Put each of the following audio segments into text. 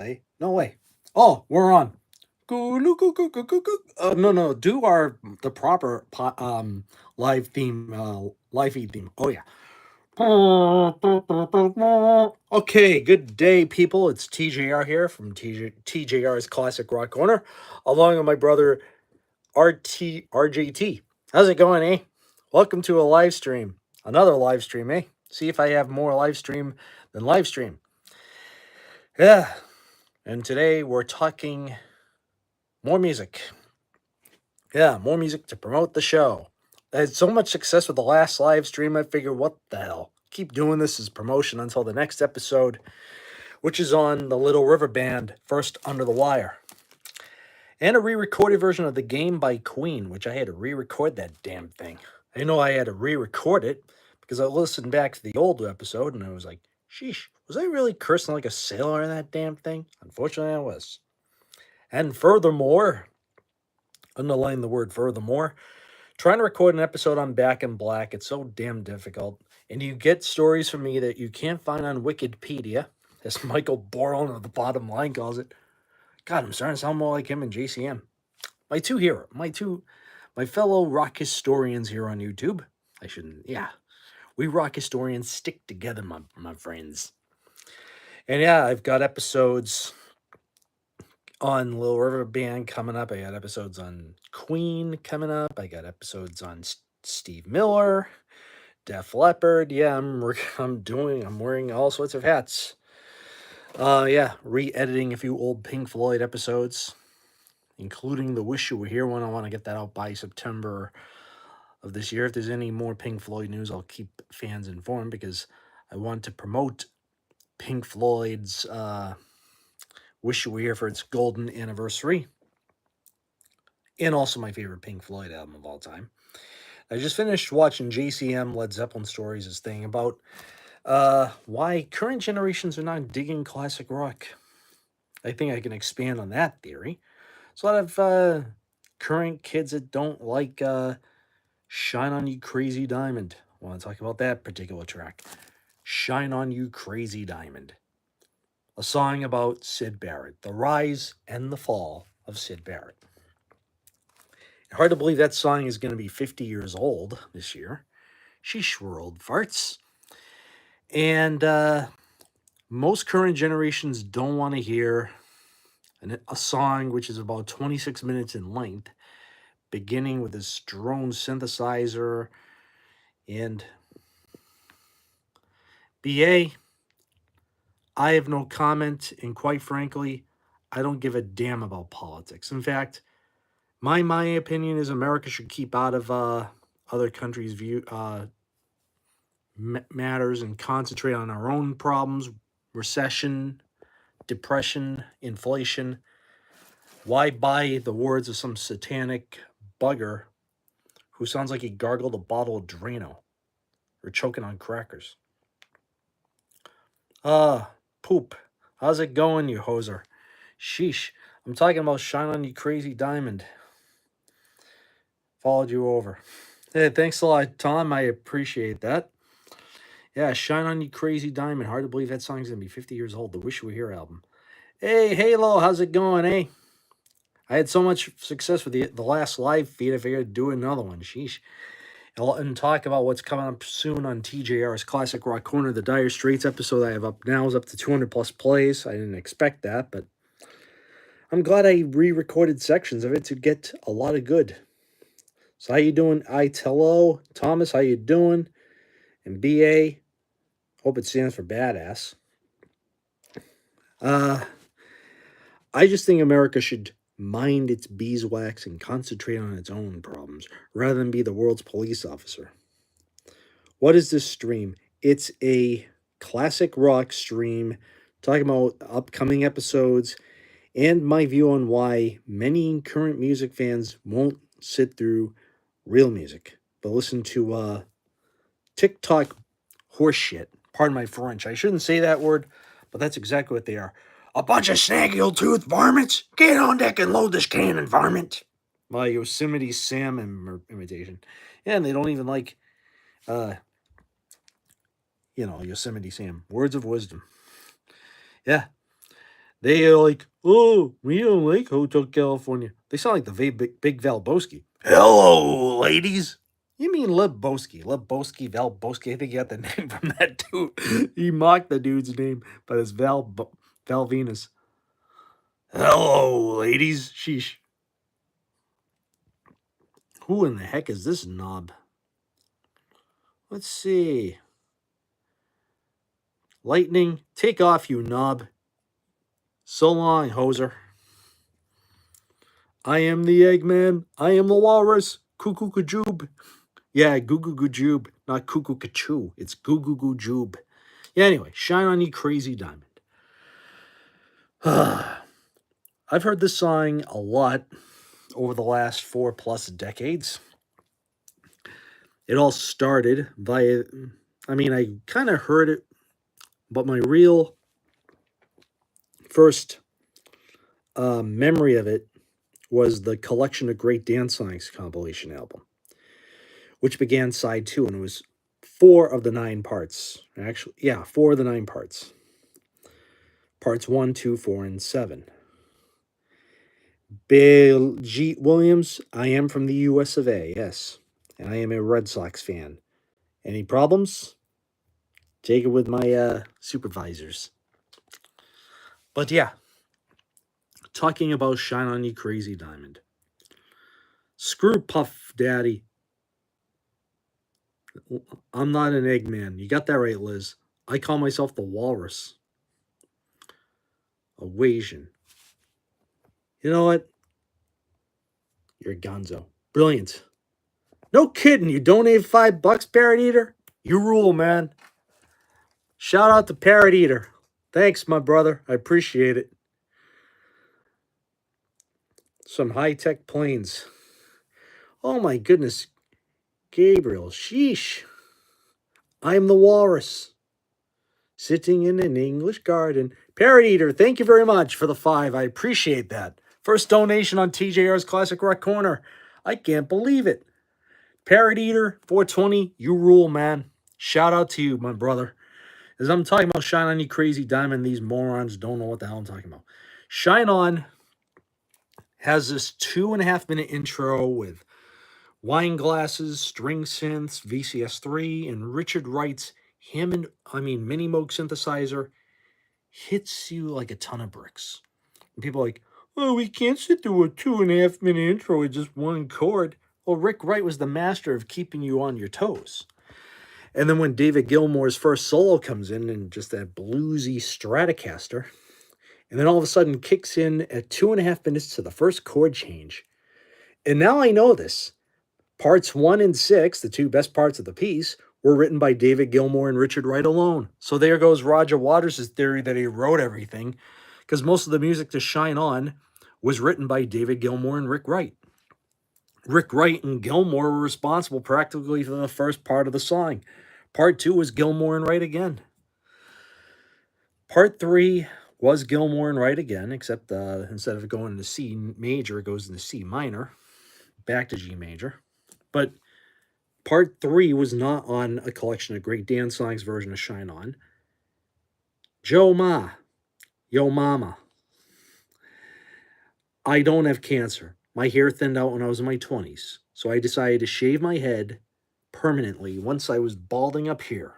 Hey, no way. Oh, we're on. No. Do the proper live theme, live feed theme. Oh yeah. Okay, good day, people. It's TJR here from TJR's Classic Rock Corner, along with my brother RJT. How's it going, eh? Welcome to a live stream. Another live stream, eh? See if I have more live stream than live stream. Yeah. And today we're talking more music. Yeah, more music to promote the show. I had so much success with the last live stream, I figured, what the hell? Keep doing this as promotion until the next episode, which is on the Little River Band, First Under the Wire. And a re-recorded version of The Game by Queen, which I had to re-record that damn thing. I know I had to re-record it because I listened back to the old episode and I was like, sheesh, was I really cursing like a sailor in that damn thing? Unfortunately, I was. And furthermore, underline the word furthermore, trying to record an episode on Back in Black, it's so damn difficult. And you get stories from me that you can't find on Wikipedia, as Michael Boron of the Bottom Line calls it. God, I'm starting to sound more like him and JCM. My fellow rock historians here on YouTube. We rock historians stick together, my friends. And yeah, I've got episodes on Little River Band coming up. I got episodes on Queen coming up. I got episodes on Steve Miller, Def Leppard. Yeah, I'm wearing all sorts of hats. Re-editing a few old Pink Floyd episodes, including the Wish You Were Here one. I want to get that out by September of this year. If there's any more Pink Floyd news, I'll keep fans informed because I want to promote Pink Floyd's Wish You Were Here for its golden anniversary. And also my favorite Pink Floyd album of all time. I just finished watching JCM Led Zeppelin Stories, his thing about why current generations are not digging classic rock. I think I can expand on that theory. There's a lot of current kids that don't like Shine On You Crazy Diamond. I want to talk about that particular track. Shine On You Crazy Diamond. A song about Syd Barrett, the rise and the fall of Syd Barrett. Hard to believe that song is going to be 50 years old this year. Sheesh, we're old farts. And most current generations don't want to hear a song which is about 26 minutes in length, beginning with this drone synthesizer and BA. I have no comment, and quite frankly, I don't give a damn about politics. In fact, my opinion is America should keep out of other countries' matters and concentrate on our own problems, recession, depression, inflation. Why buy the words of some satanic bugger who sounds like he gargled a bottle of Drano or choking on crackers? Poop. How's it going, you hoser? Sheesh. I'm talking about Shine On You Crazy Diamond. Followed you over. Hey, thanks a lot, Tom. I appreciate that. Yeah, Shine On You Crazy Diamond. Hard to believe that song's going to be 50 years old. The Wish You Were Here album. Hey, Halo, how's it going, eh? I had so much success with the last live feed, I figured I'd do another one. Sheesh. And talk about what's coming up soon on TJR's Classic Rock Corner. The Dire Straits episode I have up now is up to 200 plus plays. I didn't expect that, but I'm glad I re-recorded sections of it to get a lot of good. So how you doing, Itello? Thomas, how you doing? And BA, hope it stands for badass. I just think America should mind its beeswax and concentrate on its own problems rather than be the world's police officer. What is this stream? It's a classic rock stream talking about upcoming episodes and my view on why many current music fans won't sit through real music, but listen to TikTok horseshit. Pardon my French. I shouldn't say that word, but that's exactly what they are. A bunch of snaggy old tooth varmints. Get on deck and load this cannon, varmint. My Yosemite Sam imitation. Yeah, and they don't even like, Yosemite Sam. Words of wisdom. Yeah. They are like, oh, we don't like Hotel California. They sound like the big Valboski. Hello, ladies. You mean Lebowski? Valboski. I think you got the name from that dude. He mocked the dude's name, but it's Val Venus. Hello, ladies. Sheesh. Who in the heck is this knob? Let's see. Lightning, take off, you knob. So long, hoser. I am the Eggman. I am the Walrus. Cuckoo Kajoob. Yeah, Goo Goo Goo Joob, not Cuckoo Kachoo. It's Goo Goo Goo Joob. Yeah, anyway, Shine On You Crazy Diamond. I've heard this song a lot over the last 4+ decades. It all started via, I kind of heard it, but my real first memory of it was the Collection of Great Dance Songs compilation album, which began side 2, and it was 4 of the 9 parts. Actually, yeah, 4 of the 9 parts. Parts 1, 2, 4, and 7. Bill G. Williams, I am from the US of A, yes. And I am a Red Sox fan. Any problems? Take it with my supervisors. But yeah, talking about Shine On You Crazy Diamond. Screw Puff Daddy. I'm not an Eggman. You got that right, Liz. I call myself the Walrus. A Wasian. You know what? You're a gonzo. Brilliant. No kidding. You donated $5, Parrot Eater? You rule, man. Shout out to Parrot Eater. Thanks, my brother. I appreciate it. Some high-tech planes. Oh, my goodness. Gabriel, sheesh. I'm the Walrus. Sitting in an English garden. Parrot Eater, thank you very much for the 5. I appreciate that. First donation on TJR's Classic Rock Corner. I can't believe it. Parrot Eater, 420, you rule, man. Shout out to you, my brother. As I'm talking about Shine On You Crazy Diamond, these morons don't know what the hell I'm talking about. Shine On has this 2.5-minute intro with wine glasses, string synths, VCS3, and Richard Wright's Mini Moog synthesizer hits you like a ton of bricks. And people are like, oh, we can't sit through a 2.5-minute intro with just one chord. Well, Rick Wright was the master of keeping you on your toes. And then when David Gilmour's first solo comes in and just that bluesy Stratocaster, and then all of a sudden kicks in at 2.5 minutes to the first chord change. And now I know this. Parts 1 and 6, the 2 best parts of the piece, were written by David Gilmour and Richard Wright alone. So there goes Roger Waters' theory that he wrote everything, because most of the music to Shine On was written by David Gilmour and Rick Wright. Rick Wright and Gilmour were responsible practically for the first part of the song. Part 2 was Gilmour and Wright again. Part 3 was Gilmour and Wright again, except instead of going into C major, it goes into C minor, back to G major. But Part 3 was not on a Collection of Great Dance Songs version of Shine On. Joe Ma, yo mama. I don't have cancer. My hair thinned out when I was in my 20s, so I decided to shave my head permanently once I was balding up here.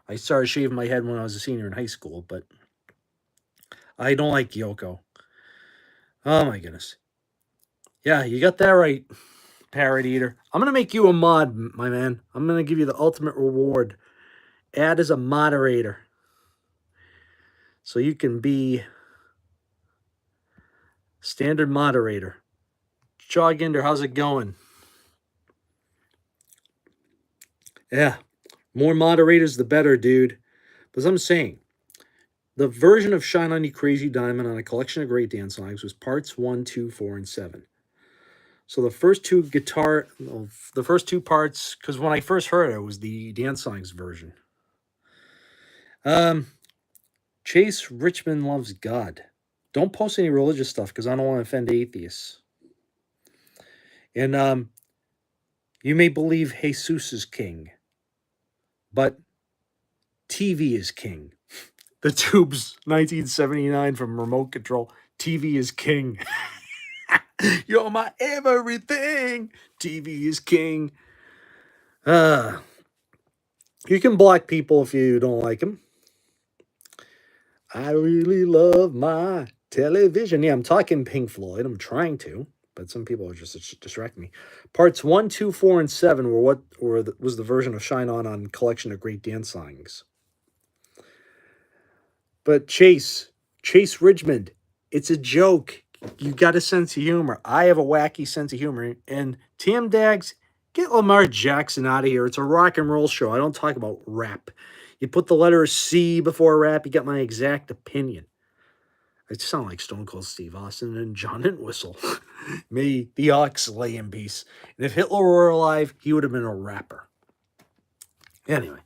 I started shaving my head when I was a senior in high school, but I don't like Yoko. Oh my goodness. Yeah, you got that right, Parrot Eater. I'm going to make you a mod, my man. I'm going to give you the ultimate reward. Add as a moderator. So you can be standard moderator. Joginder, how's it going? Yeah, more moderators, the better, dude. But as I'm saying, the version of Shine On You Crazy Diamond on a Collection of Great Dance Songs was parts 1, 2, 4, and 7. So the first two parts, because when I first heard it was the Dance Songs version. Chase Richmond loves God. Don't post any religious stuff because I don't want to offend atheists. And you may believe Jesus is king, but TV is king. The Tubes, 1979 from Remote Control. TV is king. You're my everything. TV is king. Uh, you can block people if you don't like them. I really love my television. Yeah, I'm talking Pink Floyd. I'm trying to, but some people are just distracting me. Parts 1, 2, 4, and 7 were was the version of Shine On Collection of Great Dance Songs. But Chase Richmond, it's a joke. You got a sense of humor. I have a wacky sense of humor. And Tim Dags, get Lamar Jackson out of here. It's a rock and roll show. I don't talk about rap. You put the letter C before rap, you get my exact opinion. I sound like Stone Cold Steve Austin and John Entwistle. May the ox lay in peace. And if Hitler were alive, he would have been a rapper. Anyway,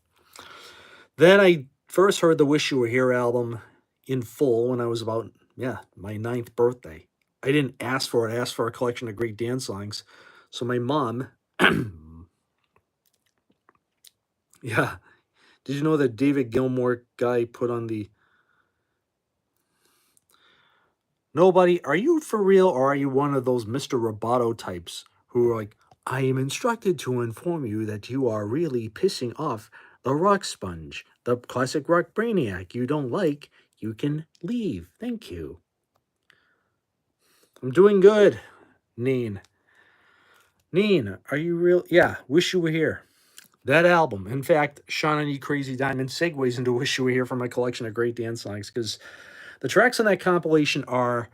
then I first heard the Wish You Were Here album in full when I was about, my 9th birthday. I didn't ask for it. I asked for a collection of great dance songs. So my mom, yeah. Did you know that David Gilmour guy put on the... Nobody, are you for real or are you one of those Mr. Roboto types who are like, I am instructed to inform you that you are really pissing off the rock sponge, the classic rock brainiac you don't like, you can leave. Thank you. I'm doing good, Neen. Neen, are you real? Yeah, Wish You Were Here. That album. In fact, Sean and You Crazy Diamond segues into Wish You Were Here from my collection of great dance songs because the tracks on that compilation are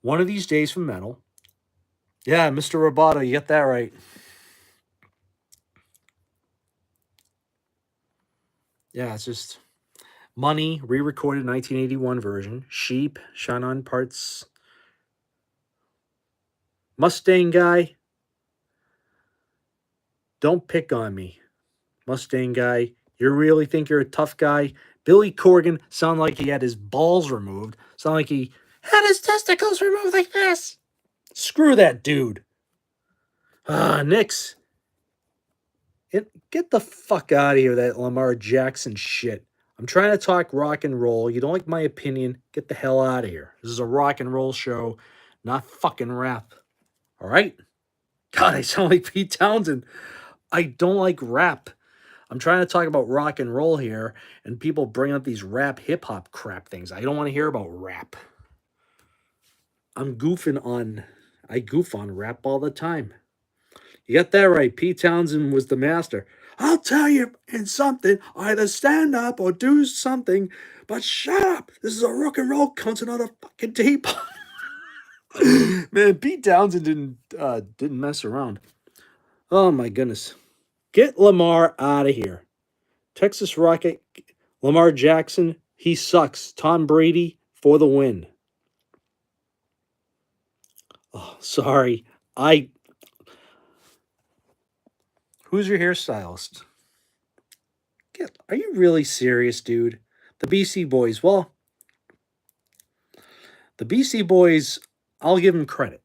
One of These Days from Metal. Yeah, Mr. Roboto, you get that right. Yeah, it's just Money, re-recorded 1981 version. Sheep, Shine On parts. Mustang Guy, Don't Pick on Me. Mustang Guy, You Really Think You're a Tough Guy. Billy Corgan, sound like he had his balls removed. Sound like he had his testicles removed like this. Screw that dude. Nix. Get the fuck out of here, that Lamar Jackson shit. I'm trying to talk rock and roll. You don't like my opinion? Get the hell out of here. This is a rock and roll show, not fucking rap. All right? God, I sound like Pete Townsend. I don't like rap. I'm trying to talk about rock and roll here, and people bring up these rap hip hop crap things. I don't want to hear about rap. I goof on rap all the time. You got that right. Pete Townsend was the master. I'll tell you in something, either stand up or do something, but shut up. This is a rock and roll concert, not a fucking tape. Man, Pete Townsend didn't mess around. Oh my goodness. Get Lamar out of here. Texas Rocket, Lamar Jackson, he sucks. Tom Brady for the win. Oh, sorry. Who's your hairstylist? Are you really serious, dude? The BC Boys. Well, the BC Boys, I'll give them credit.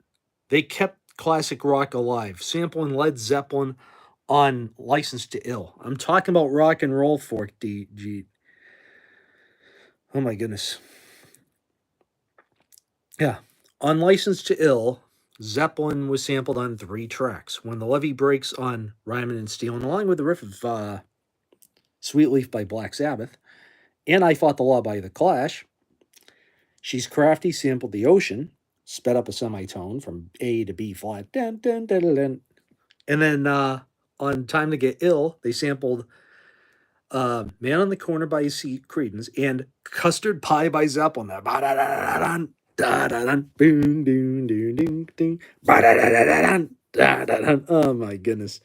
They kept classic rock alive, sampling Led Zeppelin on License to Ill. I'm talking about rock and roll fork, DG. Oh my goodness. Yeah. On License to Ill, Zeppelin was sampled on 3 tracks. When the Levee Breaks on Ryman and Steel, and along with the riff of Sweet Leaf by Black Sabbath, and I Fought the Law by The Clash. She's Crafty sampled The Ocean, sped up a semitone from A to B flat. Dun, dun, dun, dun, dun. And then on Time to Get Ill, they sampled Man on the Corner by Creedence and Custard Pie by Zeppelin. Oh my goodness.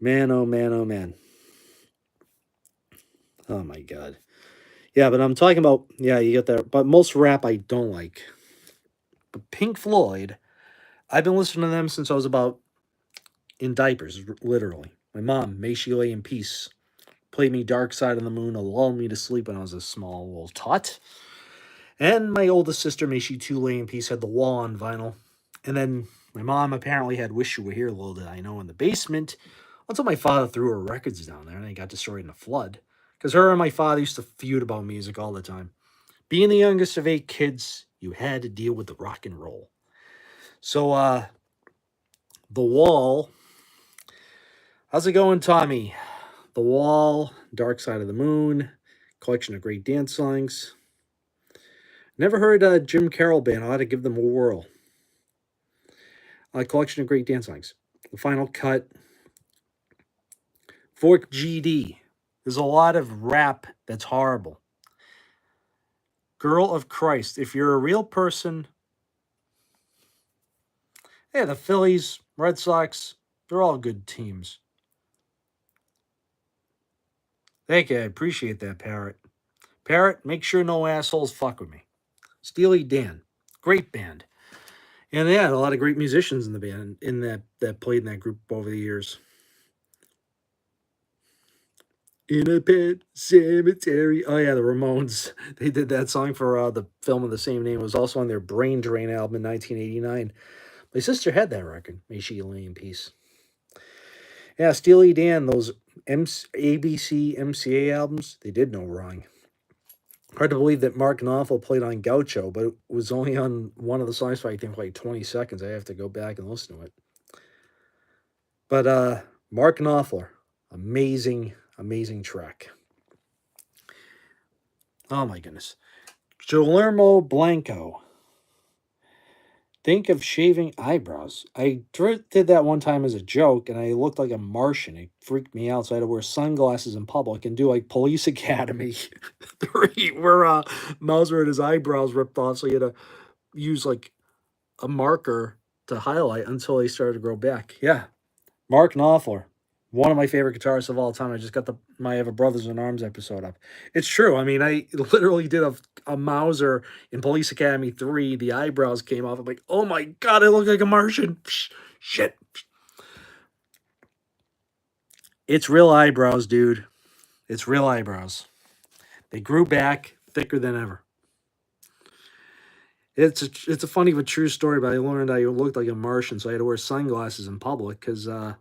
Man, oh man, oh man. Oh my god. Yeah, but I'm talking about, you get that. But most rap I don't like. But Pink Floyd, I've been listening to them since I was about in diapers, literally. My mom, may she lay in peace, played me Dark Side of the Moon to lull me to sleep when I was a small little tot. And my oldest sister, may she too lay in peace, had The Wall on vinyl. And then my mom apparently had Wish You Were Here, little did I know, in the basement, until my father threw her records down there and they got destroyed in a flood. Because her and my father used to feud about music all the time. Being the youngest of 8 kids, you had to deal with the rock and roll. So, The Wall. How's it going, Tommy? The Wall, Dark Side of the Moon, collection of great dance songs. Never heard Jim Carroll Band. I'll have to give them a whirl. A collection of great dance songs. The Final Cut. Fork GD. There's a lot of rap that's horrible. Girl of Christ. If you're a real person, yeah, the Phillies, Red Sox, they're all good teams. Thank you. I appreciate that, Parrot. Parrot, make sure no assholes fuck with me. Steely Dan. Great band. And they had a lot of great musicians in the band that played in that group over the years. In a pet cemetery. Oh yeah, the Ramones. They did that song for the film of the same name. It was also on their Brain Drain album in 1989. My sister had that record. May she lay in peace. Yeah, Steely Dan, those ABC, MCA albums, they did no wrong. Hard to believe that Mark Knopfler played on Gaucho, but it was only on one of the songs for I think like 20 seconds. I have to go back and listen to it. But Mark Knopfler, amazing, amazing track. Oh my goodness. Guillermo Blanco. Think of shaving eyebrows. I did that one time as a joke, and I looked like a Martian. It freaked me out, so I had to wear sunglasses in public and do like Police Academy 3, where Mauser had his eyebrows ripped off, so he had to use like a marker to highlight until they started to grow back. Yeah, Mark Knopfler, one of my favorite guitarists of all time. I just got I have a Brothers in Arms episode up. It's true. I mean, I literally did a Mauser in Police Academy 3. The eyebrows came off. I'm like, oh my God, I look like a Martian. Psh, shit. It's real eyebrows, dude. It's real eyebrows. They grew back thicker than ever. It's a funny but true story, but I learned I looked like a Martian, so I had to wear sunglasses in public because I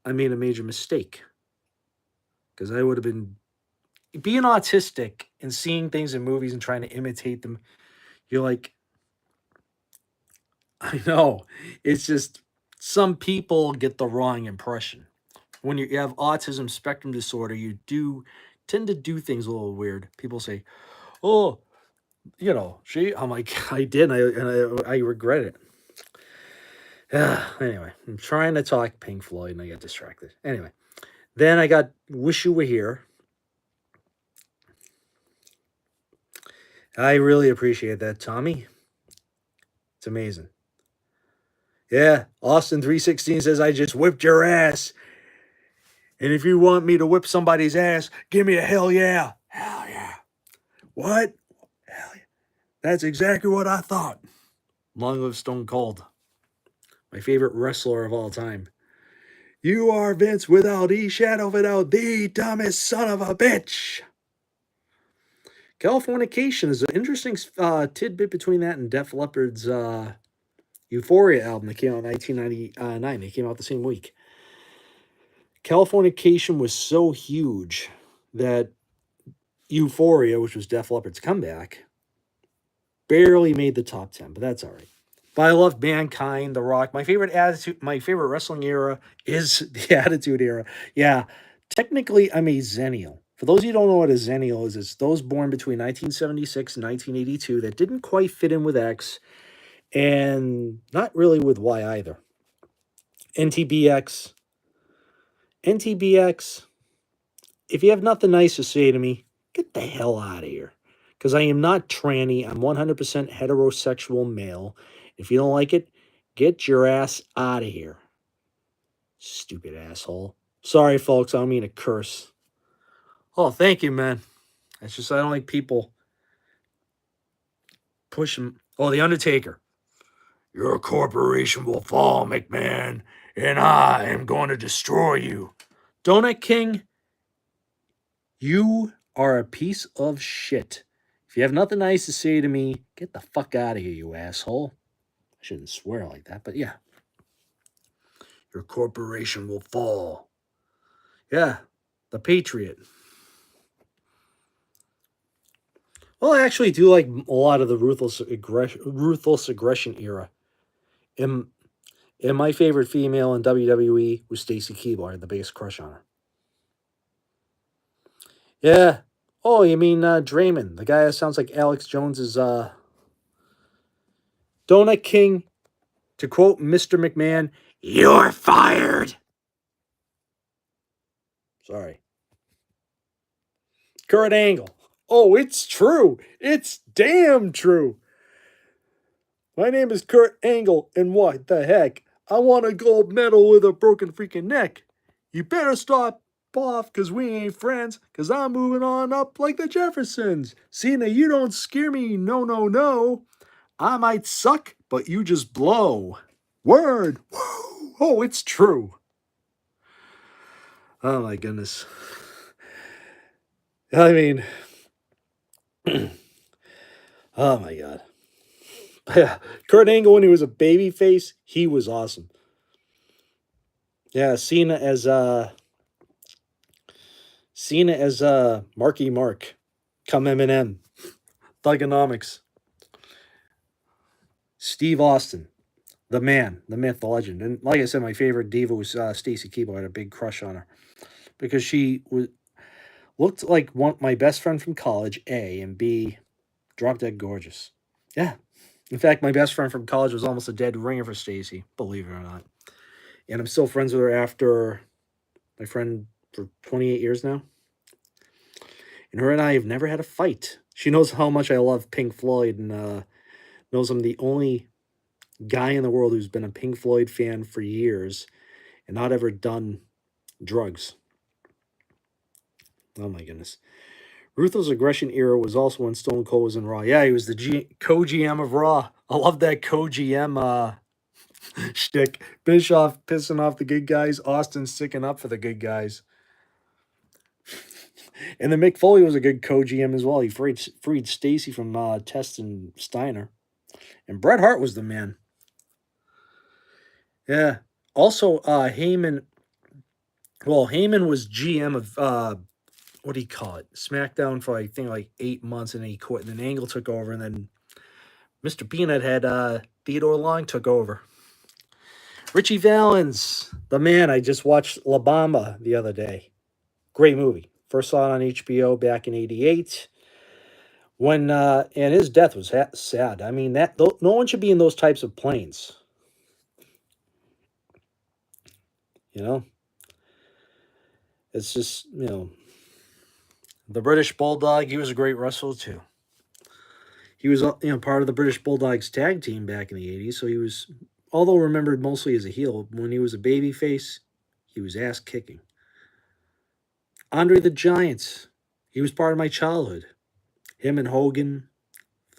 made a major mistake. Because I would have been being autistic and seeing things in movies and trying to imitate them. You're like, I know. It's just some people get the wrong impression. When you have autism spectrum disorder, you do tend to do things a little weird. People say, "Oh, I'm like, I did, I regret it." Anyway, I'm trying to talk Pink Floyd and I get distracted. Anyway, then I got Wish You Were Here. I really appreciate that, Tommy. It's amazing. Yeah, Austin 316 says, I just whipped your ass. And if you want me to whip somebody's ass, give me a hell yeah. Hell yeah. What? Hell yeah. That's exactly what I thought. Long live Stone Cold. My favorite wrestler of all time. You are Vince without a shadow of a doubt, the dumbest son of a bitch. Californication is an interesting tidbit between that and Def Leppard's Euphoria album that came out in 1999. They came out the same week. Californication was so huge that Euphoria, which was Def Leppard's comeback, barely made the top 10, but that's all right. But I love Mankind, The Rock. My favorite wrestling era is the Attitude Era. Yeah, technically I'm a Zennial. For those of you who don't know what a Zennial is, it's those born between 1976 and 1982 that didn't quite fit in with X and not really with Y either. NTBX. NTBX, if you have nothing nice to say to me, get the hell out of here. Because I am not tranny. I'm 100% heterosexual male. If you don't like it, get your ass out of here. Stupid asshole. Sorry, folks. I don't mean to curse. Oh, thank you, man. It's just I don't like people pushing. Oh, The Undertaker. Your corporation will fall, McMahon, and I am going to destroy you. Donut King, you are a piece of shit. If you have nothing nice to say to me, get the fuck out of here, you asshole. I shouldn't swear like that, but yeah. Your corporation will fall. Yeah, the Patriot. Well, I actually do like a lot of the ruthless aggression era. And, and my favorite female in WWE was Stacy Keibler. I had the biggest crush on her. Yeah. Oh, you mean Draymond, the guy that sounds like Alex Jones's Donut King. To quote Mr. McMahon, "You're fired." Sorry. Kurt Angle. Oh, it's true. It's damn true. My name is Kurt Angle, and what the heck? I want a gold medal with a broken freaking neck. You better stop off, because we ain't friends, because I'm moving on up like the Jeffersons. See, now you don't scare me, no, no, no. I might suck, but you just blow. Word. Woo. Oh, it's true. Oh, my goodness. I mean, oh, my God. Yeah, Kurt Angle, when he was a baby face, he was awesome. Yeah, Cena as Marky Mark, come Eminem, Thugonomics, Steve Austin, the man, the myth, the legend, and like I said, my favorite diva was Stacy Keibler. I had a big crush on her because she looked like my best friend from college, A, and B, drop dead gorgeous. Yeah, in fact, my best friend from college was almost a dead ringer for Stacy, believe it or not, and I'm still friends with her after my friend for 28 years now. And her and I have never had a fight. She knows how much I love Pink Floyd and knows I'm the only guy in the world who's been a Pink Floyd fan for years and not ever done drugs. Oh my goodness. Ruthless Aggression era was also when Stone Cold was in Raw. Yeah, he was the co-GM of Raw. I love that co-GM shtick. Bischoff pissing off the good guys. Austin sticking up for the good guys. And then Mick Foley was a good co-GM as well. He freed Stacy from Test and Steiner. And Bret Hart was the man. Yeah. Also, Heyman. Well, Heyman was GM of what do you call it? SmackDown for I think like 8 months, and then he quit. And then Angle took over, and then Mr. Peanut had Theodore Long took over. Richie Valens, the man. I just watched La Bamba the other day. Great movie. First saw it on HBO back in '88. When and his death was sad. I mean that no one should be in those types of planes. You know, it's just the British Bulldog. He was a great wrestler too. He was part of the British Bulldogs tag team back in the '80s. So he was, although remembered mostly as a heel, when he was a baby face, he was ass kicking. Andre the Giant. He was part of my childhood. Him and Hogan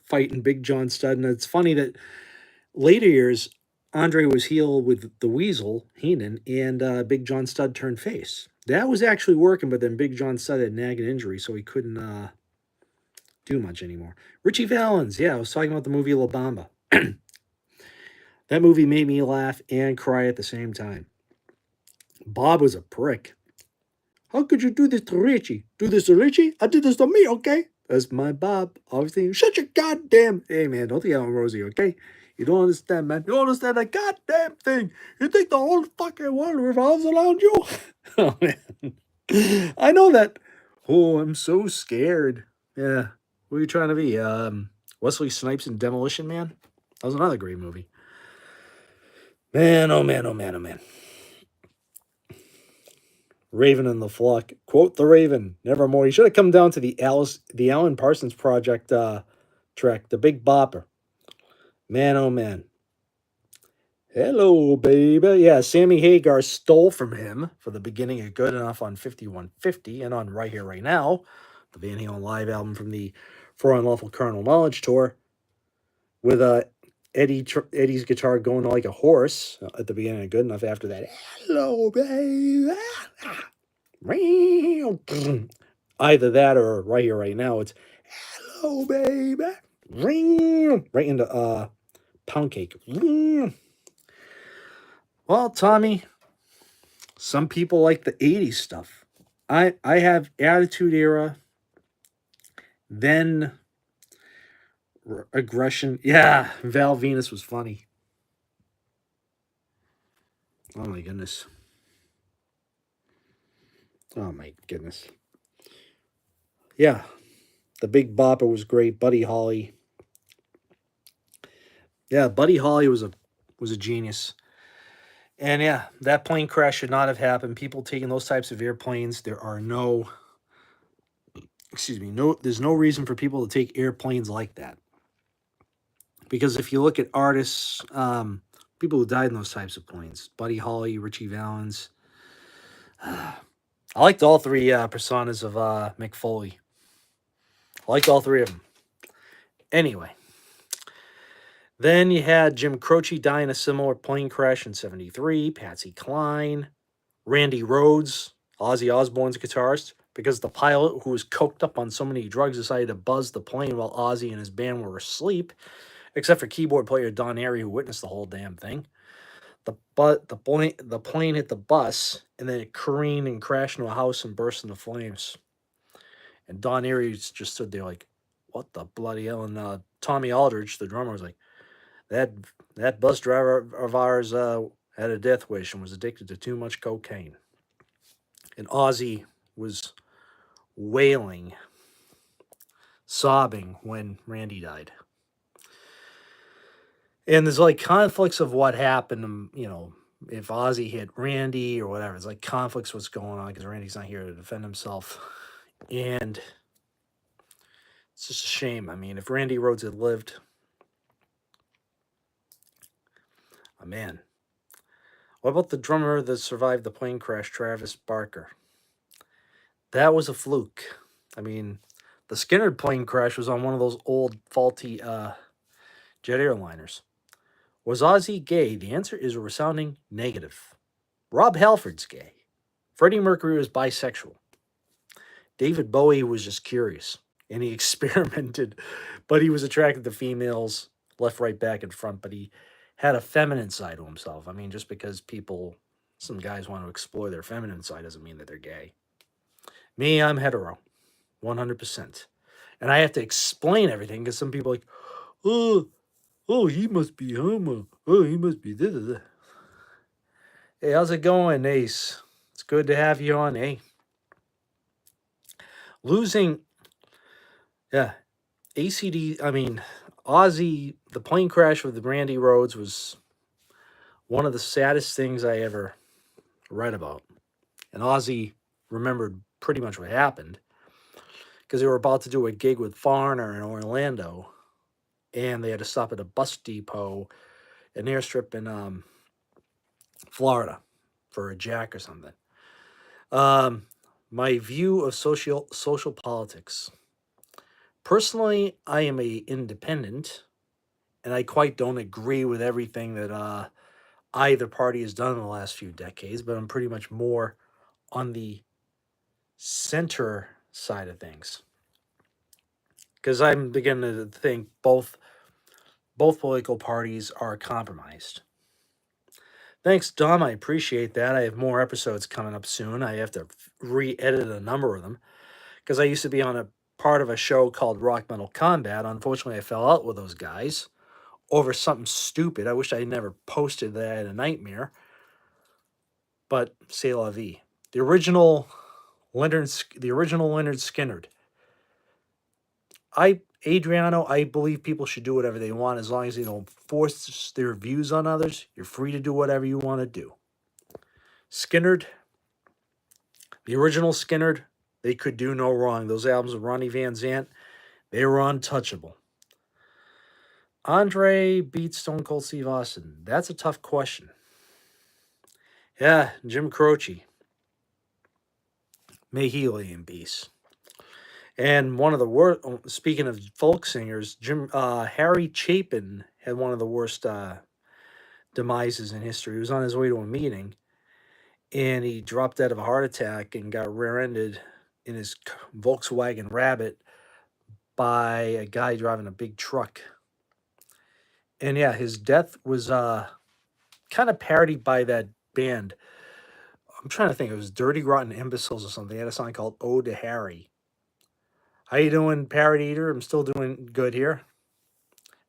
fighting Big John Studd. And it's funny that later years, Andre was heel with the Weasel, Heenan, and Big John Studd turned face. That was actually working, but then Big John Studd had a nagging injury, so he couldn't do much anymore. Richie Valens, yeah, I was talking about the movie La Bamba. That movie made me laugh and cry at the same time. Bob was a prick. How could you do this to Richie? Do this to Richie? I did this to me, okay? That's my Bob. Obviously, shut your goddamn... Hey, man, don't yell on Rosie, okay? You don't understand, man. You don't understand a goddamn thing. You think the whole fucking world revolves around you? Oh, man. I know that. Oh, I'm so scared. Yeah. What are you trying to be? Wesley Snipes in Demolition Man? That was another great movie. Man, oh man, oh man, oh man. Raven and the Flock. Quote the Raven. Nevermore. He should have come down to the Alan Parsons Project track, The Big Bopper. Man, oh man. Hello, baby. Yeah, Sammy Hagar stole from him for the beginning of Good Enough on 5150 and on Right Here, Right Now, the Van Halen live album from the For Unlawful Carnal Knowledge tour, with Eddie's guitar going like a horse at the beginning of Good Enough. After that, hello, baby. Either that or Right Here, Right Now, it's hello, baby. Ring right into Pound Cake. Well, Tommy, some people like the 80s stuff. I have Attitude Era, then aggression. Yeah, Val Venus was funny. Oh my goodness. Oh my goodness. Yeah, the Big Bopper was great. Buddy Holly. Yeah, Buddy Holly was a genius. And yeah, that plane crash should not have happened. People taking those types of airplanes, there are no, excuse me, no, there's no reason for people to take airplanes like that. Because if you look at artists, people who died in those types of planes, Buddy Holly, Richie Valens, I liked all three personas of Mick Foley. I liked all three of them. Anyway, then you had Jim Croce die in a similar plane crash in '73. Patsy Cline, Randy Rhoads, Ozzy Osbourne's guitarist, because the pilot, who was coked up on so many drugs, decided to buzz the plane while Ozzy and his band were asleep, except for keyboard player Don Airy, who witnessed the whole damn thing. The plane hit the bus, and then it careened and crashed into a house and burst into flames. And Don Airy just stood there like, "What the bloody hell?" And Tommy Aldridge, the drummer, was like, "That that bus driver of ours had a death wish and was addicted to too much cocaine." And Ozzy was wailing, sobbing when Randy died. And there's like conflicts of what happened, if Ozzy hit Randy or whatever. It's like conflicts what's going on because Randy's not here to defend himself. And it's just a shame. I mean, if Randy Rhoads had lived, oh man. What about the drummer that survived the plane crash, Travis Barker? That was a fluke. I mean, the Skinner plane crash was on one of those old faulty jet airliners. Was Ozzy gay? The answer is a resounding negative. Rob Halford's gay. Freddie Mercury was bisexual. David Bowie was just curious and he experimented, but he was attracted to females left, right, back, and front, but he had a feminine side to himself. I mean, just because some guys want to explore their feminine side doesn't mean that they're gay. Me, I'm hetero, 100%. And I have to explain everything because some people are like, oh, oh, he must be homo. Oh, he must be this. Hey, how's it going, Ace? It's good to have you on, eh? Losing, yeah, I mean, Ozzy, the plane crash with Randy Rhoads was one of the saddest things I ever read about. And Ozzy remembered pretty much what happened because they were about to do a gig with Foreigner in Orlando and they had to stop at a bus depot, an airstrip in Florida for a jack or something. Um, my view of social politics. Personally, I am a independent, and I quite don't agree with everything that either party has done in the last few decades. But I'm pretty much more on the center side of things because I'm beginning to think both political parties are compromised. Thanks, Dom. I appreciate that. I have more episodes coming up soon. I have to re-edit a number of them because I used to be on a part of a show called Rock Metal Combat. Unfortunately, I fell out with those guys over something stupid. I wish I never posted that. I had a nightmare. But c'est la vie. The original Leonard Skinner. Adriano, I believe people should do whatever they want as long as they don't force their views on others. You're free to do whatever you want to do. Skinner, the original Skinner, they could do no wrong. Those albums with Ronnie Van Zant, they were untouchable. Andre beat Stone Cold Steve Austin. That's a tough question. Yeah, Jim Croce. May he lay in peace. And one of the worst, speaking of folk singers, Harry Chapin had one of the worst demises in history. He was on his way to a meeting and he dropped dead of a heart attack and got rear-ended in his Volkswagen Rabbit by a guy driving a big truck. And yeah, his death was kind of parodied by that band. I'm trying to think. It was Dirty Rotten Imbeciles or something. They had a song called "Ode to Harry." How you doing, Parrot Eater? I'm still doing good here.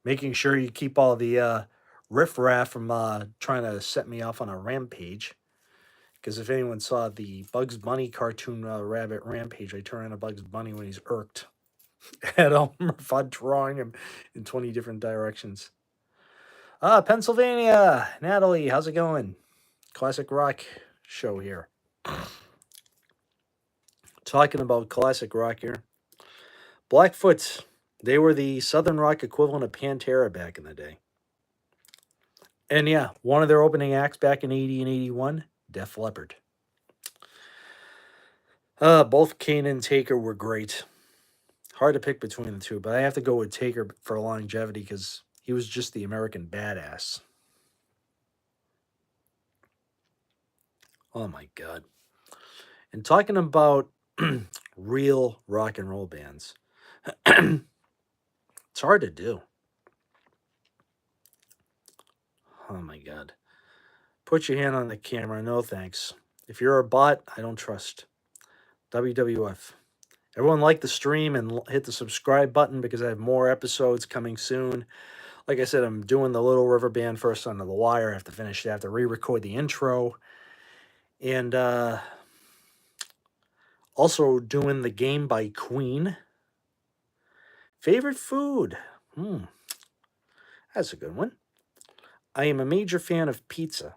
making sure you keep all the riffraff from trying to set me off on a rampage. Because if anyone saw the Bugs Bunny cartoon Rabbit Rampage, I turn into Bugs Bunny when he's irked at Elmer Fudd drawing him in 20 different directions. Pennsylvania. Natalie, how's it going? Classic rock show here. Talking about classic rock here. Blackfoot, they were the Southern rock equivalent of Pantera back in the day. And yeah, one of their opening acts back in 80 and 81, Def Leppard. Both Kane and Taker were great. Hard to pick between the two, but I have to go with Taker for longevity because he was just the American badass. Oh my God. And talking about real rock and roll bands, it's hard to do. Oh my God. Put your hand on the camera. No thanks. If you're a bot, I don't trust. WWF. Everyone like the stream and hit the subscribe button because I have more episodes coming soon. Like I said, I'm doing the Little River Band first under the wire. I have to finish that. I have to re-record the intro. And also doing the Game by Queen. Favorite food? That's a good one. I am a major fan of pizza.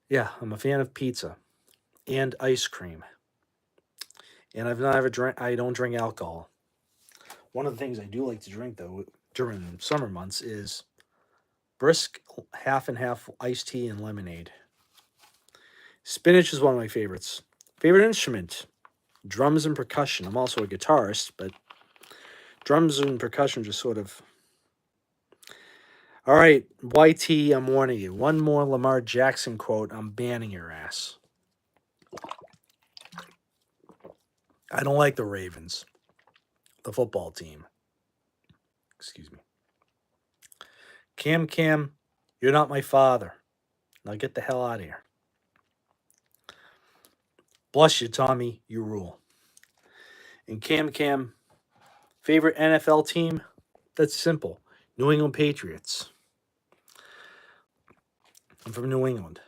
Yeah, I'm a fan of pizza and ice cream. And I don't drink alcohol. One of the things I do like to drink though during summer months is brisk half and half iced tea and lemonade. Spinach is one of my favorites. Favorite instrument? Drums and percussion. I'm also a guitarist, but drums and percussion just sort of. All right, YT, I'm warning you. One more Lamar Jackson quote, I'm banning your ass. I don't like the Ravens, the football team. Excuse me. Cam, you're not my father. Now get the hell out of here. Bless you, Tommy. You rule. And Cam, favorite NFL team? That's simple. New England Patriots. I'm from New England.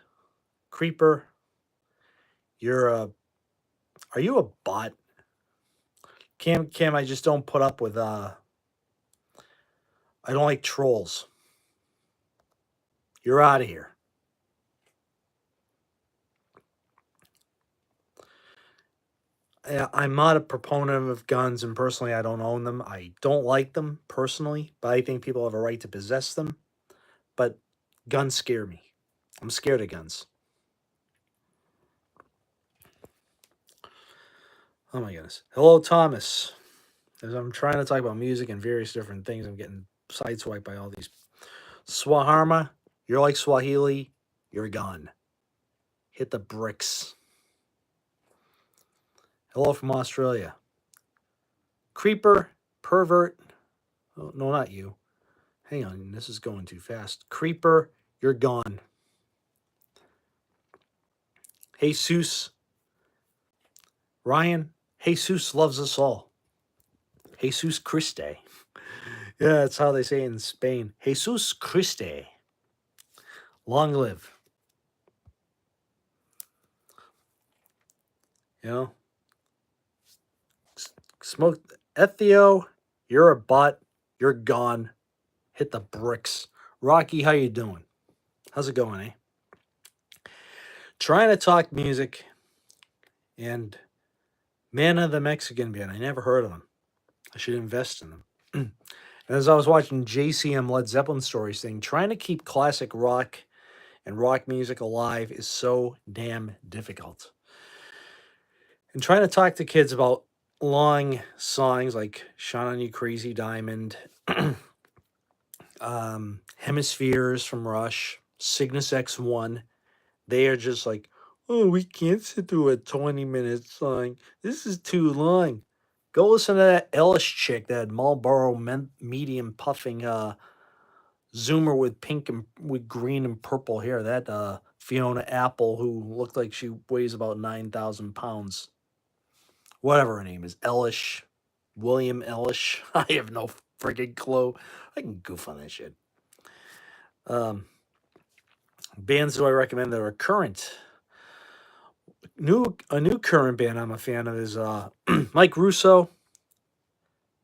Creeper, are you a bot? Cam, I just don't put up with I don't like trolls. You're out of here. I'm not a proponent of guns, and personally, I don't own them. I don't like them personally, but I think people have a right to possess them. But guns scare me. I'm scared of guns. Oh my goodness. Hello, Thomas. As I'm trying to talk about music and various different things, I'm getting sideswiped by all these. Swaharma, you're like Swahili, you're gone. Hit the bricks. Hello from Australia. Creeper, pervert. Oh, no, not you. Hang on, this is going too fast. Creeper, you're gone. Jesus. Ryan, Jesus loves us all. Jesus Christe. Yeah, that's how they say it in Spain. Jesus Christe. Long live. You know? Smoke. Ethio, you're a butt. You're gone. Hit the bricks. Rocky, how you doing? How's it going, eh? Trying to talk music. And Mana the Mexican band. I never heard of them. I should invest in them. And as I was watching JCM Led Zeppelin stories thing, trying to keep classic rock and rock music alive is so damn difficult. And trying to talk to kids about long songs like Shine On You Crazy Diamond, Hemispheres from Rush, Cygnus X1, they are just like, oh, we can't sit through a 20-minute song. This is too long. Go listen to that Ellis chick, that Marlboro medium puffing Zoomer with pink and with green and purple hair. That Fiona Apple, who looked like she weighs about 9,000 pounds. whatever her name is, Ellish, William Ellish. I have no freaking clue. I can goof on that shit. Bands do I recommend that are current? A new current band I'm a fan of is Mike Russo.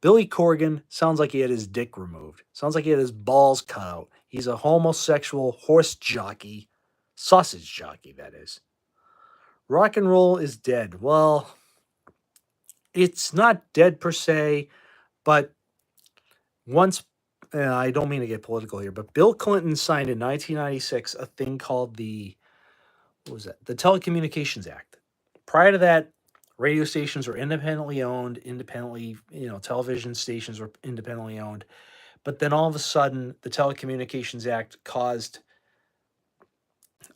Billy Corgan sounds like he had his dick removed. Sounds like he had his balls cut out. He's a homosexual horse jockey, sausage jockey, that is. Rock and roll is dead. Well, it's not dead per se, but once, I don't mean to get political here, but Bill Clinton signed in 1996 a thing called what was that? The Telecommunications Act. Prior to that, radio stations were independently owned, television stations were independently owned. But then all of a sudden, the Telecommunications Act caused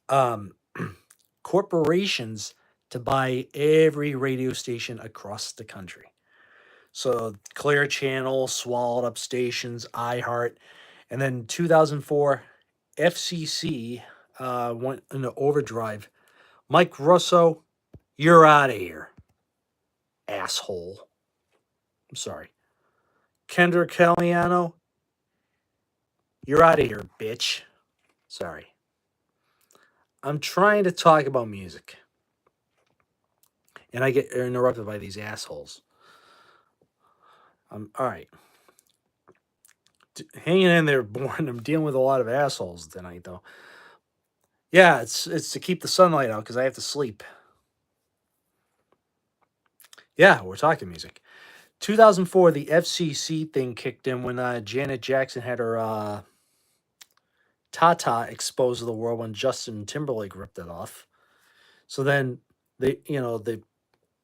um, corporations to buy every radio station across the country. So Clear Channel swallowed up stations, iHeart, and then 2004, FCC went into overdrive. Mike Russo, you're out of here, asshole. I'm sorry. Kendra Caliano, you're out of here, bitch. Sorry. I'm trying to talk about music. And I get interrupted by these assholes. All right. Hanging in there, Born. I'm dealing with a lot of assholes tonight, though. Yeah, it's to keep the sunlight out because I have to sleep. Yeah, we're talking music. 2004, the FCC thing kicked in when Janet Jackson had her Tata exposed to the world when Justin Timberlake ripped it off. So then the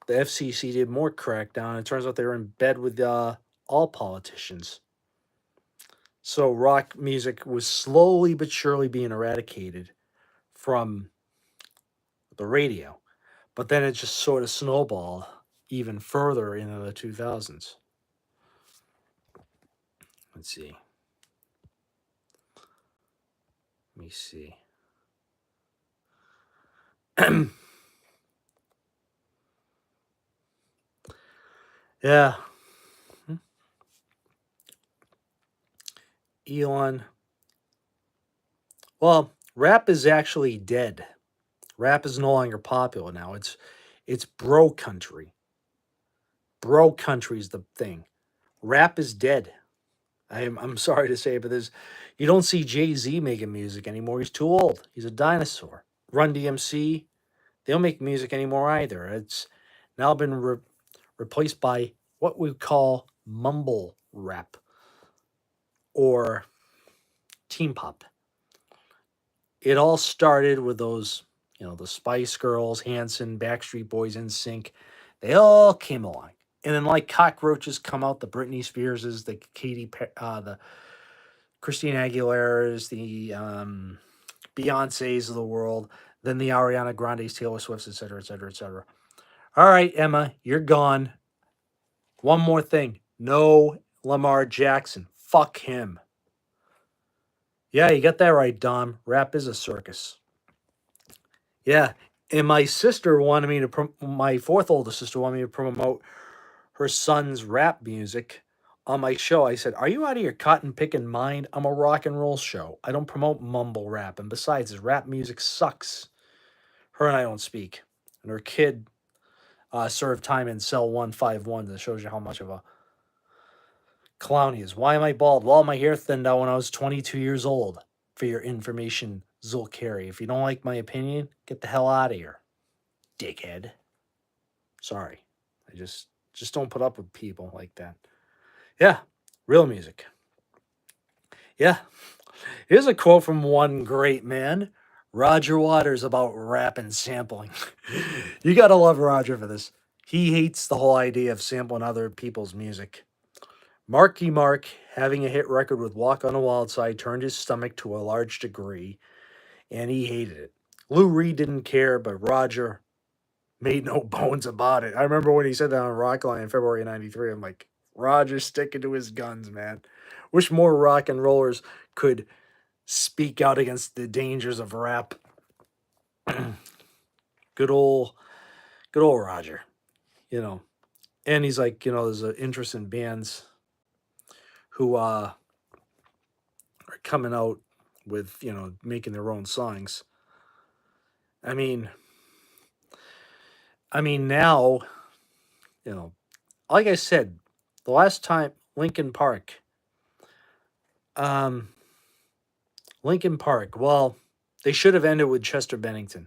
FCC did more crackdown. It turns out they were in bed with all politicians. So rock music was slowly but surely being eradicated from the radio. But then it just sort of snowballed even further into the 2000s. Let's see. Let me see. Yeah. Elon. Well, rap is actually dead. Rap is no longer popular now. It's bro country. Bro country is the thing. Rap is dead. I'm sorry to say, but you don't see Jay-Z making music anymore. He's too old. He's a dinosaur. Run DMC, they don't make music anymore either. It's now been replaced by what we call mumble rap or teen pop. It all started with those, the Spice Girls, Hanson, Backstreet Boys, NSYNC. They all came along. And then like cockroaches come out, the Britney Spearses, the the Christina Aguilera's, the Beyonce's of the world, then the Ariana Grande's, Taylor Swift's, etc., etc., etc. All right, Emma, you're gone. One more thing. No Lamar Jackson. Fuck him. Yeah, you got that right, Dom. Rap is a circus. Yeah, and my sister wanted me to, my fourth oldest sister wanted me to promote her son's rap music on my show. I said, "Are you out of your cotton picking mind? I'm a rock and roll show. I don't promote mumble rap. And besides, his rap music sucks." Her and I don't speak. And her kid served time in cell 151. That shows you how much of a clown he is. Why am I bald? Well, my hair thinned out when I was 22 years old. For your information, Zulkari. If you don't like my opinion, get the hell out of here, dickhead. Sorry. I just don't put up with people like that. Yeah, real music. Yeah. Here's a quote from one great man, Roger Waters, about rap and sampling. You gotta love Roger for this. He hates the whole idea of sampling other people's music. Marky Mark, having a hit record with Walk on the Wild Side, turned his stomach to a large degree, and he hated it. Lou Reed didn't care, but Roger made no bones about it. I remember when he said that on Rockline in February of 93. I'm like, Roger's sticking to his guns, man. Wish more rock and rollers could speak out against the dangers of rap. Good old Roger. And he's like, there's an interest in bands who are coming out with, making their own songs. I mean, now, you know, like I said, the last time Linkin Park, um, well, they should have ended with Chester Bennington.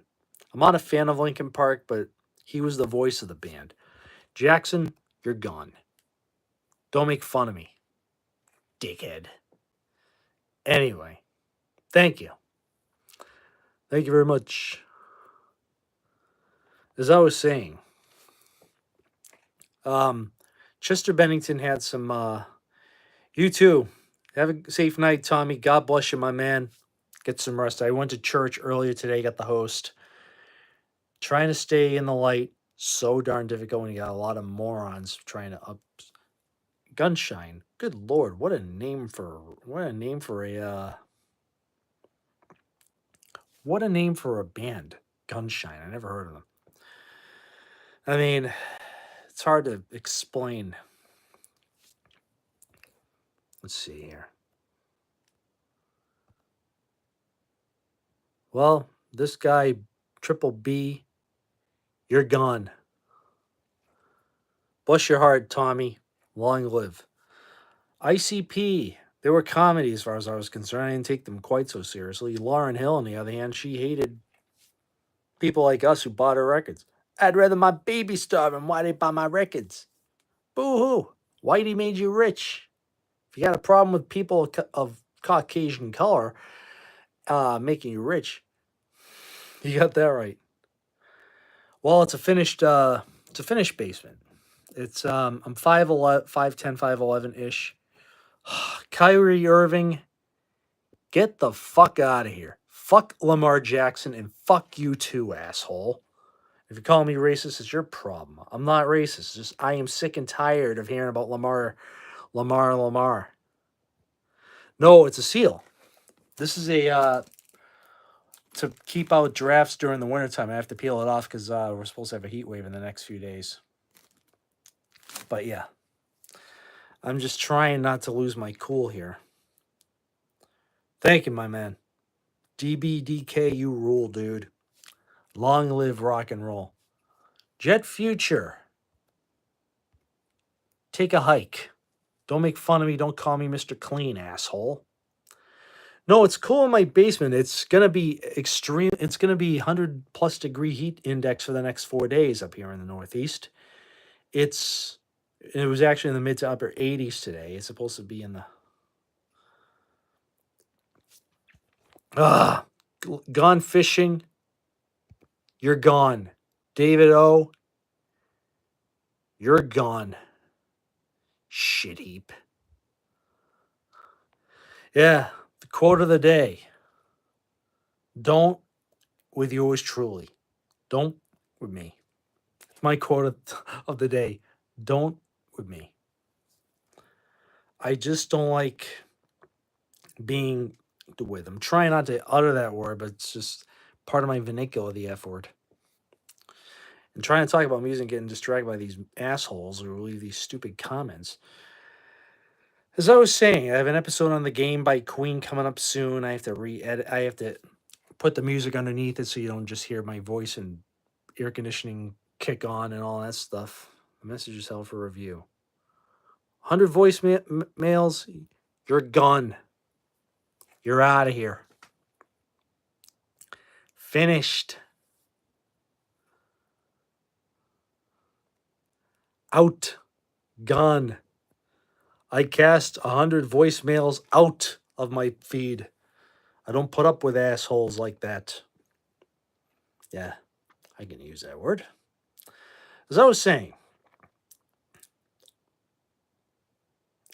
I'm not a fan of Linkin Park, but he was the voice of the band. Jackson, you're gone. Don't make fun of me, dickhead. Anyway, thank you. Thank you very much. As I was saying, Chester Bennington had some. You too. Have a safe night, Tommy. God bless you, my man. Get some rest. I went to church earlier today, got the host. Trying to stay in the light. So darn difficult when you got a lot of morons trying to up Gunshine. Good lord, what a name for a band. Gunshine. I never heard of them. I mean, it's hard to explain. Let's see here. Well, this guy, Triple B, you're gone. Bless your heart, Tommy. Long live. ICP. They were comedy as far as I was concerned. I didn't take them quite so seriously. Lauryn Hill, on the other hand, she hated people like us who bought her records. I'd rather my baby starve and why they buy my records. Boo-hoo. Whitey made you rich. If you got a problem with people of Caucasian color making you rich, you got that right. Well, it's a finished basement. It's I'm 5'11", 5'10", 5'11" Kyrie Irving, get the fuck out of here. Fuck Lamar Jackson and fuck you too, asshole. If you call me racist, it's your problem. I'm not racist. It's just I am sick and tired of hearing about Lamar. No, it's a seal. This is a to keep out drafts during the wintertime. I have to peel it off because we're supposed to have a heat wave in the next few days. But yeah, I'm just trying not to lose my cool here. Thank you, my man. DBDK, you rule, dude. Long live rock and roll. Jet Future. Take a hike. Don't make fun of me. Don't call me Mr. Clean, asshole. No, it's cool in my basement. It's going to be extreme. It's going to be 100 plus degree heat index for the next 4 days up here in the Northeast. It was actually in the mid to upper 80s today. It's supposed to be in the gone fishing. You're gone. David O, you're gone. Shit heap. Yeah, the quote of the day. Don't with yours truly. Don't with me. My quote of the day. Don't with me. I just don't like being with. I'm trying not to utter that word, but it's just part of my vernacular, the F word. And trying to talk about music, getting distracted by these assholes who leave these stupid comments. As I was saying, I have an episode on The Game by Queen coming up soon. I have to re-edit. I have to put the music underneath it so you don't just hear my voice and air conditioning kick on and all that stuff. The message is held for review. 100 voicemails, you're gone. You're out of here. Finished. Out. Gone. I cast 100 voicemails out of my feed. I don't put up with assholes like that. Yeah, I can use that word. As I was saying,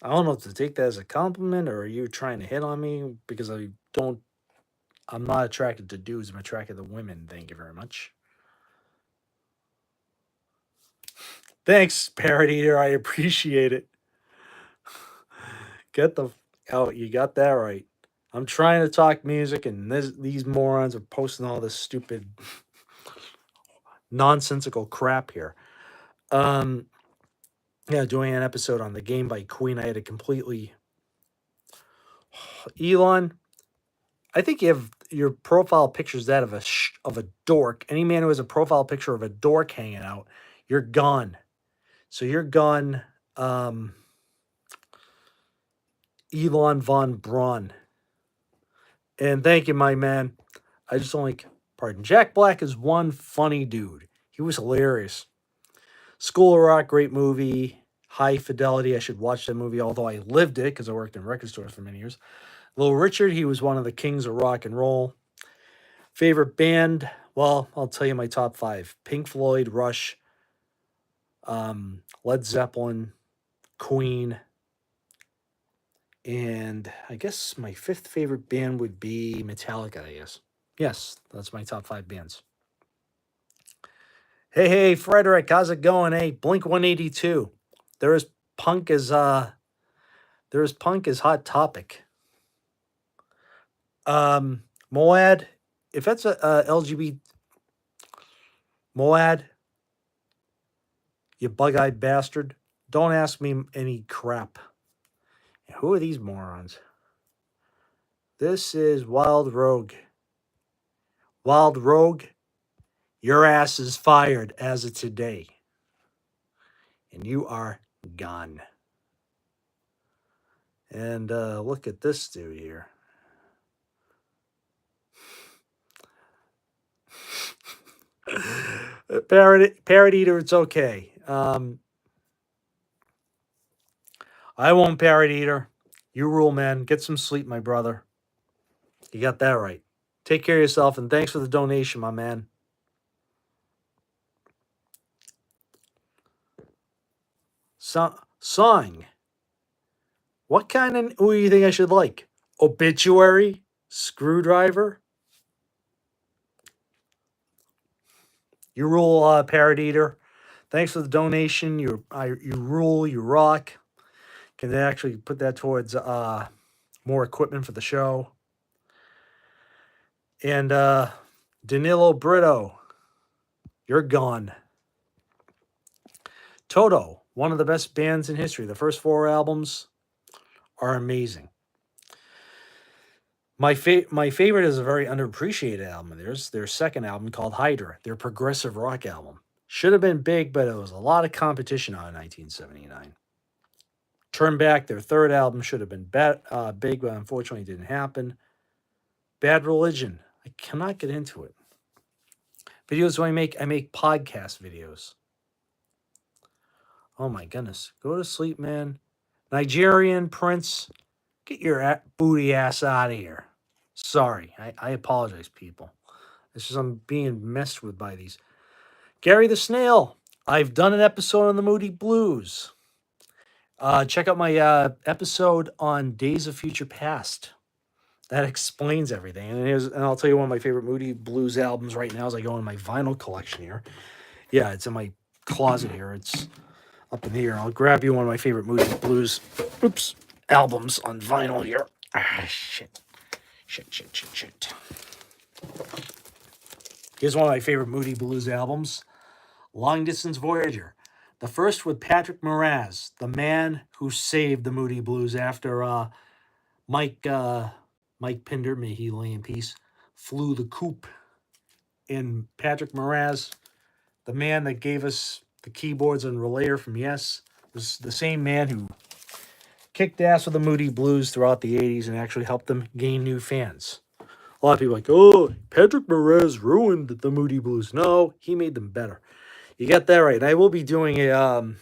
I don't know if to take that as a compliment or are you trying to hit on me because I'm not attracted to dudes. I'm attracted to women. Thank you very much. Thanks, Parrot Eater. I appreciate it. Get the out. You got that right. I'm trying to talk music, and these morons are posting all this stupid, nonsensical crap here. Yeah, doing an episode on the game by Queen. I had to completely. Elon, I think you have your profile picture's that of a dork. Any man who has a profile picture of a dork hanging out, you're gone. So you're gone, um, Elon von Braun. And thank you, my man. I just don't like. Pardon. Jack Black is one funny dude. He was hilarious. School of Rock, great movie. High Fidelity. I should watch that movie, although I lived it because I worked in record stores for many years. Little Richard, he was one of the kings of rock and roll. Favorite band? Well, I'll tell you my top 5. Pink Floyd, Rush, Led Zeppelin, Queen, and I guess my 5th favorite band would be Metallica, I guess. Yes, that's my top 5 bands. Hey, Frederick, how's it going? Hey, Blink 182. There is punk as hot topic. Moad, if that's a LGBT Moad, you bug-eyed bastard, don't ask me any crap. Who are these morons? This is Wild Rogue. Wild Rogue, your ass is fired as of today. And you are gone. And look at this dude here. Parrot Eater, it's okay. I won't Parrot Eater. You rule, man. Get some sleep, my brother. You got that right. Take care of yourself, and thanks for the donation, my man. Song. What kind of who do you think I should like? Obituary? Screwdriver? You rule, Parrot Eater. Thanks for the donation. You rule. You rock. Can they actually put that towards more equipment for the show? And Danilo Brito, you're gone. Toto, one of the best bands in history. The first 4 albums are amazing. My favorite is a very underappreciated album of theirs. Their second album called Hydra, their progressive rock album. Should have been big, but it was a lot of competition on in 1979. Turn Back, their third album, should have been big, but unfortunately didn't happen. Bad Religion, I cannot get into it. Videos I make podcast videos. Oh my goodness. Go to sleep, man. Nigerian Prince, get your booty ass out of here. Sorry. I apologize, people. It's just I'm being messed with by these. Gary the Snail, I've done an episode on the Moody Blues. Check out my episode on Days of Future Past. That explains everything. And I'll tell you one of my favorite Moody Blues albums right now as I go in my vinyl collection here. Yeah, it's in my closet here. It's up in here. I'll grab you one of my favorite Moody Blues albums on vinyl here. Shit. Here's one of my favorite Moody Blues albums, Long Distance Voyager. The first with Patrick Moraz, the man who saved the Moody Blues after Mike Pinder, may he lay in peace, flew the coop. And Patrick Moraz, the man that gave us the keyboards and relayer from Yes, was the same man who kicked ass with the Moody Blues throughout the 80s and actually helped them gain new fans. A lot of people are like, oh, Patrick Moraz ruined the Moody Blues. No, he made them better. You got that right. And I will be doing a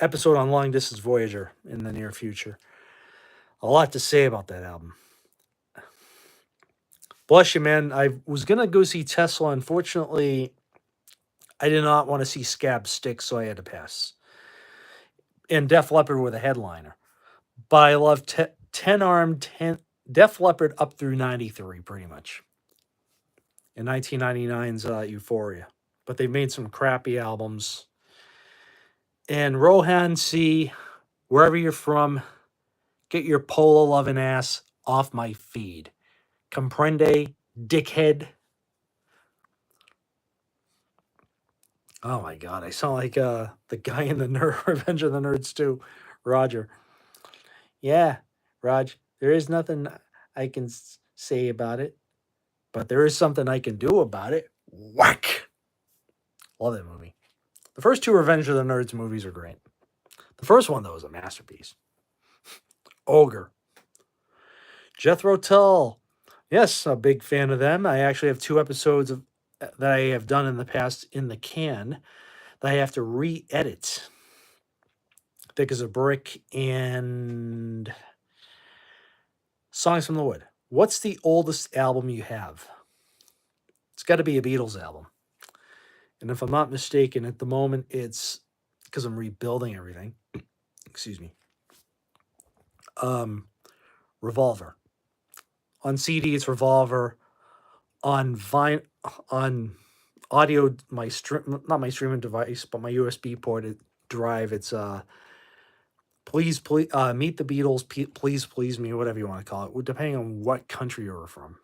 episode on Long Distance Voyager in the near future. A lot to say about that album. Bless you, man. I was going to go see Tesla. Unfortunately, I did not want to see Scab Sticks, so I had to pass. And Def Leppard were the headliner. But I love 10 Armed, Def Leppard up through 93, pretty much. In 1999's Euphoria. But they made some crappy albums. And Rohan C., wherever you're from, get your polo loving ass off my feed. Comprende, dickhead. Oh my god, I sound like the guy in the Nerd Revenge of the Nerds too, Roger. Yeah, Raj, there is nothing I can say about it, but there is something I can do about it. Whack! Love that movie. The first two Revenge of the Nerds movies are great. The first one, though, is a masterpiece. Ogre. Jethro Tull. Yes, a big fan of them. I actually have 2 episodes of that I have done in the past in the can that I have to re-edit. Thick as a Brick and Songs from the Wood. What's the oldest album you have? It's got to be a Beatles album. And if I'm not mistaken, at the moment it's because I'm rebuilding everything. Excuse me. Revolver. On CD, it's Revolver. On audio, not my streaming device, but my USB ported drive, it's please Meet the Beatles, please please me, whatever you want to call it, depending on what country you're from.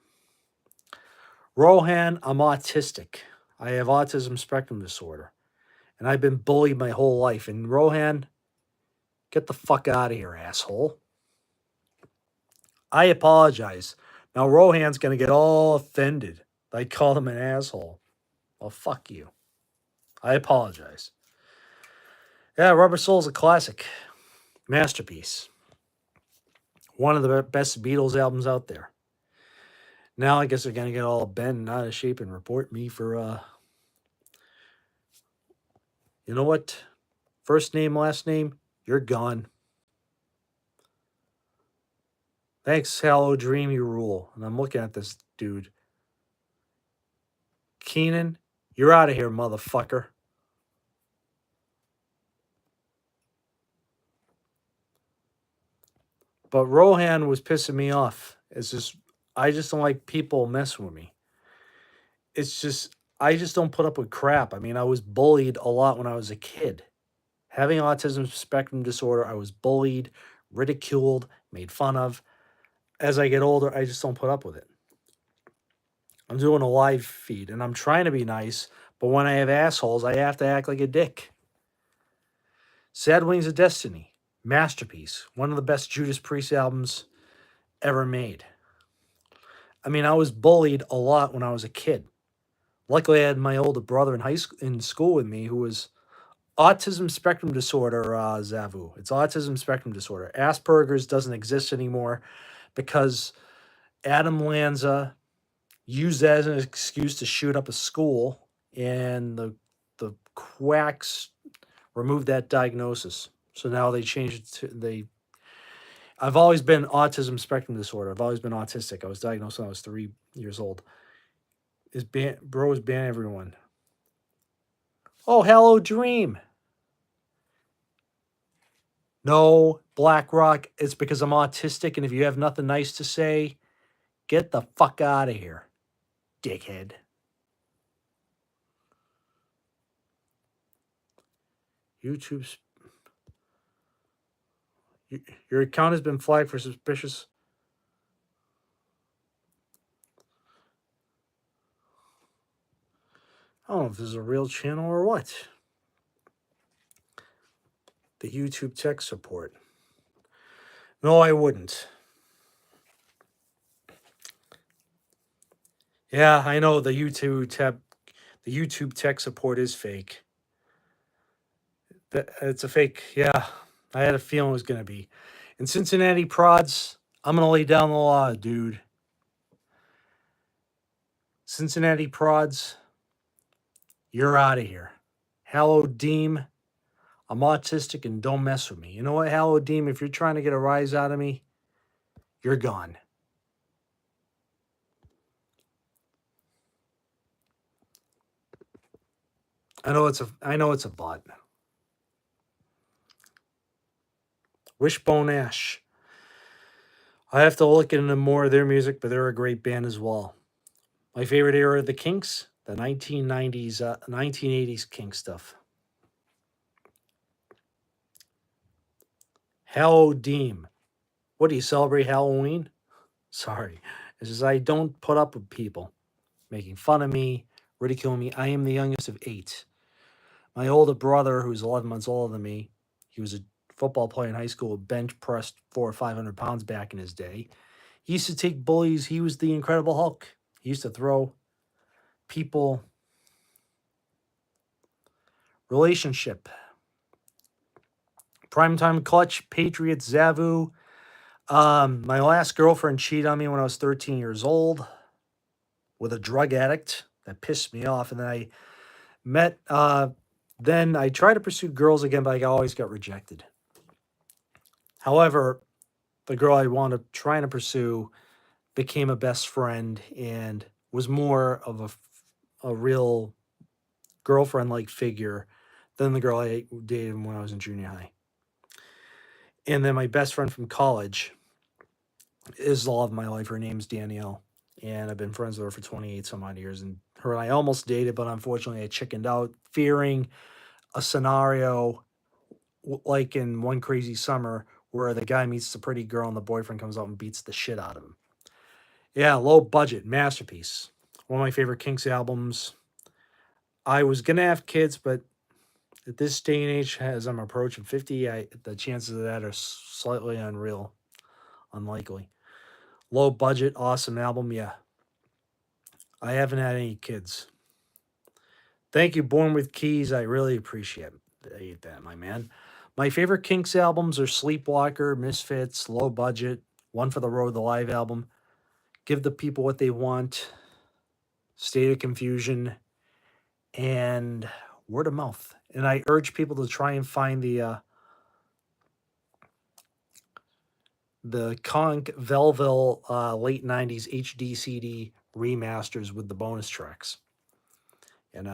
Rohan, I'm autistic. I have autism spectrum disorder, and I've been bullied my whole life. And Rohan, get the fuck out of here, asshole. I apologize. Now Rohan's gonna get all offended. I called him an asshole. Well, fuck you. I apologize. Yeah, Rubber Soul's a classic. Masterpiece. One of the best Beatles albums out there. Now I guess they're going to get all bent out of shape and report me for, you know what? First name, last name, you're gone. Thanks, Hello Dream, you rule. And I'm looking at this dude. Keenan, you're out of here, motherfucker. But Rohan was pissing me off. It's just, I just don't like people messing with me. It's just, I just don't put up with crap. I mean, I was bullied a lot when I was a kid. Having autism spectrum disorder, I was bullied, ridiculed, made fun of. As I get older, I just don't put up with it. I'm doing a live feed and I'm trying to be nice, but when I have assholes, I have to act like a dick. Sad Wings of Destiny, masterpiece, one of the best Judas Priest albums ever made. I mean, I was bullied a lot when I was a kid. Luckily, I had my older brother in school with me who was autism spectrum disorder, Zavu. It's autism spectrum disorder. Asperger's doesn't exist anymore because Adam Lanza used that as an excuse to shoot up a school, and the quacks removed that diagnosis. So now they changed it to I've always been autism spectrum disorder. I've always been autistic. I was diagnosed when I was 3 years old. Bro is banning everyone. Oh, hello, Dream. No, BlackRock, it's because I'm autistic, and if you have nothing nice to say, get the fuck out of here, dickhead. YouTube's your account has been flagged for suspicious. I don't know if this is a real channel or what. The YouTube tech support. No, I wouldn't. Yeah, I know the YouTube tech support is fake. It's a fake. Yeah, I had a feeling it was going to be. In Cincinnati prods, I'm going to lay down the law, dude. Cincinnati prods, you're out of here. Hallow Deem, I'm autistic and don't mess with me. You know what, Hallow Deem, if you're trying to get a rise out of me, you're gone. I know it's a bot. Wishbone Ash. I have to look into more of their music, but they're a great band as well. My favorite era of the Kinks, the 1990s, 1980s Kink stuff. Hallow Deem. What do you celebrate Halloween? Sorry. It's just I don't put up with people making fun of me, ridiculing me. I am the youngest of 8. My older brother, who's 11 months older than me, he was a football player in high school, bench pressed 400 or 500 pounds back in his day. He used to take bullies. He was the Incredible Hulk. He used to throw people. Relationship. Primetime clutch, Patriots, Zavu. My last girlfriend cheated on me when I was 13 years old with a drug addict. That pissed me off. And then I met, then I tried to pursue girls again, but I always got rejected. However, the girl I wound up trying to pursue became a best friend and was more of a real girlfriend-like figure than the girl I dated when I was in junior high. And then my best friend from college is the love of my life. Her name's Danielle, and I've been friends with her for 28 some odd years. And her and I almost dated, but unfortunately I chickened out, fearing a scenario like in One Crazy Summer where the guy meets the pretty girl and the boyfriend comes out and beats the shit out of him. Yeah, Low Budget, masterpiece. One of my favorite Kinks albums. I was going to have kids, but at this day and age, as I'm approaching 50, the chances of that are slightly unlikely. Low Budget, awesome album, yeah. I haven't had any kids. Thank you, Born with Keys. I really appreciate that, my man. My favorite Kinks albums are Sleepwalker, Misfits, Low Budget, One for the Road, the live album, Give the People What They Want, State of Confusion, and Word of Mouth. And I urge people to try and find the Conk Velville late 90s HD CD remasters with the bonus tracks. And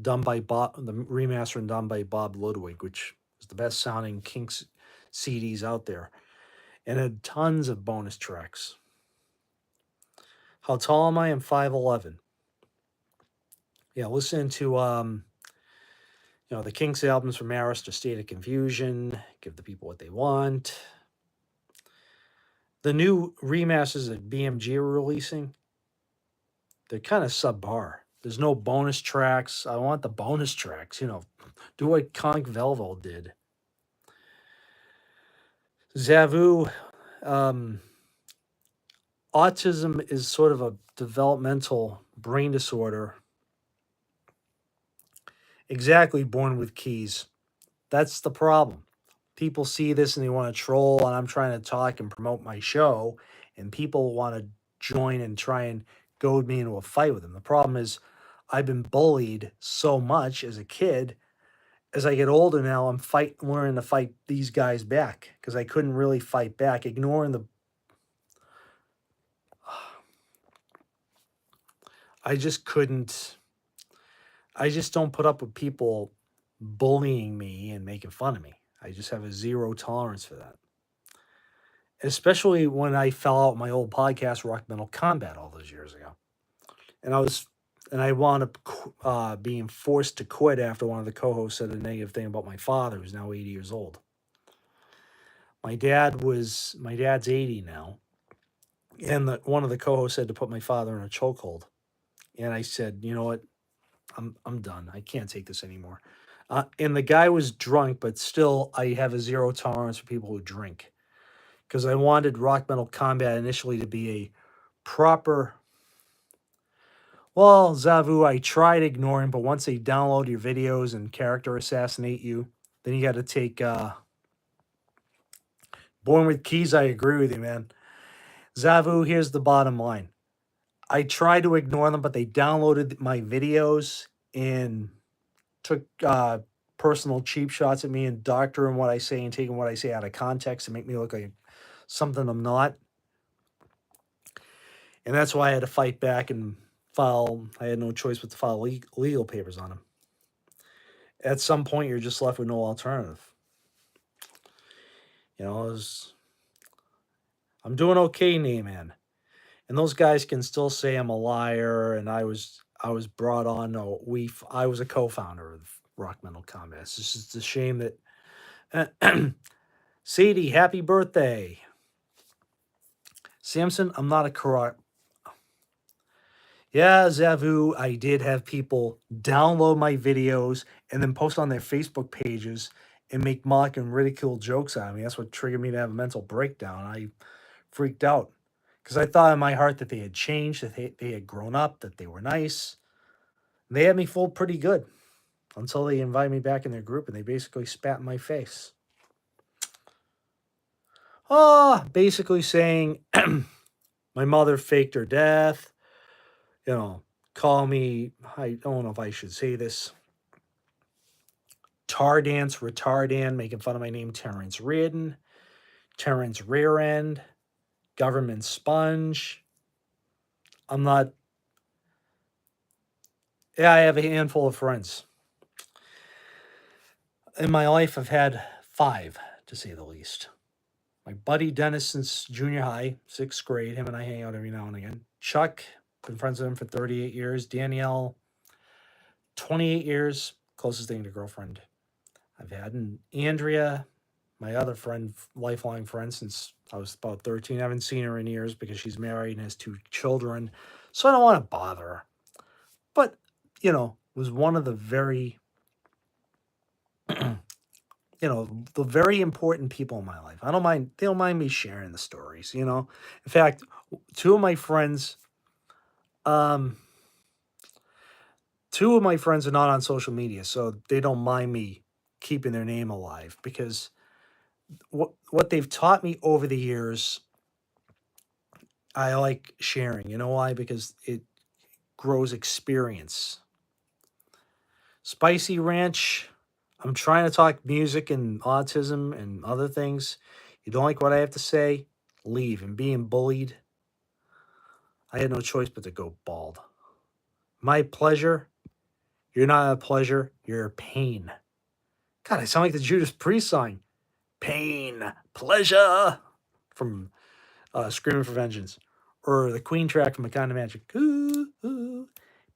done by Bob, the remaster and done by Bob Ludwig, which is the best sounding Kinks CDs out there. And had tons of bonus tracks. How Tall Am I? I'm 5'11". Yeah, listen to the Kinks albums from Maris to State of Confusion, Give the People What They Want. The new remasters that BMG are releasing, they're kind of subpar. There's no bonus tracks. I want the bonus tracks, do what Conk Velvo did. Zavu, autism is sort of a developmental brain disorder. Exactly, Born with Keys. That's the problem. People see this and they want to troll, and I'm trying to talk and promote my show, and people want to join and try and goad me into a fight with them. The problem is I've been bullied so much as a kid. As I get older now, I'm learning to fight these guys back because I couldn't really fight back, ignoring the. I just couldn't. I just don't put up with people bullying me and making fun of me. I just have a zero tolerance for that. Especially when I fell out my old podcast, Rock Metal Combat, all those years ago. And I wound up being forced to quit after one of the co-hosts said a negative thing about my father, who's now 80 years old. My dad's 80 now. And one of the co-hosts said to put my father in a chokehold. And I said, you know what? I'm done. I can't take this anymore. And the guy was drunk, but still I have a zero tolerance for people who drink. Because I wanted Rock Metal Combat initially to be a proper. Well, Zavu, I tried ignoring, but once they download your videos and character assassinate you, then you got to take Born with Keys. I agree with you, man. Zavu, here's the bottom line. I tried to ignore them, but they downloaded my videos and took personal cheap shots at me and doctoring what I say and taking what I say out of context to make me look like something I'm not. And that's why I had to fight back and I had no choice but to file legal papers on him. At some point, you're just left with no alternative. I'm doing okay, Nayman. And those guys can still say I'm a liar, and I was brought on. I was a co-founder of Rock Metal Combat. It's just a shame that Sadie, happy birthday. Samson, I'm not a corrupt. Yeah, Zavu, I did have people download my videos and then post on their Facebook pages and make mock and ridicule jokes on me. That's what triggered me to have a mental breakdown. I freaked out because I thought in my heart that they had changed, that they had grown up, that they were nice. They had me fooled pretty good until they invited me back in their group and they basically spat in my face. Basically saying my mother faked her death, call me, I don't know if I should say this, Tardance, Retardan, making fun of my name, Terrence Reardon, Terrence Rear End, Government Sponge. I'm not, yeah, I have a handful of friends. In my life, I've had 5, to say the least. My buddy Dennis since junior high, 6th grade, him and I hang out every now and again. Chuck, been friends with him for 38 years. Danielle, 28 years, closest thing to girlfriend I've had. And Andrea, my other friend, lifelong friend since I was about 13. I haven't seen her in years because she's married and has 2 children. So I don't want to bother her. But, was one of the very, the very important people in my life. They don't mind me sharing the stories. In fact, 2 of my friends, um, 2 of my friends are not on social media, so they don't mind me keeping their name alive because what they've taught me over the years, I like sharing. You know why? Because it grows experience. Spicy Ranch, I'm trying to talk music and autism and other things. You don't like what I have to say? Leave. And being bullied, I had no choice but to go bald. My pleasure, you're not a pleasure, you're a pain. God, I sound like the Judas Priest song. Pain, pleasure, from Screaming for Vengeance. Or the Queen track from A Kind of Magic. Ooh, ooh,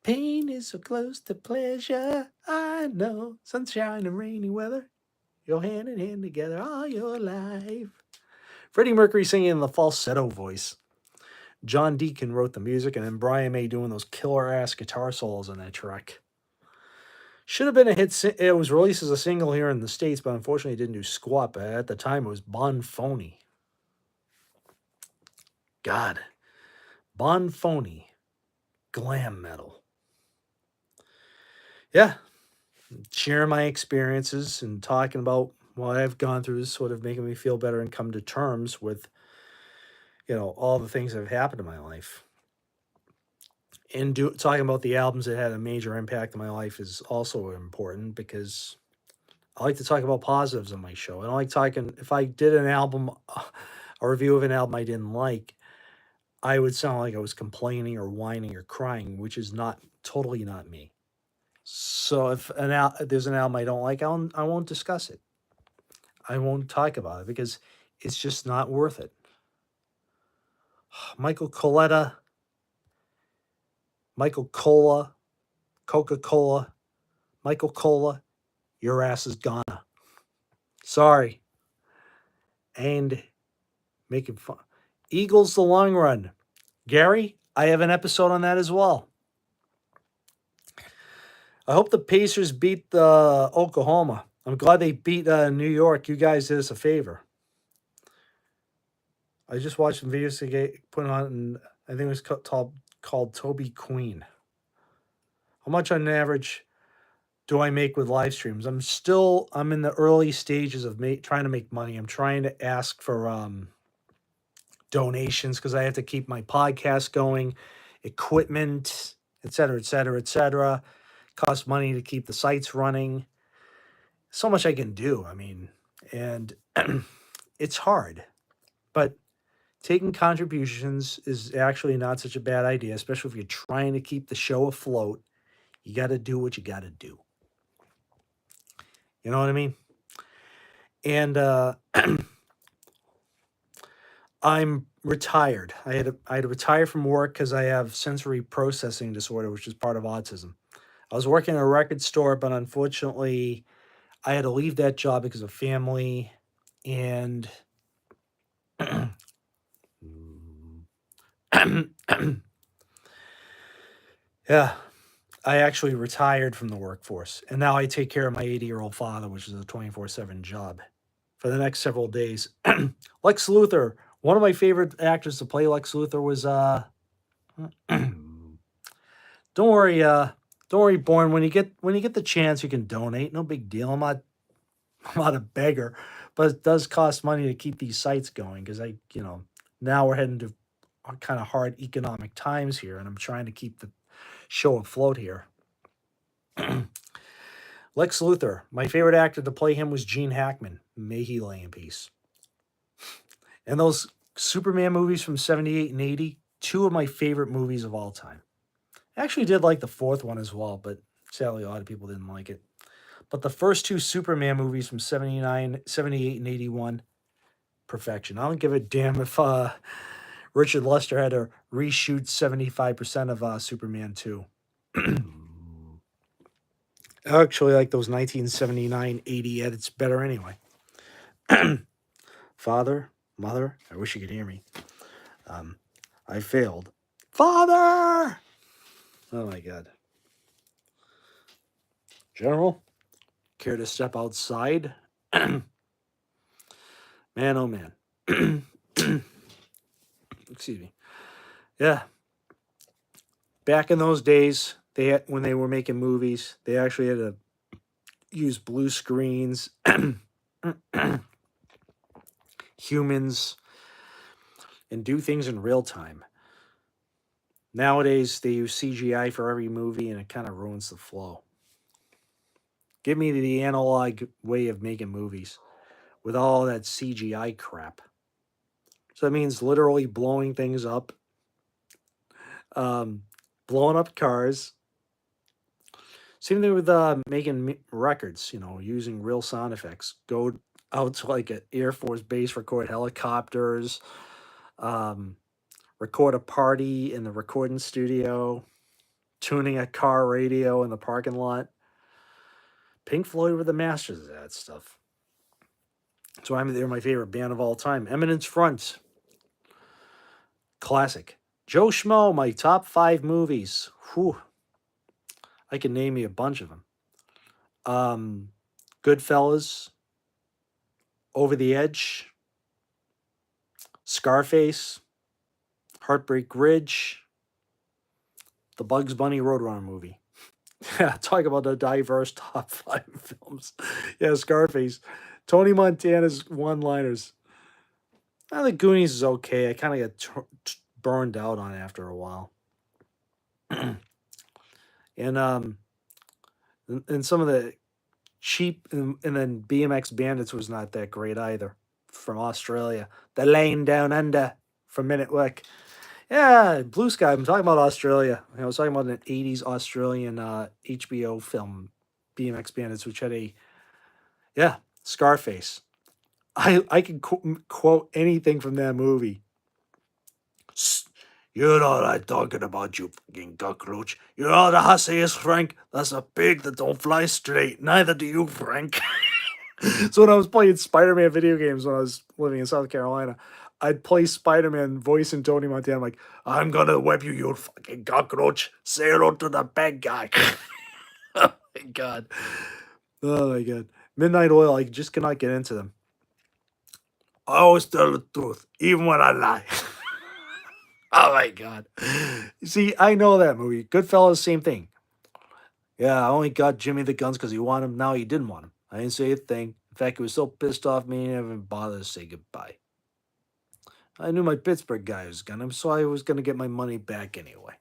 pain is so close to pleasure. I know. Sunshine and rainy weather. You're hand in hand together all your life. Freddie Mercury singing in the falsetto voice. John Deacon wrote the music, and then Brian May doing those killer ass guitar solos on that track. Should have been a hit. It was released as a single here in the States, but unfortunately it didn't do squat. But at the time, it was Bon Phony. God. Bon Phony. Glam metal. Yeah. Sharing my experiences and talking about what I've gone through is sort of making me feel better and come to terms with, all the things that have happened in my life. And talking about the albums that had a major impact on my life is also important because I like to talk about positives on my show. I don't like talking, if I did an album, a review of an album I didn't like, I would sound like I was complaining or whining or crying, which is totally not me. So if there's an album I don't like, I won't discuss it. I won't talk about it because it's just not worth it. Michael Coletta, Michael Cola, Coca-Cola, Michael Cola, your ass is gone. Sorry. And making fun. Eagles the long run. Gary, I have an episode on that as well. I hope the Pacers beat Oklahoma. I'm glad they beat New York. You guys did us a favor. I just watched some videos to put on, and I think it was called Toby Queen. How much on average do I make with live streams? I'm in the early stages of trying to make money. I'm trying to ask for donations because I have to keep my podcast going, equipment, et cetera, et cetera, et cetera. Costs money to keep the sites running. So much I can do. I mean, and it's hard, but taking contributions is actually not such a bad idea, especially if you're trying to keep the show afloat. You got to do what you got to do. You know what I mean? And I'm retired. I had to retire from work because I have sensory processing disorder, which is part of autism. I was working at a record store, but unfortunately, I had to leave that job because of family and Yeah, I actually retired from the workforce, and now I take care of my 80-year-old father, which is a 24/7 job for the next several days. Lex Luthor, one of my favorite actors to play Lex Luthor was don't worry, Born. When you get the chance, you can donate. No big deal. I'm not a beggar, but it does cost money to keep these sites going because now we're heading to kind of hard economic times here, and I'm trying to keep the show afloat here. Lex Luthor, my favorite actor to play him was Gene Hackman. May he lay in peace. And those Superman movies from 78 and 80, two of my favorite movies of all time. I actually did like the fourth one as well, but sadly a lot of people didn't like it. But the first two Superman movies from 79, 78, and 81, perfection. I don't give a damn if Richard Lester had to reshoot 75% of Superman 2. I actually like those 1979-80 edits better anyway. Father, mother, I wish you could hear me. I failed. Father! Oh my God. General, care to step outside? Man, oh man. Excuse me. Yeah. Back in those days, when they were making movies, they actually had to use blue screens, humans, and do things in real time. Nowadays, they use CGI for every movie, and it kind of ruins the flow. Give me the analog way of making movies with all that CGI crap. So that means literally blowing things up, blowing up cars. Same thing with making records, using real sound effects. Go out to like an Air Force base, record helicopters, record a party in the recording studio, tuning a car radio in the parking lot. Pink Floyd were the masters of that stuff. So they're my favorite band of all time. Eminence Front, classic. Joe Schmo, my top 5 movies. Whew. I can name you a bunch of them. Goodfellas, Over the Edge, Scarface, Heartbreak Ridge, the Bugs Bunny Roadrunner movie. Yeah, talk about the diverse top 5 films. Yeah, Scarface. Tony Montana's one-liners. The Goonies is okay. I kind of got burned out on it after a while. and some of the cheap, and then BMX Bandits was not that great either. From Australia, The Lane Down Under from Men at Work. Yeah, Blue Sky. I'm talking about Australia. I was talking about an '80s Australian HBO film, BMX Bandits, which had Scarface. I can quote anything from that movie. You know what I'm talking about, you fucking cockroach. You know the hussy is, Frank? That's a pig that don't fly straight. Neither do you, Frank. So when I was playing Spider-Man video games when I was living in South Carolina, I'd play Spider-Man voicing Tony Montana. I'm like, I'm gonna whip you, you fucking cockroach. Say hello to the bad guy. Oh my God. Oh my God. Midnight Oil, I just cannot get into them. I always tell the truth, even when I lie. Oh my God. See, I know that movie. Goodfellas, same thing. Yeah, I only got Jimmy the guns because he wanted him. Now he didn't want him. I didn't say a thing. In fact, he was so pissed off me, he didn't even bother to say goodbye. I knew my Pittsburgh guy was gonna, so I was gonna get my money back anyway.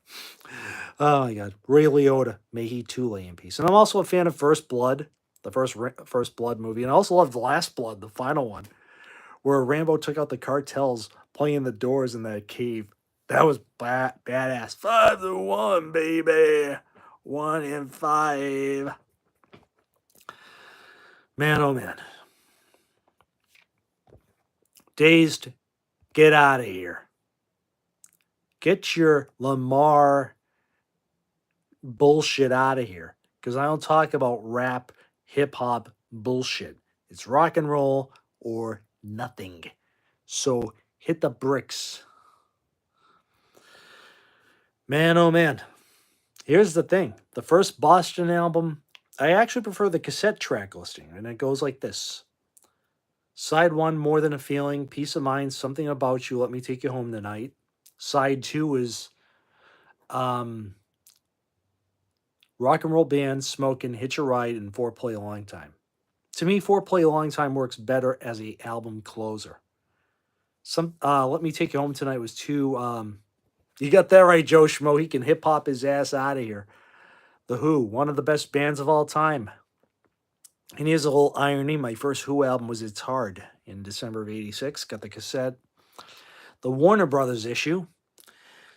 Oh my God, Ray Liotta, may he too lay in peace. And I'm also a fan of First Blood, the First Blood movie, and I also loved Last Blood, the final one, where Rambo took out the cartels playing the Doors in that cave. That was badass. 5-1, baby. 1 in 5. Man, oh man. Dazed, get out of here. Get your Lamar bullshit out of here. Because I don't talk about rap, hip hop bullshit. It's rock and roll or nothing. So hit the bricks. Man, oh man. Here's the thing. The first Boston album, I actually prefer the cassette track listing, and it goes like this. Side 1, More Than a Feeling, Peace of Mind, Something About You, Let Me Take You Home Tonight. Side 2 is um, Rock and Roll Band, Smokin', Hitch a Ride, and Foreplay a Long Time. To me, Foreplay a Long Time works better as a album closer. Let Me Take You Home Tonight was too... you got that right, Joe Schmo. He can hip-hop his ass out of here. The Who, one of the best bands of all time. And here's a little irony. My first Who album was It's Hard in December of 86. Got the cassette. The Warner Brothers issue,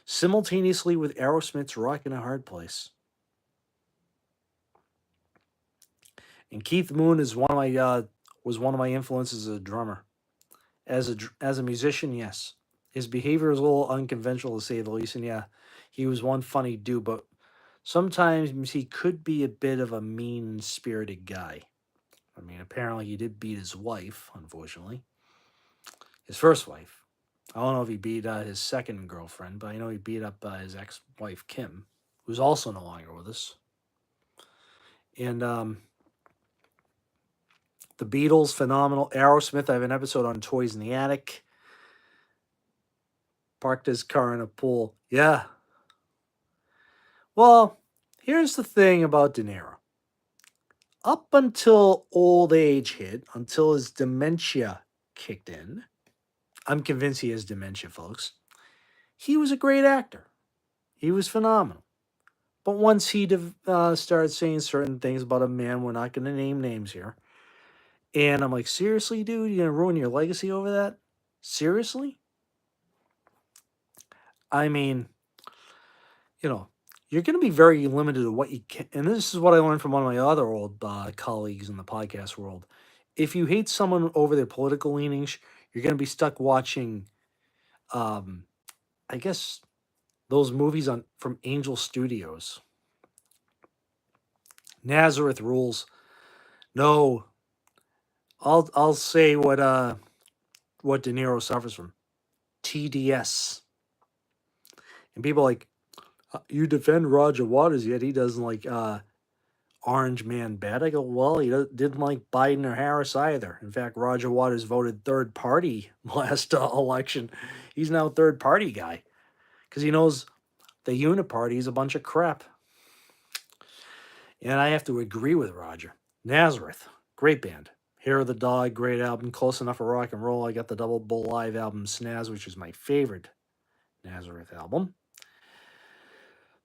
simultaneously with Aerosmith's Rockin' a Hard Place. And Keith Moon is was one of my influences as a drummer. As a musician, yes. His behavior is a little unconventional to say the least, and yeah, he was one funny dude, but sometimes he could be a bit of a mean-spirited guy. I mean, apparently he did beat his wife, unfortunately. His first wife. I don't know if he beat his second girlfriend, but I know he beat up his ex-wife, Kim, who's also no longer with us. And the Beatles, phenomenal. Aerosmith, I have an episode on Toys in the Attic. Parked his car in a pool. Yeah. Well, here's the thing about De Niro. Up until old age hit, until his dementia kicked in, I'm convinced he has dementia, folks. He was a great actor. He was phenomenal. But once he started saying certain things about a man, we're not going to name names here. And I'm like, seriously, dude? You're going to ruin your legacy over that? Seriously? I mean, you know, you're going to be very limited to what you can. And this is what I learned from one of my other old colleagues in the podcast world. If you hate someone over their political leanings, you're going to be stuck watching, I guess, those movies from Angel Studios. Nazareth Rules. No, I'll say what De Niro suffers from. TDS. And people are like, you defend Roger Waters, yet he doesn't like Orange Man bad. I go, well, he didn't like Biden or Harris either. In fact, Roger Waters voted third party last election. He's now third party guy because he knows the Uniparty is a bunch of crap. And I have to agree with Roger. Nazareth, great band. Hair of the Dog, great album. Close Enough for Rock and Roll. I got the Double Bull Live album, Snaz, which is my favorite Nazareth album.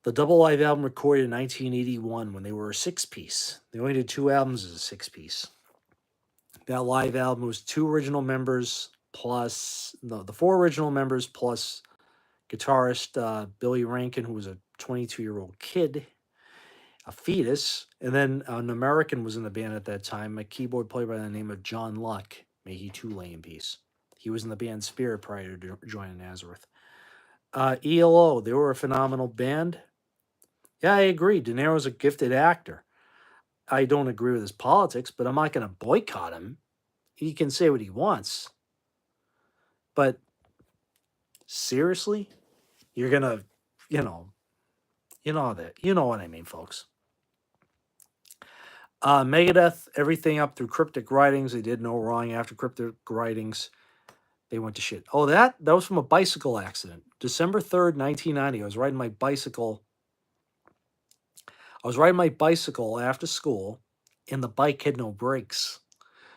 The Double Live album recorded in 1981 when they were a six-piece. They only did 2 albums as a six-piece. That live album was 2 original members plus, no, the 4 original members plus guitarist Billy Rankin, who was a 22-year-old kid, a fetus, and then an American was in the band at that time, a keyboard player by the name of John Luck. May he too lay in peace. He was in the band Spirit prior to joining Nazareth. ELO, they were a phenomenal band. Yeah, I agree. De Niro's a gifted actor. I don't agree with his politics, but I'm not going to boycott him. He can say what he wants. But seriously, you're going to, you know what I mean, folks. Megadeth, everything up through Cryptic Writings. They did no wrong after Cryptic Writings. They went to shit. Oh, that was from a bicycle accident. December 3rd, 1990. I was riding my bicycle after school, and the bike had no brakes.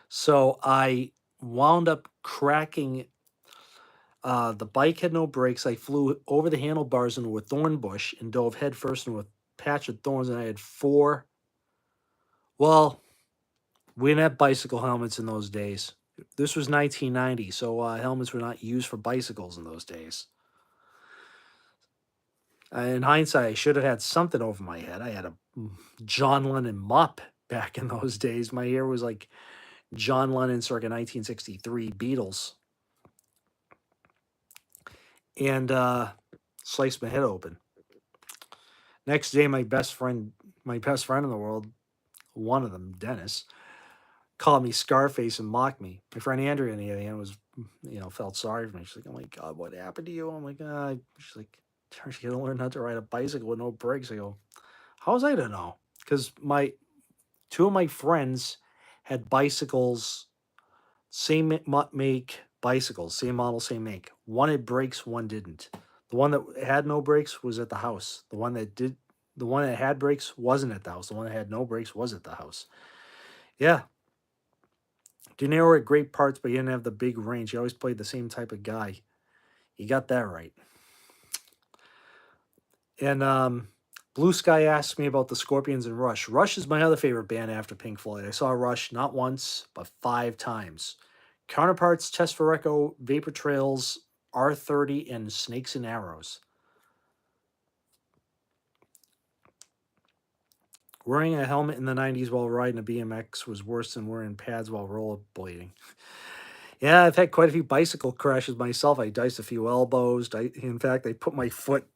So I wound up cracking. The bike had no brakes. I flew over the handlebars into a thorn bush and dove headfirst into a patch of thorns, and I had 4. Well, we didn't have bicycle helmets in those days. This was 1990, so helmets were not used for bicycles in those days. In hindsight, I should have had something over my head. I had a John Lennon mop back in those days. My hair was like John Lennon circa 1963 Beatles. And sliced my head open. Next day, my best friend in the world, one of them, Dennis, called me Scarface and mocked me. My friend Andrea, on the other hand, was, felt sorry for me. She's like, "Oh my God, what happened to you?" I'm like, She's like, Terrence, you gotta learn how to ride a bicycle with no brakes. I go, how was I to know? Because two of my friends had bicycles, same make bicycles, same model, same make. One had brakes, one didn't. The one that had no brakes was at the house. The one that had brakes wasn't at the house. The one that had no brakes was at the house. Yeah, De Niro had great parts, but he didn't have the big range. He always played the same type of guy. You got that right. And Blue Sky asked me about the Scorpions and Rush. Rush is my other favorite band after Pink Floyd. I saw Rush not once, but 5 times. Counterparts, Test for Echo, Vapor Trails, R30, and Snakes and Arrows. Wearing a helmet in the 90s while riding a BMX was worse than wearing pads while rollerblading. Yeah, I've had quite a few bicycle crashes myself. I diced a few elbows. In fact, I put my foot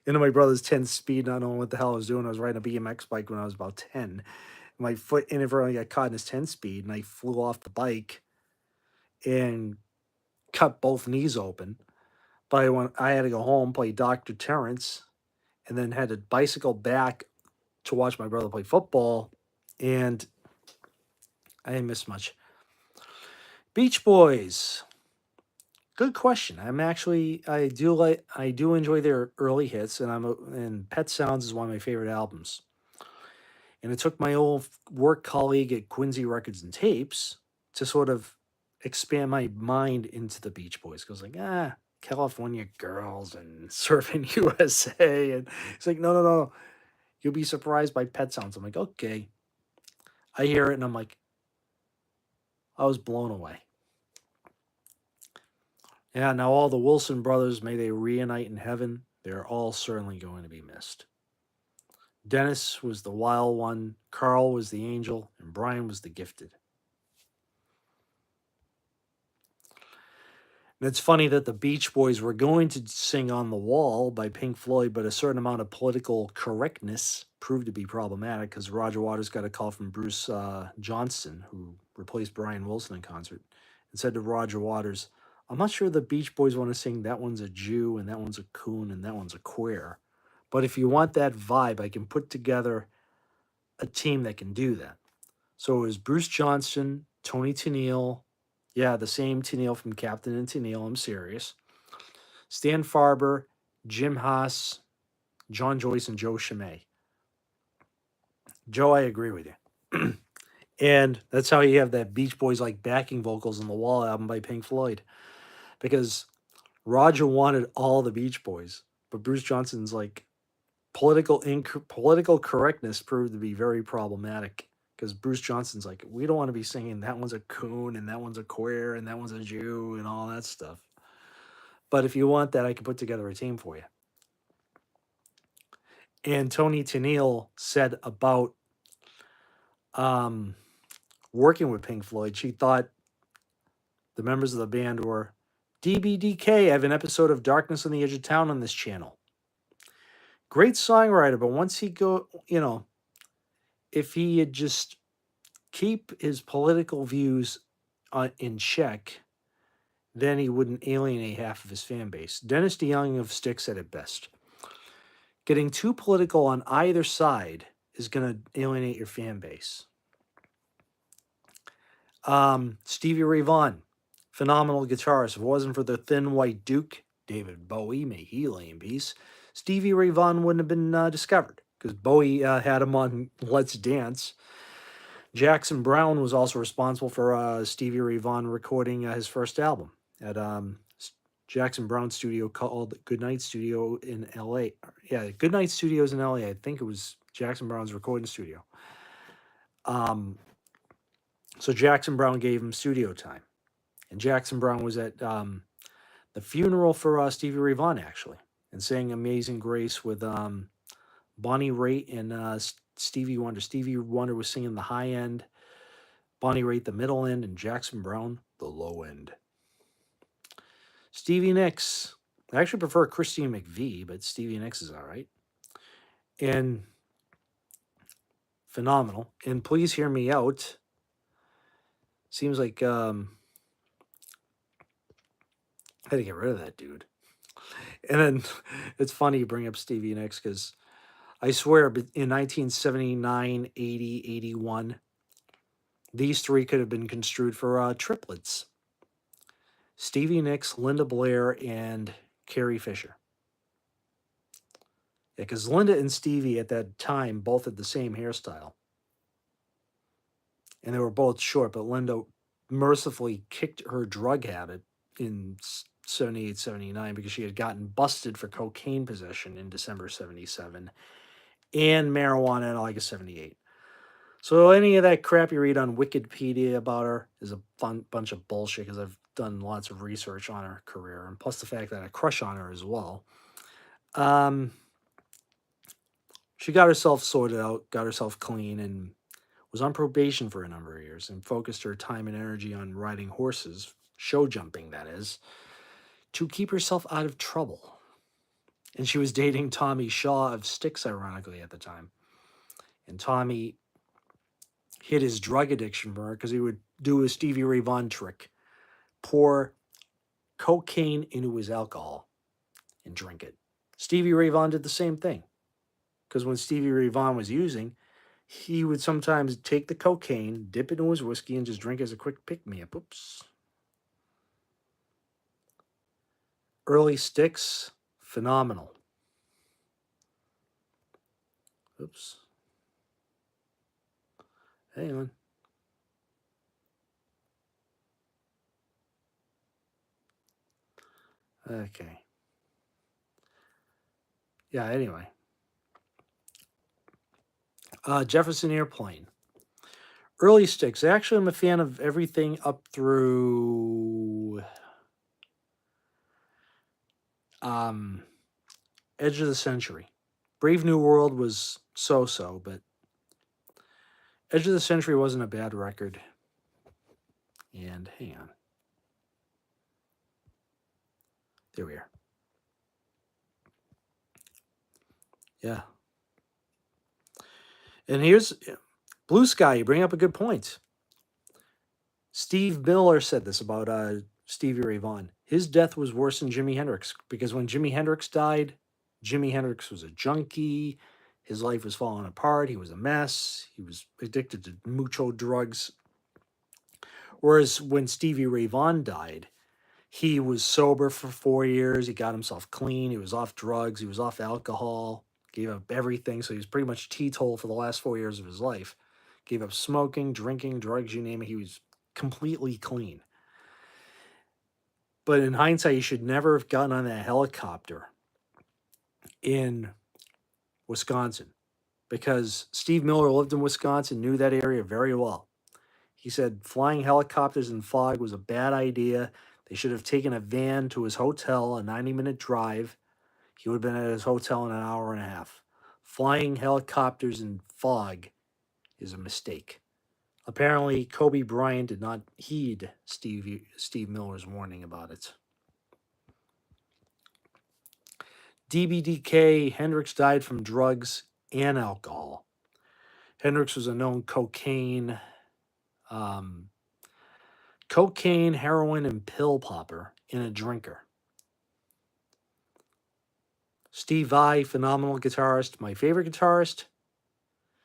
into my brother's 10 speed, not knowing what the hell I was doing. I was riding a BMX bike when I was about 10. My foot inadvertently got caught in his 10 speed, and I flew off the bike and cut both knees open. But I had to go home, play Dr. Terrence, and then had to bicycle back to watch my brother play football, and I didn't miss much. Beach Boys. Good question. I do enjoy their early hits, and Pet Sounds is one of my favorite albums. And it took my old work colleague at Quincy Records and Tapes to sort of expand my mind into the Beach Boys. Because California Girls and Surfing USA, and it's like, no, you'll be surprised by Pet Sounds. I'm like, okay. I hear it and I'm like, I was blown away. Yeah, now all the Wilson brothers, may they reunite in heaven. They're all certainly going to be missed. Dennis was the wild one, Carl was the angel, and Brian was the gifted. And it's funny that the Beach Boys were going to sing On the Wall by Pink Floyd, but a certain amount of political correctness proved to be problematic because Roger Waters got a call from Bruce Johnston, who replaced Brian Wilson in concert, and said to Roger Waters, I'm not sure the Beach Boys want to sing That One's a Jew, and That One's a Coon, and That One's a Queer. But if you want that vibe, I can put together a team that can do that. So it was Bruce Johnston, Tony Tennille, yeah, the same Tennille from Captain and Tennille, I'm serious, Stan Farber, Jim Haas, John Joyce, and Joe Chimay. Joe, I agree with you. And that's how you have that Beach Boys like backing vocals on the Wall album by Pink Floyd. Because Roger wanted all the Beach Boys, but Bruce Johnston's like political correctness proved to be very problematic. Because Bruce Johnston's like, we don't want to be singing That One's a Coon and That One's a Queer and That One's a Jew and all that stuff. But if you want that, I can put together a team for you. And Tony Tennille said about working with Pink Floyd, she thought the members of the band were DBDK. I have an episode of Darkness on the Edge of Town on this channel. Great songwriter, but once he if he had just keep his political views in check, then he wouldn't alienate half of his fan base. Dennis DeYoung of Styx said it best. Getting too political on either side is going to alienate your fan base. Stevie Ray Vaughan, phenomenal guitarist. If it wasn't for the Thin White Duke, David Bowie, may he lay in peace, Stevie Ray Vaughan wouldn't have been discovered because Bowie had him on Let's Dance. Jackson Browne was also responsible for Stevie Ray Vaughan recording his first album at Jackson Browne's studio called Goodnight Studio in L.A. Yeah, Goodnight Studios in L.A. I think it was Jackson Browne's recording studio. So Jackson Browne gave him studio time. And Jackson Browne was at the funeral for Stevie Ray Vaughan, actually, and sang Amazing Grace with Bonnie Raitt and Stevie Wonder. Stevie Wonder was singing the high end, Bonnie Raitt the middle end, and Jackson Browne the low end. Stevie Nicks. I actually prefer Christine McVie, but Stevie Nicks is all right. And phenomenal. And Please Hear Me Out. Seems like I had to get rid of that dude. And then it's funny you bring up Stevie Nicks because I swear in 1979, 80, 81, these three could have been construed for triplets: Stevie Nicks, Linda Blair, and Carrie Fisher. Yeah, because Linda and Stevie at that time both had the same hairstyle. And they were both short, but Linda mercifully kicked her drug habit in 78, 79 because she had gotten busted for cocaine possession in December 77 and marijuana in August 78. So any of that crap you read on Wikipedia about her is a fun bunch of bullshit because I've done lots of research on her career, and plus the fact that I had a crush on her as well. She got herself sorted out, got herself clean, and was on probation for a number of years and focused her time and energy on riding horses, show jumping, that is, to keep herself out of trouble. And she was dating Tommy Shaw of Styx, ironically, at the time. And Tommy hid his drug addiction from her because he would do a Stevie Ray Vaughan trick: pour cocaine into his alcohol and drink it. Stevie Ray Vaughan did the same thing because when Stevie Ray Vaughan was using, he would sometimes take the cocaine, dip it into his whiskey, and just drink as a quick pick-me-up. Oops. Early Styx, phenomenal. Oops. Hang on. Okay. Yeah, anyway. Jefferson Airplane. Early Styx. Actually, I'm a fan of everything up through Edge of the Century. Brave New World was so-so, but Edge of the Century wasn't a bad record. And hang on. There we are. Yeah. And here's Blue Sky. You bring up a good point. Steve Miller said this about Stevie Ray Vaughan. His death was worse than Jimi Hendrix because when Jimi Hendrix died, Jimi Hendrix was a junkie. His life was falling apart. He was a mess. He was addicted to mucho drugs. Whereas when Stevie Ray Vaughan died, he was sober for 4 years. He got himself clean. He was off drugs. He was off alcohol. Gave up everything. So he was pretty much teetotal for the last 4 years of his life. Gave up smoking, drinking, drugs, you name it. He was completely clean. But in hindsight, he should never have gotten on that helicopter in Wisconsin because Steve Miller lived in Wisconsin, knew that area very well. He said flying helicopters in fog was a bad idea. They should have taken a van to his hotel, a 90-minute drive. He would have been at his hotel in an hour and a half. Flying helicopters in fog is a mistake. Apparently, Kobe Bryant did not heed Steve Miller's warning about it. DBDK, Hendrix died from drugs and alcohol. Hendrix was a known cocaine, heroin, and pill popper and a drinker. Steve Vai, phenomenal guitarist, my favorite guitarist.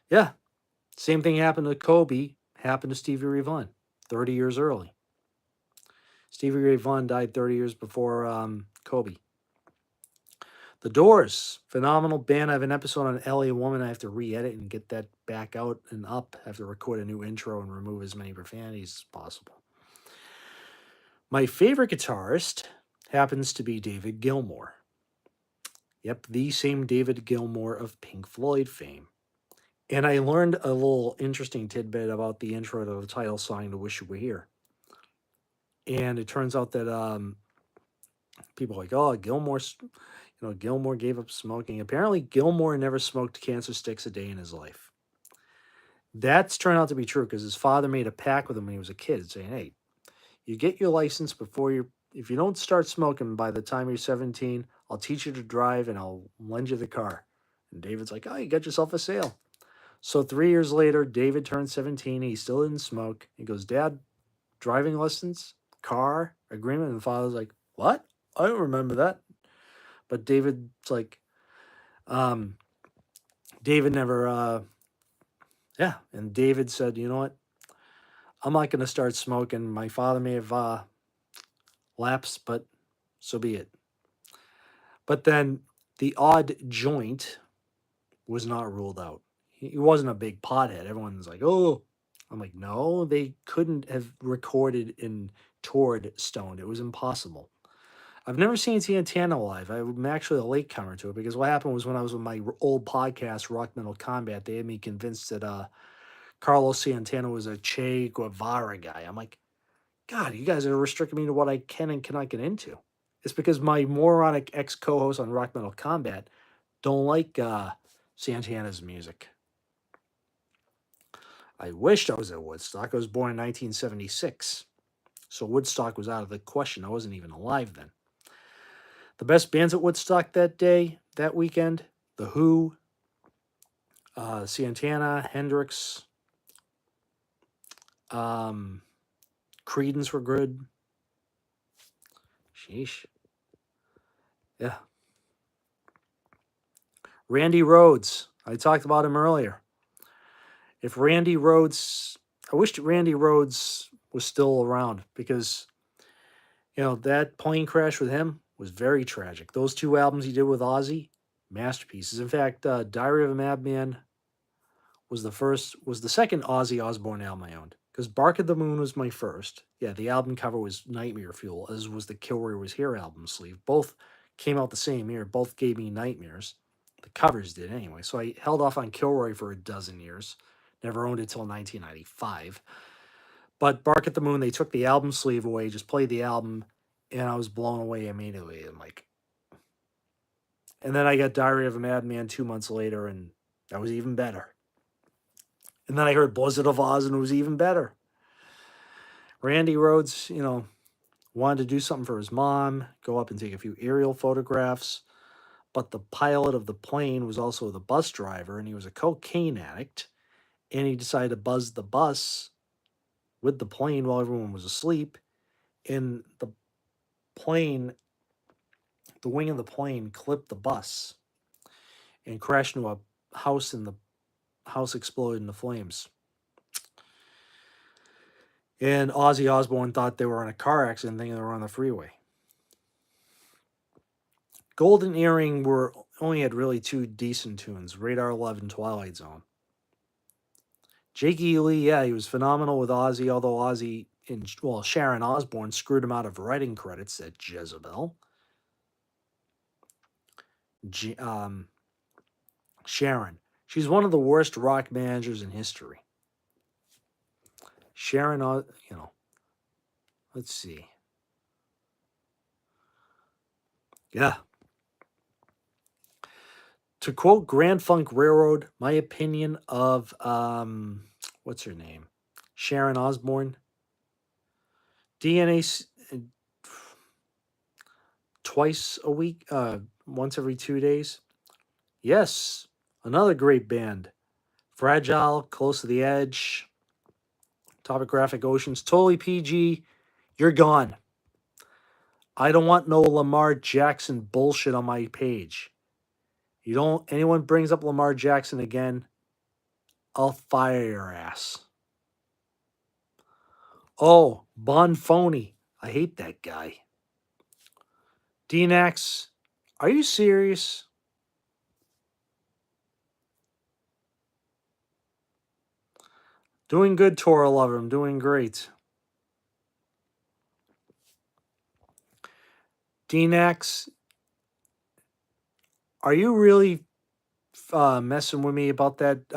Yeah, same thing happened to Kobe, happened to Stevie Ray Vaughan, 30 years early. Stevie Ray Vaughan died 30 years before Kobe. The Doors, phenomenal band. I have an episode on LA Woman. I have to re-edit and get that back out and up. I have to record a new intro and remove as many profanities as possible. My favorite guitarist happens to be David Gilmour. Yep, the same David Gilmour of Pink Floyd fame. And I learned a little interesting tidbit about the intro to the title song, "To Wish You Were Here." And it turns out that people are like, oh, Gilmour gave up smoking. Apparently, Gilmour never smoked cancer sticks a day in his life. That's turned out to be true because his father made a pact with him when he was a kid, saying, hey, you get your license if you don't start smoking by the time you're 17, I'll teach you to drive and I'll lend you the car. And David's like, oh, you got yourself a sale. So 3 years later, David turned 17. He still didn't smoke. He goes, Dad, driving lessons, car, agreement. And the father's like, what? I don't remember that. But David's like, um, David never, yeah. And David said, you know what? I'm not going to start smoking. My father may have lapsed, but so be it. But then the odd joint was not ruled out. He wasn't a big pothead. Everyone's like, oh, I'm like, no, they couldn't have recorded and toured stoned. It was impossible. I've never seen Santana live. I'm actually a latecomer to it because what happened was when I was with my old podcast, Rock Metal Combat, they had me convinced that Carlos Santana was a Che Guevara guy. I'm like, God, you guys are restricting me to what I can and cannot get into. It's because my moronic ex co host on Rock Metal Combat don't like Santana's music. I wished I was at Woodstock. I was born in 1976. So Woodstock was out of the question. I wasn't even alive then. The best bands at Woodstock that weekend, The Who, Santana, Hendrix, Creedence were good. Sheesh. Yeah. Randy Rhoads. I talked about him earlier. If Randy Rhoads, I wished Randy Rhoads was still around because, that plane crash with him was very tragic. Those two albums he did with Ozzy, masterpieces. In fact, Diary of a Madman was the second Ozzy Osbourne album I owned. Because Bark at the Moon was my first. Yeah, the album cover was Nightmare Fuel, as was the Kilroy Was Here album sleeve. Both came out the same year. Both gave me nightmares. The covers did anyway. So I held off on Kilroy for a dozen years. Never owned it till 1995. But Bark at the Moon, they took the album sleeve away, just played the album, and I was blown away immediately. And then I got Diary of a Madman 2 months later, and that was even better. And then I heard Blizzard of Oz, and it was even better. Randy Rhoads, wanted to do something for his mom, go up and take a few aerial photographs. But the pilot of the plane was also the bus driver, and he was a cocaine addict. And he decided to buzz the bus with the plane while everyone was asleep. And plane, the wing of the plane clipped the bus and crashed into a house, and the house exploded into flames. And Ozzy Osbourne thought they were in a car accident, thinking they were on the freeway. Golden Earring only had really two decent tunes, Radar Love and Twilight Zone. Jakey Lee, yeah, he was phenomenal with Ozzy, although Sharon Osbourne screwed him out of writing credits at Jezebel. Sharon, she's one of the worst rock managers in history. Sharon, let's see. Yeah. To quote Grand Funk Railroad, my opinion of, what's her name? Sharon Osbourne. DNA twice a week, once every 2 days. Yes, another great band. Fragile, Close to the Edge, Topographic Oceans, totally PG. You're gone. I don't want no Lamar Jackson bullshit on my page. Anyone brings up Lamar Jackson again, I'll fire your ass. Oh, Bon Phony. I hate that guy. D-Nax, are you serious? Doing good, Tora Lover. I'm doing great. D-Nax, are you really messing with me about that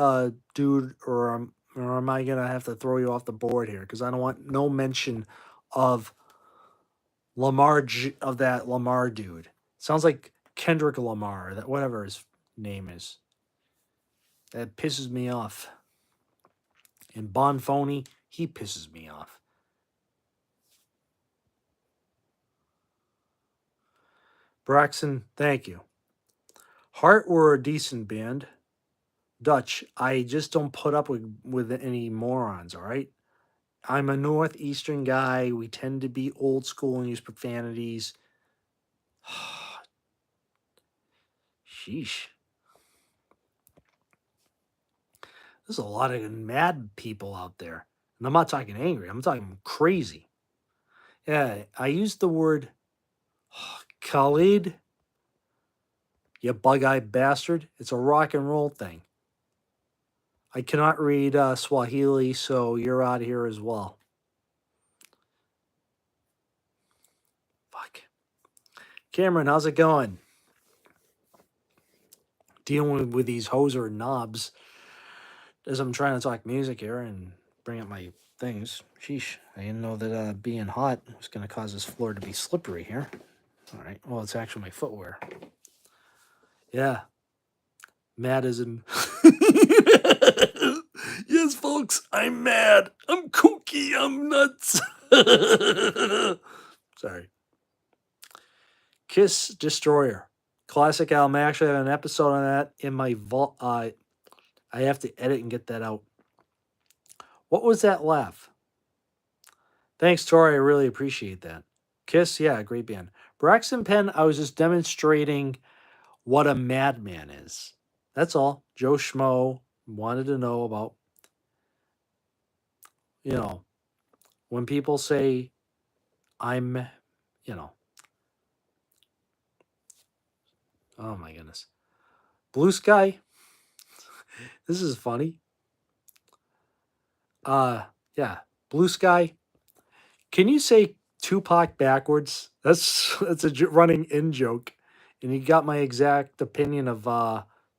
dude, or am I gonna have to throw you off the board here? Because I don't want no mention of that Lamar dude. Sounds like Kendrick Lamar, that whatever his name is. That pisses me off. And Bon Phony, he pisses me off. Braxton, thank you. Heart were a decent band. Dutch, I just don't put up with any morons, all right? I'm a Northeastern guy. We tend to be old school and use profanities. Sheesh. There's a lot of mad people out there. And I'm not talking angry. I'm talking crazy. Yeah, I used the word Khalid, you bug-eyed bastard. It's a rock and roll thing. I cannot read Swahili, so you're out of here as well. Fuck. Cameron, how's it going? Dealing with these hoser knobs as I'm trying to talk music here and bring up my things. Sheesh, I didn't know that being hot was going to cause this floor to be slippery here. All right, well, it's actually my footwear. Yeah, madism. Yes, folks, I'm mad. I'm kooky. I'm nuts. Sorry. Kiss Destroyer. Classic album. I actually have an episode on that in my vault. I have to edit and get that out. What was that laugh? Thanks, Tori. I really appreciate that. Kiss, yeah, great band. Braxton Penn, I was just demonstrating what a madman is. That's all. Joe Schmo wanted to know about, when people say I'm, oh my goodness. Blue Sky. This is funny. Yeah. Blue Sky. Can you say Tupac backwards? That's a running in joke. And you got my exact opinion of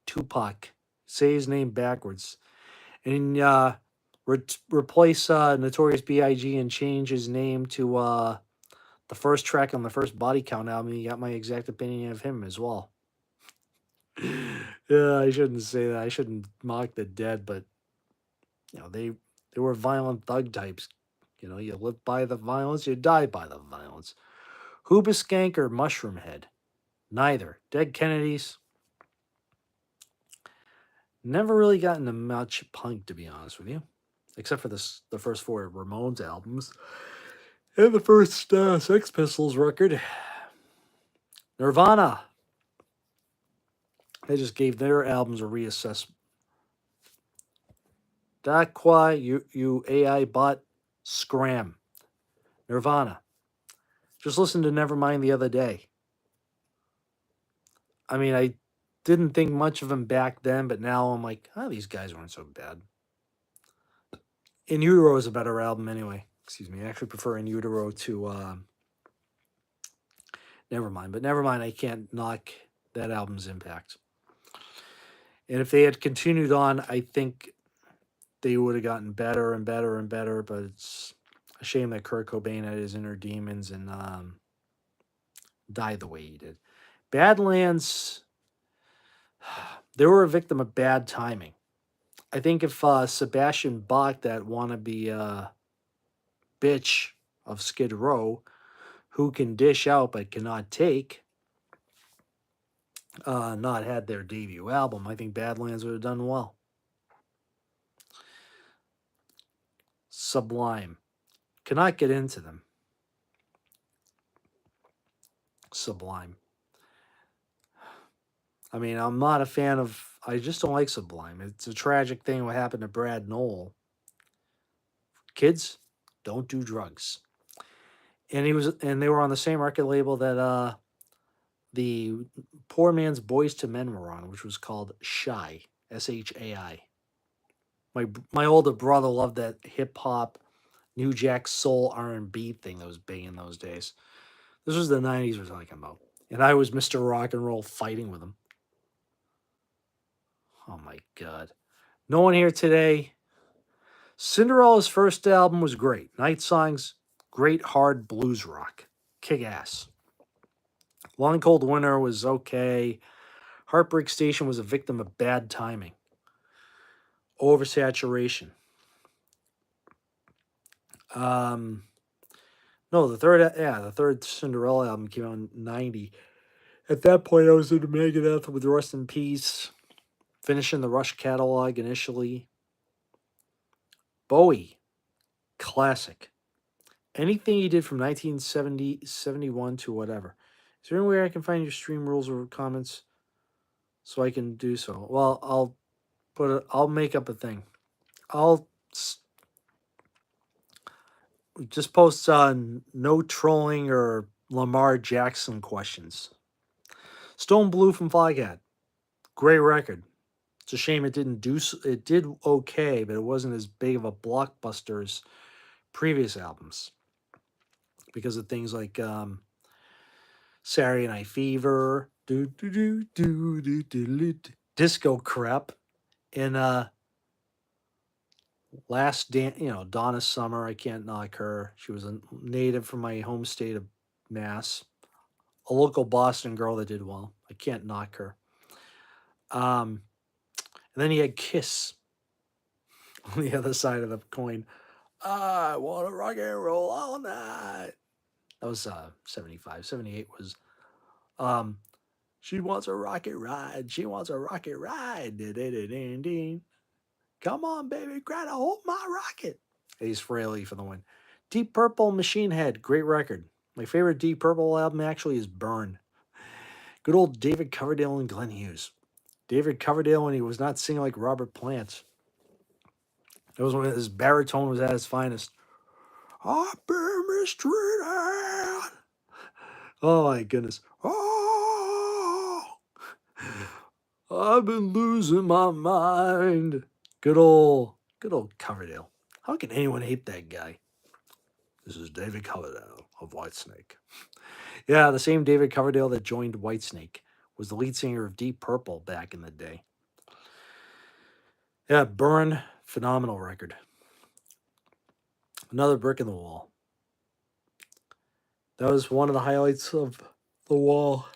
Tupac. Say his name backwards. And replace Notorious B.I.G. and change his name to the first track on the first Body Count album. You got my exact opinion of him as well. Yeah, I shouldn't say that. I shouldn't mock the dead, but they were violent thug types. You live by the violence, you die by the violence. Hoobaskank or Mushroomhead? Neither. Dead Kennedys. Never really got into much punk, to be honest with you, except for the first four Ramones albums and the first Sex Pistols record. Nirvana. They just gave their albums a reassessment. Dakwa, you AI bot, scram. Nirvana. Just listened to Nevermind the other day. I mean, I didn't think much of them back then, but now I'm like, these guys weren't so bad. In Utero is a better album anyway. Excuse me. I actually prefer In Utero to Nevermind. But Nevermind, I can't knock that album's impact. And if they had continued on, I think they would have gotten better and better and better. But it's a shame that Kurt Cobain had his inner demons and died the way he did. Badlands, they were a victim of bad timing. I think if Sebastian Bach, that wannabe bitch of Skid Row, who can dish out but cannot take, not had their debut album, I think Badlands would have done well. Sublime. Cannot get into them. Sublime. I mean, I'm not a fan of, I just don't like Sublime. It's a tragic thing what happened to Brad Knoll. Kids, don't do drugs. And they were on the same record label that the Poor Man's Boys to Men were on, which was called Shy, Shai. My older brother loved that hip hop, New Jack Soul R&B thing that was big in those days. This was the 90s we're talking about. And I was Mr. Rock and Roll fighting with him. Oh my God. No one here today. Cinderella's first album was great. Night Songs, great hard blues rock. Kick ass. Long Cold Winter was okay. Heartbreak Station was a victim of bad timing. Oversaturation. No, the third Cinderella album came out in 90. At that point, I was into Megadeth with Rust in Peace, finishing the Rush catalog initially. Bowie, classic. Anything you did from 1970, 71 to whatever. Is there any way I can find your stream rules or comments? so I can do so. Well, I'll make up a thing. I'll just post on no trolling or Lamar Jackson questions. Stone Blue from Flycat, great record. It's a shame it didn't do. It did okay, but it wasn't as big of a blockbuster as previous albums because of things like Saturday Night Fever, Disco Crap, and Last Dance. Donna Summer. I can't knock her. She was a native from my home state of Mass, a local Boston girl that did well. I can't knock her. And then he had Kiss on the other side of the coin. I want to rock and roll all night. That was 75. 78 was she wants a rocket ride. She wants a rocket ride. Come on, baby, grab a hold my rocket. Ace Frehley for the win. Deep Purple Machine Head, great record. My favorite Deep Purple album actually is Burn. Good old David Coverdale and Glenn Hughes. David Coverdale when he was not singing like Robert Plant. It was when his baritone was at its finest. I've been mistreated. Oh my goodness. Oh, I've been losing my mind. Good old Coverdale. How can anyone hate that guy? This is David Coverdale of Whitesnake. Yeah, the same David Coverdale that joined Whitesnake was the lead singer of Deep Purple back in the day. Yeah, Burn, phenomenal record. Another brick in the wall. That was one of the highlights of the wall.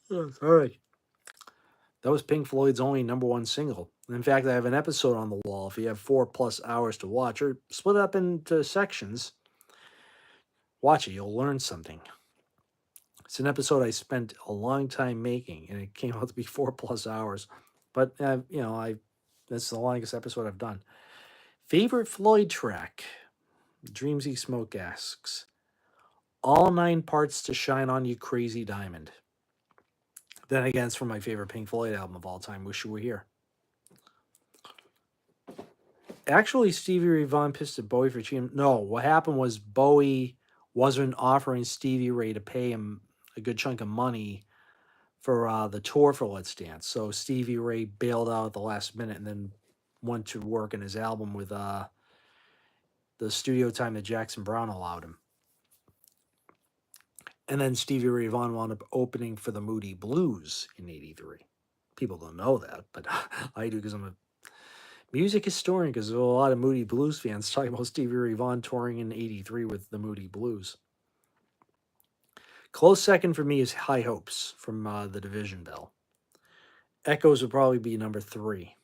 Sorry. That was Pink Floyd's only #1 single. In fact, I have an episode on the wall. If you have 4+ hours to watch, or split it up into sections, watch it. You'll learn something. It's an episode I spent a long time making, and it came out to be 4+ hours. But that's the longest episode I've done. Favorite Floyd track? Dreams He Smoke asks. All 9 parts to Shine On You Crazy Diamond. Then again, it's from my favorite Pink Floyd album of all time, Wish You Were Here. Actually, Stevie Ray Vaughan pissed at Bowie for cheating. No, what happened was Bowie wasn't offering Stevie Ray to pay him a good chunk of money for the tour for Let's Dance. So Stevie Ray bailed out at the last minute and then went to work on his album with the studio time that Jackson Browne allowed him. And then Stevie Ray Vaughan wound up opening for the Moody Blues in '83. People don't know that, but I do because I'm a music historian, because there are a lot of Moody Blues fans talking about Stevie Ray Vaughan touring in '83 with the Moody Blues. Close second for me is High Hopes from the Division Bell. Echoes would probably be number 3.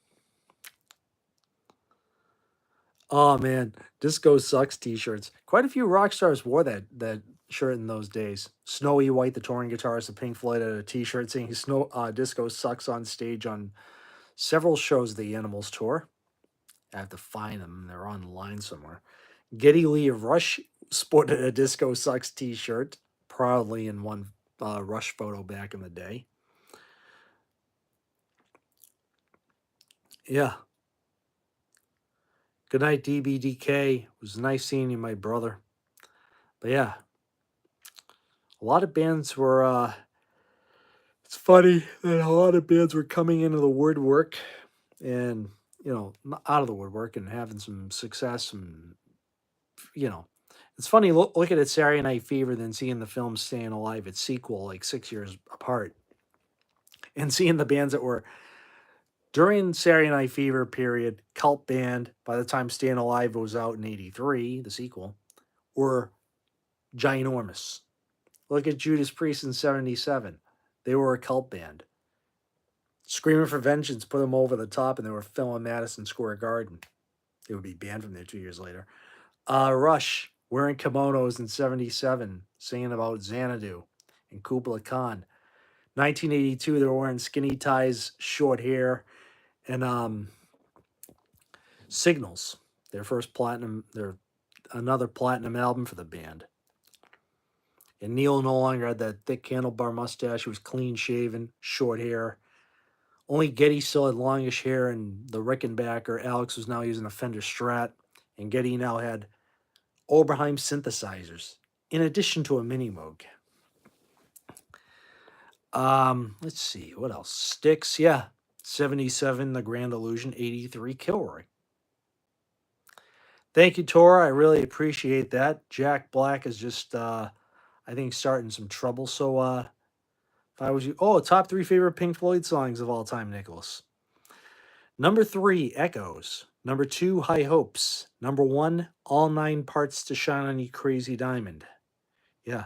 Oh man, Disco Sucks t-shirts. Quite a few rock stars wore that shirt in those days. Snowy White, the touring guitarist of Pink Floyd, had a t-shirt saying Disco Sucks on stage on several shows of the Animals tour. I have to find them. They're online somewhere. Geddy Lee of Rush sported a Disco Sucks t-shirt proudly in one Rush photo back in the day. Yeah. Good night, DBDK. It was nice seeing you, my brother. But yeah, a lot of bands were. It's funny that a lot of bands were coming into the woodwork, and out of the woodwork and having some success, and it's funny looking at Saturday Night Fever, then seeing the film Staying Alive, its sequel, like 6 years apart, and seeing the bands that were during Saturday Night Fever period, cult band, by the time Staying Alive was out in '83, the sequel, were ginormous. Look at Judas Priest in '77. They were a cult band. Screaming for Vengeance put them over the top, and they were filling Madison Square Garden. They would be banned from there 2 years later. Rush, wearing kimonos in '77, singing about Xanadu and Kubla Khan. 1982, they were wearing skinny ties, short hair, and Signals, their first another platinum album for the band. And Neil no longer had that thick handlebar mustache. He was clean shaven, short hair. Only Getty still had longish hair, and the Rickenbacker Alex was now using a Fender Strat, and Getty now had Oberheim synthesizers, in addition to a Mini Moog. Let's see, what else? Sticks, yeah. 77, The Grand Illusion, 83, Kilroy. Thank you, Tora. I really appreciate that. Jack Black is just, I think, starting some trouble. So, if I was you, top 3 favorite Pink Floyd songs of all time, Nicholas. Number 3, Echoes. Number 2, High Hopes. Number 1, All 9 Parts to Shine on You Crazy Diamond. Yeah.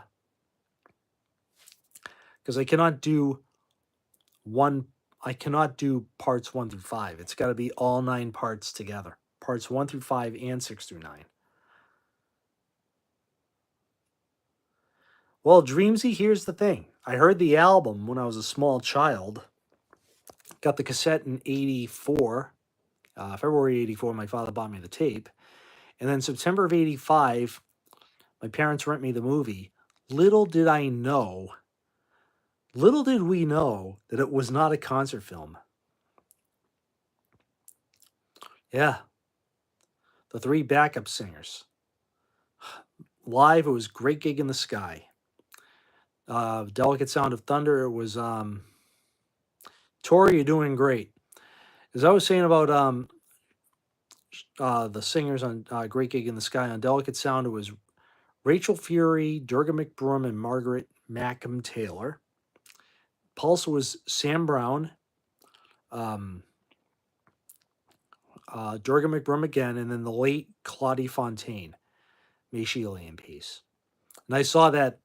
Because I cannot do parts 1 through 5. It's got to be all 9 parts together. Parts 1 through 5 and 6 through 9. Well, Dreamsy, here's the thing. I heard the album when I was a small child. Got the cassette in 84. February 84, my father bought me the tape. And then September of 85, my parents rent me the movie. Little did we know that it was not a concert film. Yeah. The 3 backup singers. Live, it was Great Gig in the Sky. Delicate Sound of Thunder, it was Tori, you're doing great. As I was saying about the singers on Great Gig in the Sky, on Delicate Sound, it was Rachel Fury, Durga McBroom, and Margaret Mackham Taylor. Pulse was Sam Brown, Durga McBroom again, and then the late Claudie Fontaine. May she lay in peace. And I saw that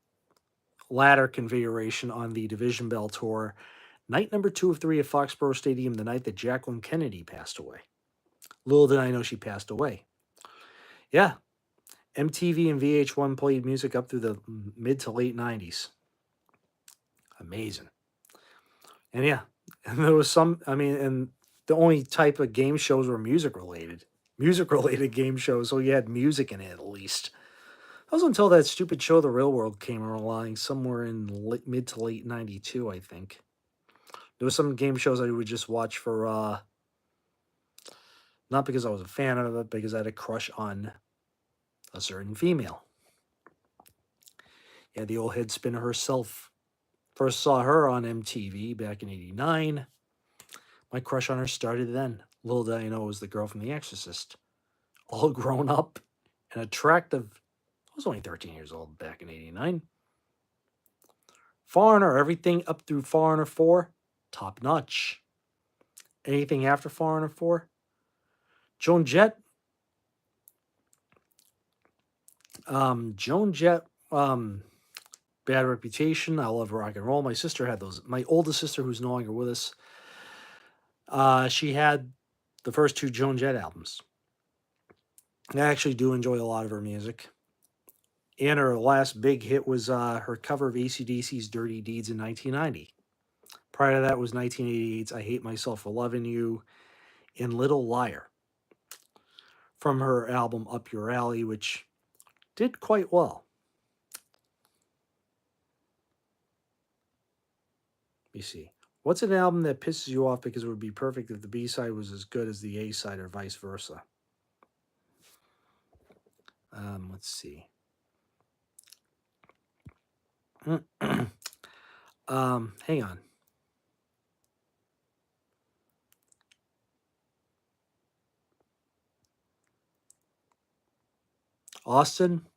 latter configuration on the Division Bell tour, night number 2 of 3 at Foxborough Stadium, the night that Jacqueline Kennedy passed away. Little did I know she passed away. Yeah, MTV and VH1 played music up through the mid to late 90s. Amazing. And yeah, and there was and the only type of game shows were music related game shows, so you had music in it at least. That was until that stupid show, The Real World, came along somewhere in mid to late 92, I think. There was some game shows I would just watch for, not because I was a fan of it, because I had a crush on a certain female. Yeah, the old head spinner herself. First saw her on MTV back in 89. My crush on her started then. Little did I know it was the girl from The Exorcist. All grown up and attractive. I was only 13 years old back in 89. Foreigner, everything up through Foreigner 4, top notch. Anything after Foreigner 4? Joan Jett. Joan Jett, Bad Reputation. I love rock and roll. My sister had those. My oldest sister, who's no longer with us, she had the first 2 Joan Jett albums. I actually do enjoy a lot of her music. And her last big hit was her cover of AC/DC's Dirty Deeds in 1990. Prior to that was 1988's I Hate Myself for Loving You and Little Liar from her album Up Your Alley, which did quite well. Let me see. What's an album that pisses you off because it would be perfect if the B-side was as good as the A-side or vice versa? Let's see. Hang on. Austin,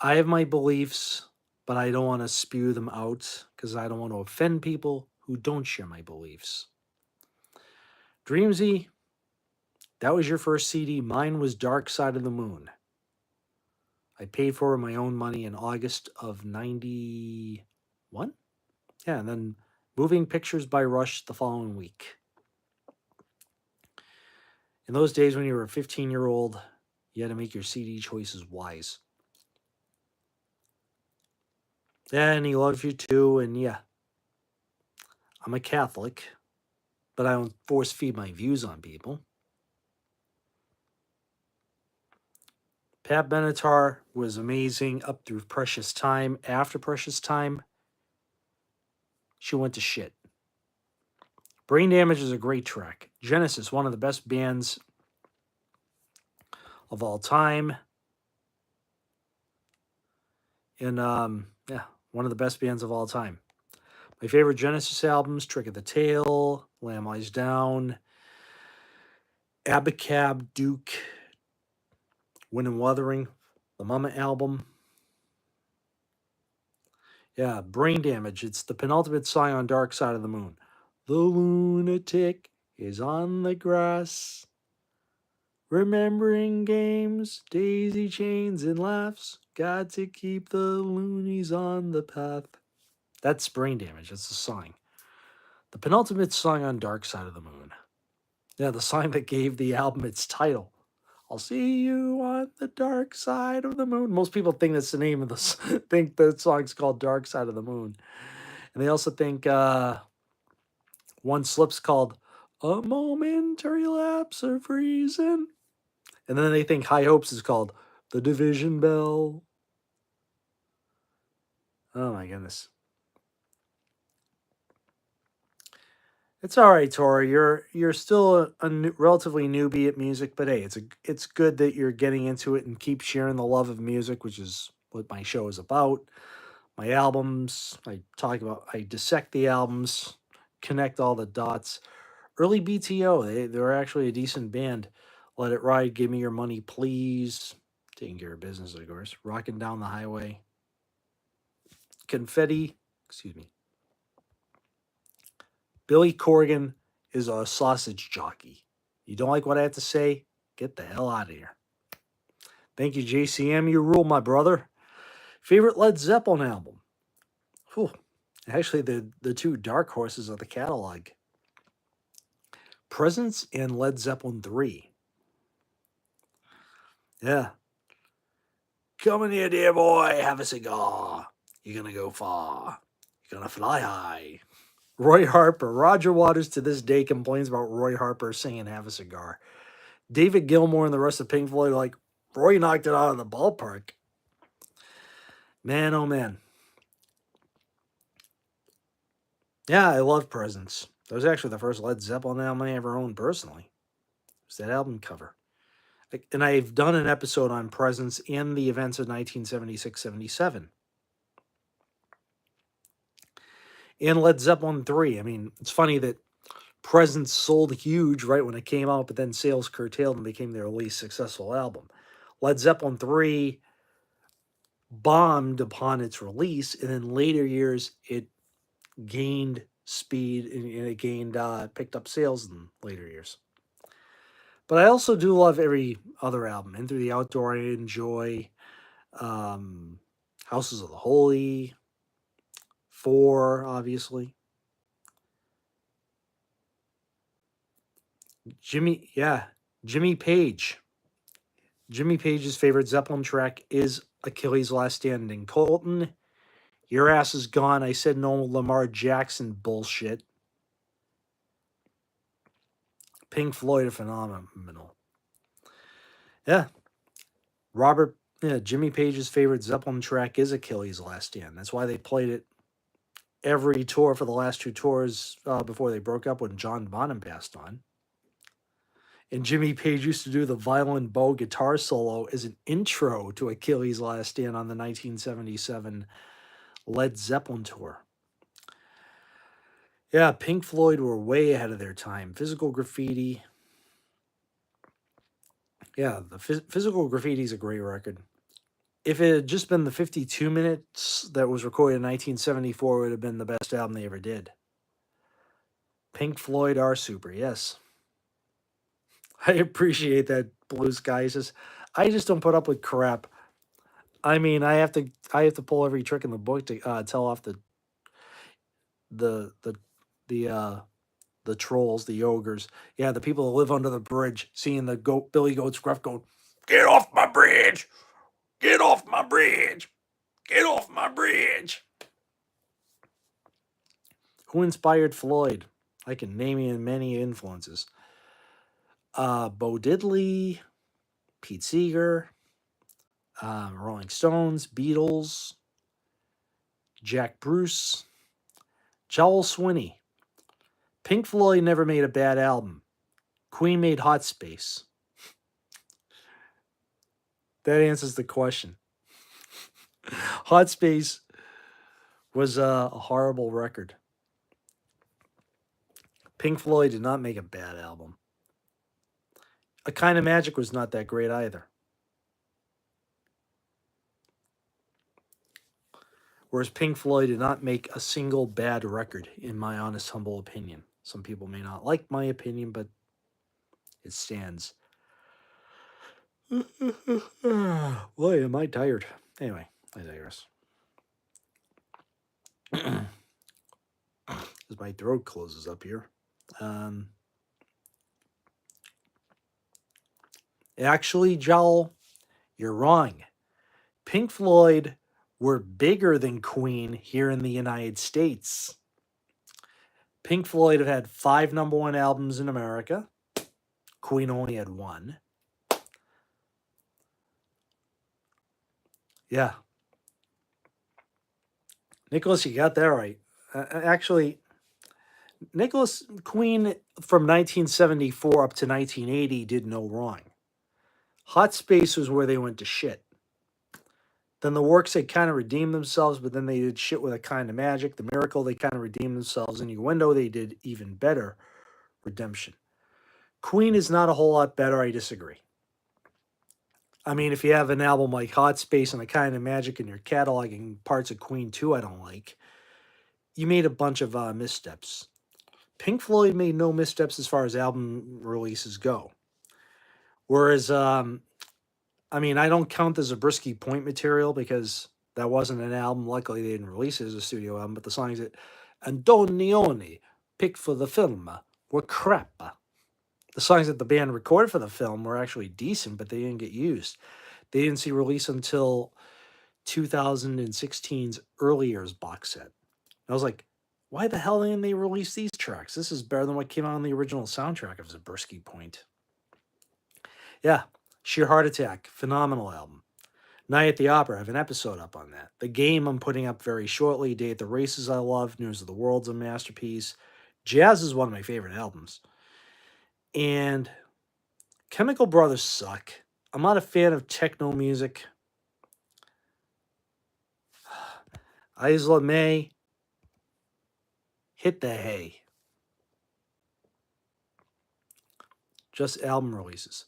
I have my beliefs, but I don't want to spew them out because I don't want to offend people who don't share my beliefs. Dreamsy, that was your first CD. Mine was Dark Side of the Moon. I paid for it my own money in August of 91. Yeah, and then Moving Pictures by Rush the following week. In those days when you were a 15-year-old, you had to make your CD choices wise. Yeah, and he loves you too, and yeah. I'm a Catholic, but I don't force feed my views on people. Pat Benatar was amazing up through Precious Time. After Precious Time, she went to shit. Brain Damage is a great track. Genesis, one of the best bands of all time. And yeah, one of the best bands of all time. My favorite Genesis albums: Trick of the Tail, Lamb Lies Down, Abacab, Duke, Wind and Wuthering, the Mama album. Yeah, Brain Damage. It's the penultimate song on Dark Side of the Moon. The lunatic is on the grass, remembering games, daisy chains, and laughs. Got to keep the loonies on the path. That's Brain Damage. That's the song. The penultimate song on Dark Side of the Moon. Yeah, the song that gave the album its title. I'll see you on the dark side of the moon. Most people think that's the name of the think the song's called Dark Side of the Moon. And they also think One Slip's called A Momentary Lapse of Reason. And then they think High Hopes is called The Division Bell. Oh my goodness. It's all right, Tori. You're still a relatively newbie at music, but hey, it's good that you're getting into it and keep sharing the love of music, which is what my show is about. My albums, I dissect the albums, connect all the dots. Early BTO, they were actually a decent band. Let It Ride, Give Me Your Money, Please. Taking care of business, of course. Rocking Down the Highway. Confetti, excuse me. Billy Corgan is a sausage jockey. You don't like what I have to say? Get the hell out of here. Thank you, JCM. You rule, my brother. Favorite Led Zeppelin album? Whew. Actually, the two dark horses of the catalog. Presence and Led Zeppelin 3. Yeah. Come in here, dear boy. Have a cigar. You're going to go far. You're going to fly high. Roy Harper. Roger Waters to this day complains about Roy Harper singing Have a Cigar. David Gilmour and the rest of Pink Floyd are like, Roy knocked it out of the ballpark. Man, oh man. Yeah, I love Presence. That was actually the first Led Zeppelin album I ever owned personally. It was that album cover. And I've done an episode on Presence and the events of 1976-77. And Led Zeppelin 3. I mean, it's funny that Presence sold huge right when it came out, but then sales curtailed and became their least successful album. Led Zeppelin 3 bombed upon its release, and in later years, it gained speed and it gained picked up sales in later years. But I also do love every other album. Into the Outdoor I enjoy. Houses of the Holy. 4, obviously. Jimmy Page. Jimmy Page's favorite Zeppelin track is Achilles' Last Stand. And Colton, your ass is gone. I said no Lamar Jackson bullshit. Pink Floyd are phenomenal. Yeah. Jimmy Page's favorite Zeppelin track is Achilles' Last Stand. That's why they played it every tour for the last 2 tours before they broke up when John Bonham passed on. And Jimmy Page used to do the violin bow guitar solo as an intro to Achilles' Last Stand on the 1977 Led Zeppelin tour. Yeah, Pink Floyd were way ahead of their time. Physical Graffiti. Yeah, the Physical Graffiti is a great record. If it had just been the 52 minutes that was recorded in 1974, it would have been the best album they ever did. Pink Floyd are super, yes. I appreciate that, Blue Sky. He says, I just don't put up with crap. I mean, I have to pull every trick in the book to tell off the trolls, the ogres. Yeah, the people that live under the bridge, seeing the Billy Goat's Gruff going, get off my bridge! Get off my bridge! Get off my bridge! Who inspired Floyd? I can name you many influences. Bo Diddley, Pete Seeger, Rolling Stones, Beatles, Jack Bruce, Joel Swinney, Pink Floyd never made a bad album. Queen made Hot Space. That answers the question. Hot Space was a horrible record. Pink Floyd did not make a bad album. A Kind of Magic was not that great either. Whereas Pink Floyd did not make a single bad record, in my honest, humble opinion. Some people may not like my opinion, but it stands. Boy, am I tired. Anyway, I digress. As my throat closes up here. Actually, Joel, you're wrong. Pink Floyd were bigger than Queen here in the United States. Pink Floyd have had 5 number 1 albums in America. Queen only had 1. Yeah. Nicholas, you got that right. Actually, Nicholas, Queen from 1974 up to 1980 did no wrong. Hot Space was where they went to shit. Then the Works, they kind of redeemed themselves, but then they did shit with A Kind of Magic. The Miracle, they kind of redeemed themselves. Innuendo, they did even better redemption. Queen is not a whole lot better. I disagree. I mean, if you have an album like Hot Space and A Kind of Magic in your catalog and parts of Queen too I don't like, you made a bunch of missteps. Pink Floyd made no missteps as far as album releases go. Whereas, I mean, I don't count the Zabriskie Point material because that wasn't an album. Luckily, they didn't release it as a studio album, but the songs that Antonioni picked for the film were crap. The songs that the band recorded for the film were actually decent, but they didn't get used. They didn't see release until 2016's Early Years box set. I was like, why the hell didn't they release these tracks? This is better than what came out on the original soundtrack of Zabriskie Point. Yeah, Sheer Heart Attack, phenomenal album. Night at the Opera, I have an episode up on that. The Game I'm putting up very shortly. Day at the Races I love. News of the World's a masterpiece. Jazz is one of my favorite albums. And Chemical Brothers suck. I'm not a fan of techno music. Isla May, hit the hay. Just album releases.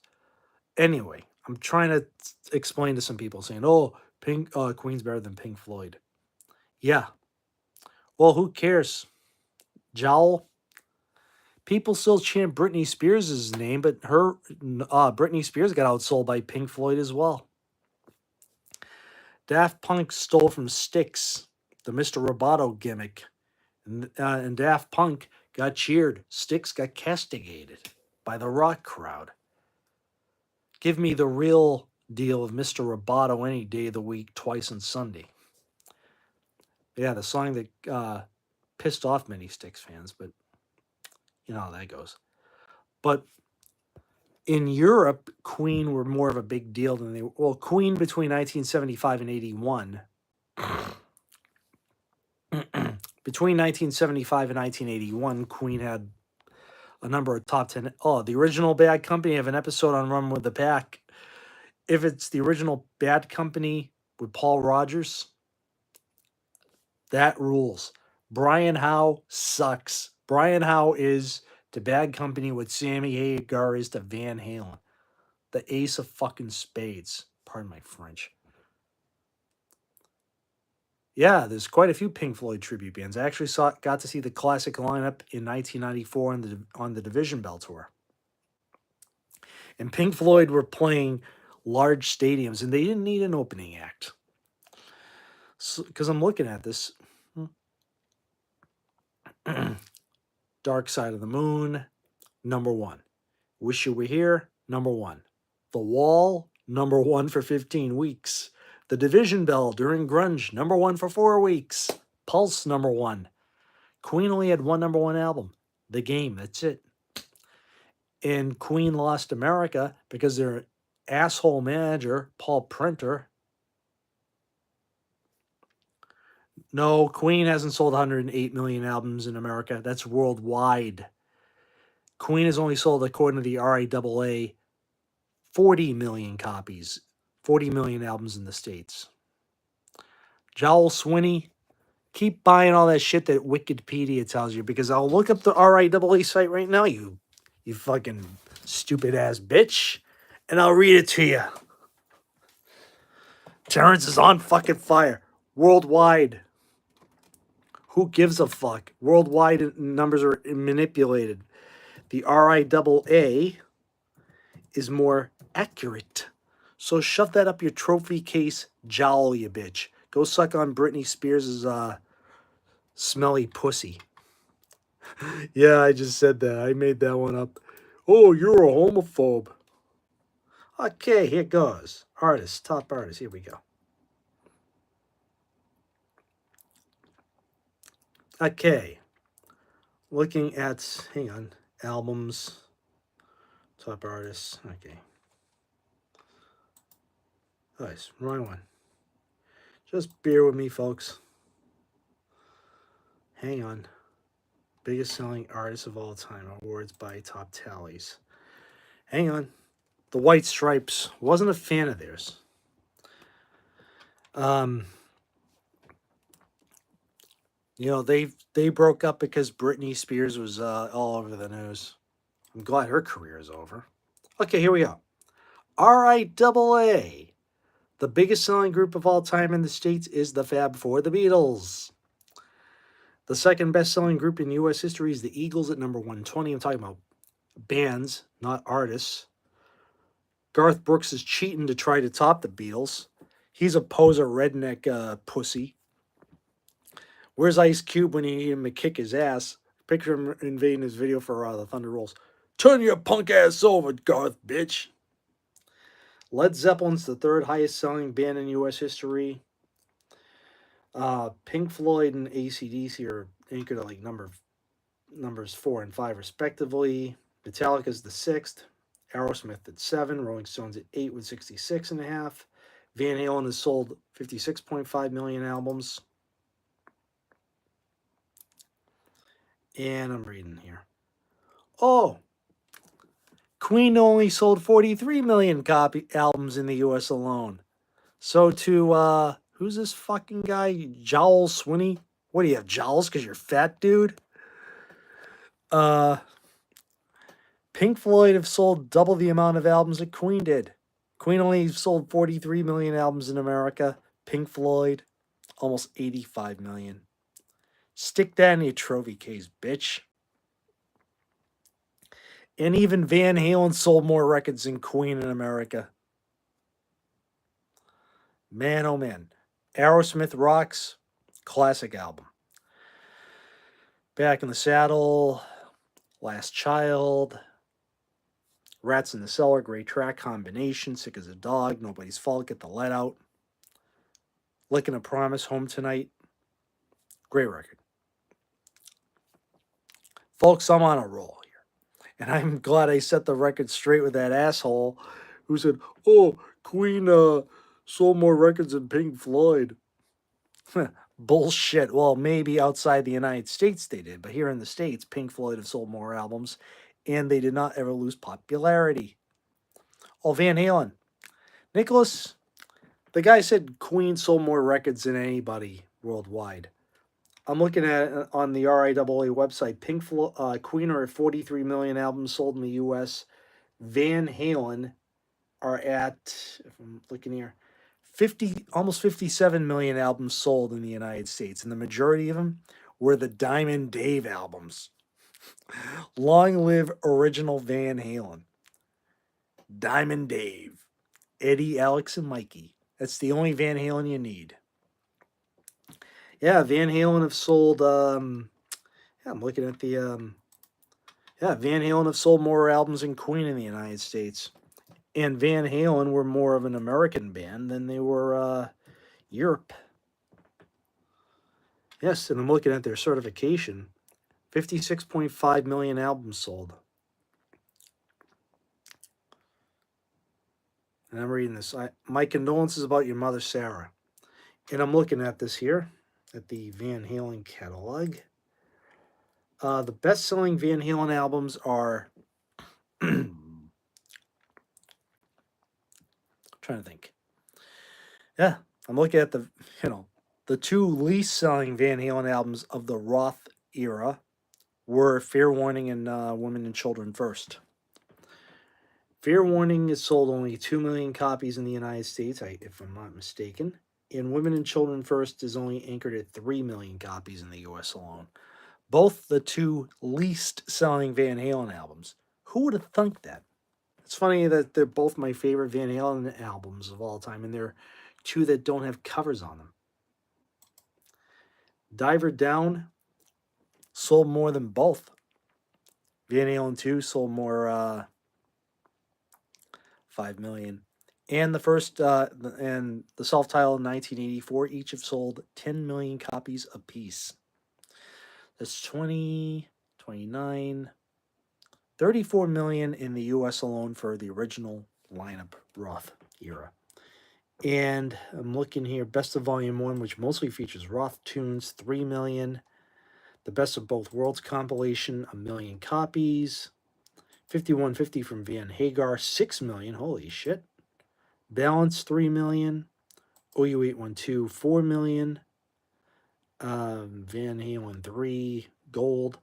Anyway, I'm trying to explain to some people saying, oh, Queen's better than Pink Floyd. Yeah. Well, who cares? Jowl. People still chant Britney Spears' name, but Britney Spears got outsold by Pink Floyd as well. Daft Punk stole from Styx, the Mr. Roboto gimmick. And Daft Punk got cheered. Styx got castigated by the rock crowd. Give me the real deal of Mr. Roboto any day of the week, twice on Sunday. Yeah, the song that pissed off many Styx fans, but you know how that goes. But in Europe, Queen were more of a big deal than they were. Well, Queen between 1975 and 81. Between 1975 and 1981, Queen had a number of top 10. Oh, the original Bad Company. I have an episode on Run with the Pack. If it's the original Bad Company with Paul Rogers, that rules. Brian Howe sucks. Brian Howe is to Bad Company what Sammy Hagar is to Van Halen. The ace of fucking spades. Pardon my French. Yeah, there's quite a few Pink Floyd tribute bands. I actually got to see the classic lineup in 1994 on the Division Bell tour. And Pink Floyd were playing large stadiums, and they didn't need an opening act. Because I'm looking at this. Dark Side of the Moon, number 1. Wish You Were Here, number 1. The Wall, number 1 for 15 weeks. The Division Bell during grunge, number 1 for 4 weeks. Pulse, number 1. Queen only had one number 1 album, The Game, that's it. And Queen lost America because their asshole manager, Paul Printer, No, Queen hasn't sold 108 million albums in America. That's worldwide. Queen has only sold, according to the RIAA, 40 million copies, 40 million albums in the States. Joel Swinney, keep buying all that shit that Wikipedia tells you, because I'll look up the RIAA site right now, you fucking stupid ass bitch, and I'll read it to you. Terrence is on fucking fire. Worldwide. Who gives a fuck? Worldwide numbers are manipulated. The RIAA is more accurate. So shove that up your trophy case jowl, you bitch. Go suck on Britney Spears' smelly pussy. Yeah, I just said that. I made that one up. Oh, you're a homophobe. Okay, here goes. Artists, top artists. Here we go. Okay. Looking at, hang on, albums, top artists. Okay. Nice, wrong one. Just bear with me, folks. Hang on. Biggest selling artists of all time. Awards by top tallies. Hang on. The White Stripes. Wasn't a fan of theirs. You know, they broke up because Britney Spears was all over the news. I'm glad her career is over. Okay, here we go. RIAA. The biggest selling group of all time in the States is the Fab Four, the Beatles. The second best selling group in U.S. history is the Eagles at number 120. I'm talking about bands, not artists. Garth Brooks is cheating to try to top the Beatles. He's a poser redneck pussy. Where's Ice Cube when you need him to kick his ass? Picture him invading his video for the Thunder Rolls. Turn your punk ass over, Garth, bitch. Led Zeppelin's the third highest selling band in U.S. history. Pink Floyd and AC/DC are anchored at like numbers 4 and 5 respectively. Metallica's the sixth. Aerosmith at 7. Rolling Stones at 8 with 66.5. Van Halen has sold 56.5 million albums. And I'm reading here. Oh, Queen only sold 43 million albums in the U.S. alone. So to, who's this fucking guy? Joel Swinney? What do you have, jowls because you're fat, dude? Pink Floyd have sold double the amount of albums that Queen did. Queen only sold 43 million albums in America. Pink Floyd, almost 85 million. Stick that in your trophy case, bitch. And even Van Halen sold more records than Queen in America. Man, oh man. Aerosmith rocks. Classic album. Back in the Saddle. Last Child. Rats in the Cellar. Great track combination. Sick as a Dog. Nobody's Fault. Get the Let Out. Licking a Promise. Home Tonight. Great record. Folks, I'm on a roll here. And I'm glad I set the record straight with that asshole who said, oh, Queen sold more records than Pink Floyd. Bullshit. Well, maybe outside the United States they did, but here in the States, Pink Floyd have sold more albums, and they did not ever lose popularity. Oh, Van Halen. Nicholas, the guy said Queen sold more records than anybody worldwide. I'm looking at it on the RIAA website. Queen are at 43 million albums sold in the U.S. Van Halen are at, if I'm looking here, almost 57 million albums sold in the United States, and the majority of them were the Diamond Dave albums. Long live original Van Halen. Diamond Dave, Eddie, Alex, and Mikey. That's the only Van Halen you need. Yeah, Van Halen have sold. I'm looking at the. Van Halen have sold more albums than Queen in the United States, and Van Halen were more of an American band than they were Europe. Yes, and I'm looking at their certification. 56.5 million albums sold. And I'm reading this. My condolences about your mother, Sarah. And I'm looking at this here. at the Van Halen catalog. The best-selling Van Halen albums are trying to think. Yeah, I'm looking at the two least selling Van Halen albums of the Roth era were Fair Warning and Women and Children First. Fair Warning has sold only 2 million copies in the United States, if I'm not mistaken, and Women and Children First is only anchored at 3 million copies in the US alone. Both the two least selling Van Halen albums. Who would have thunk that? It's funny that they're both my favorite Van Halen albums of all time, and they're two that don't have covers on them. Diver Down sold more than both. Van Halen 2 sold more, 5 million. And and the self-titled 1984 each have sold 10 million copies apiece. That's 20, 29, 34 million in the US alone for the original lineup Roth era. And I'm looking here, Best of Volume 1, which mostly features Roth tunes, 3 million. The Best of Both Worlds compilation, 1 million copies. 5150 from Van Hagar, 6 million. Holy shit. Balance, 3 million. OU812, 4 million. Van Halen 3, Gold.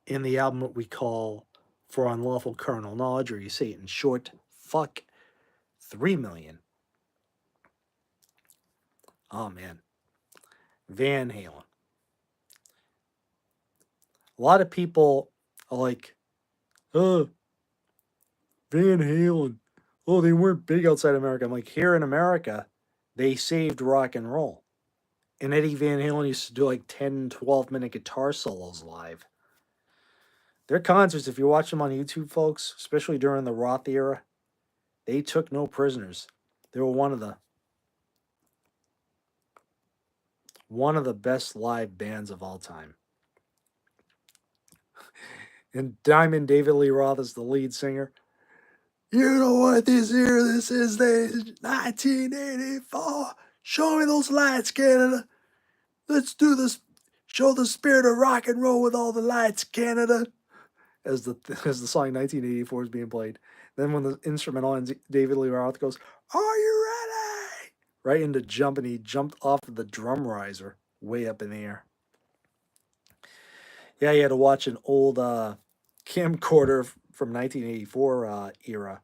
And the album what we call For Unlawful Carnal Knowledge, or you say it in short, fuck, 3 million. Oh, man. Van Halen. A lot of people are like, oh, Van Halen. Oh, they weren't big outside America. I'm like, here in America, they saved rock and roll. And Eddie Van Halen used to do like 10, 12-minute guitar solos live. Their concerts, if you watch them on YouTube, folks, especially during the Roth era, they took no prisoners. They were one of the best live bands of all time. And Diamond David Lee Roth is the lead singer. You know what this is the 1984. Show me those lights, Canada. Let's do this. Show the spirit of rock and roll with all the lights, Canada. As the song 1984 is being played. Then when the instrumental ends, David Lee Roth goes, "Are you ready?" Right into jump, and he jumped off of the drum riser way up in the air. Yeah, you had to watch an old camcorder from 1984 era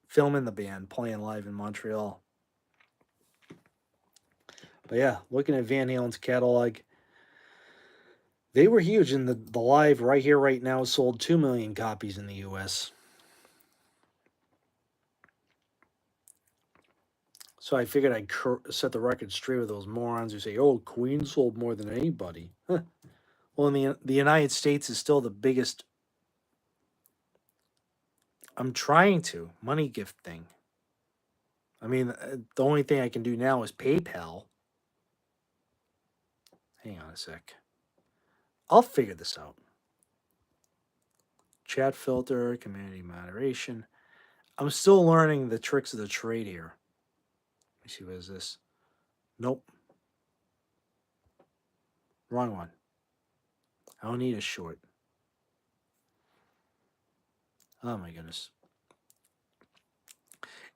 filming the band playing live in Montreal. But yeah, looking at Van Halen's catalog, they were huge, and the live right here, right now, sold 2 million copies in the US. So I figured I'd set the record straight with those morons who say, oh, Queen sold more than anybody. Huh. Well, in the United States is still the biggest. I'm trying to. Money gift thing. I mean, the only thing I can do now is PayPal. Hang on a sec. I'll figure this out. Chat filter, community moderation. I'm still learning the tricks of the trade here. Let me see, what is this? Nope. Wrong one. I don't need a short. Oh my goodness.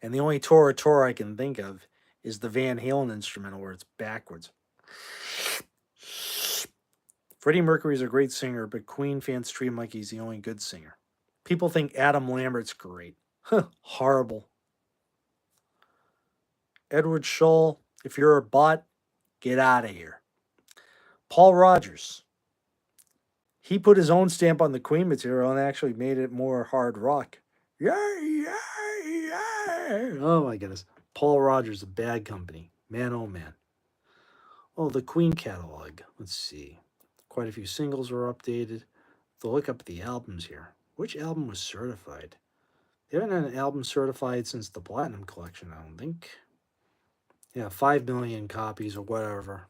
And the only Tora I can think of is the Van Halen instrumental where it's backwards. Freddie Mercury's a great singer, but Queen fans treat him like he's the only good singer. People think Adam Lambert's great. Huh, horrible. Edward Shull, if you're a bot, get out of here. Paul Rogers. He put his own stamp on the Queen material and actually made it more hard rock. Yeah, yeah, yeah. Oh my goodness. Paul Rogers, a bad company. Man, oh man. Oh, the Queen catalog. Let's see. Quite a few singles were updated. To look up the albums here. Which album was certified? They haven't had an album certified since the Platinum Collection, I don't think. Yeah, 5 million copies or whatever.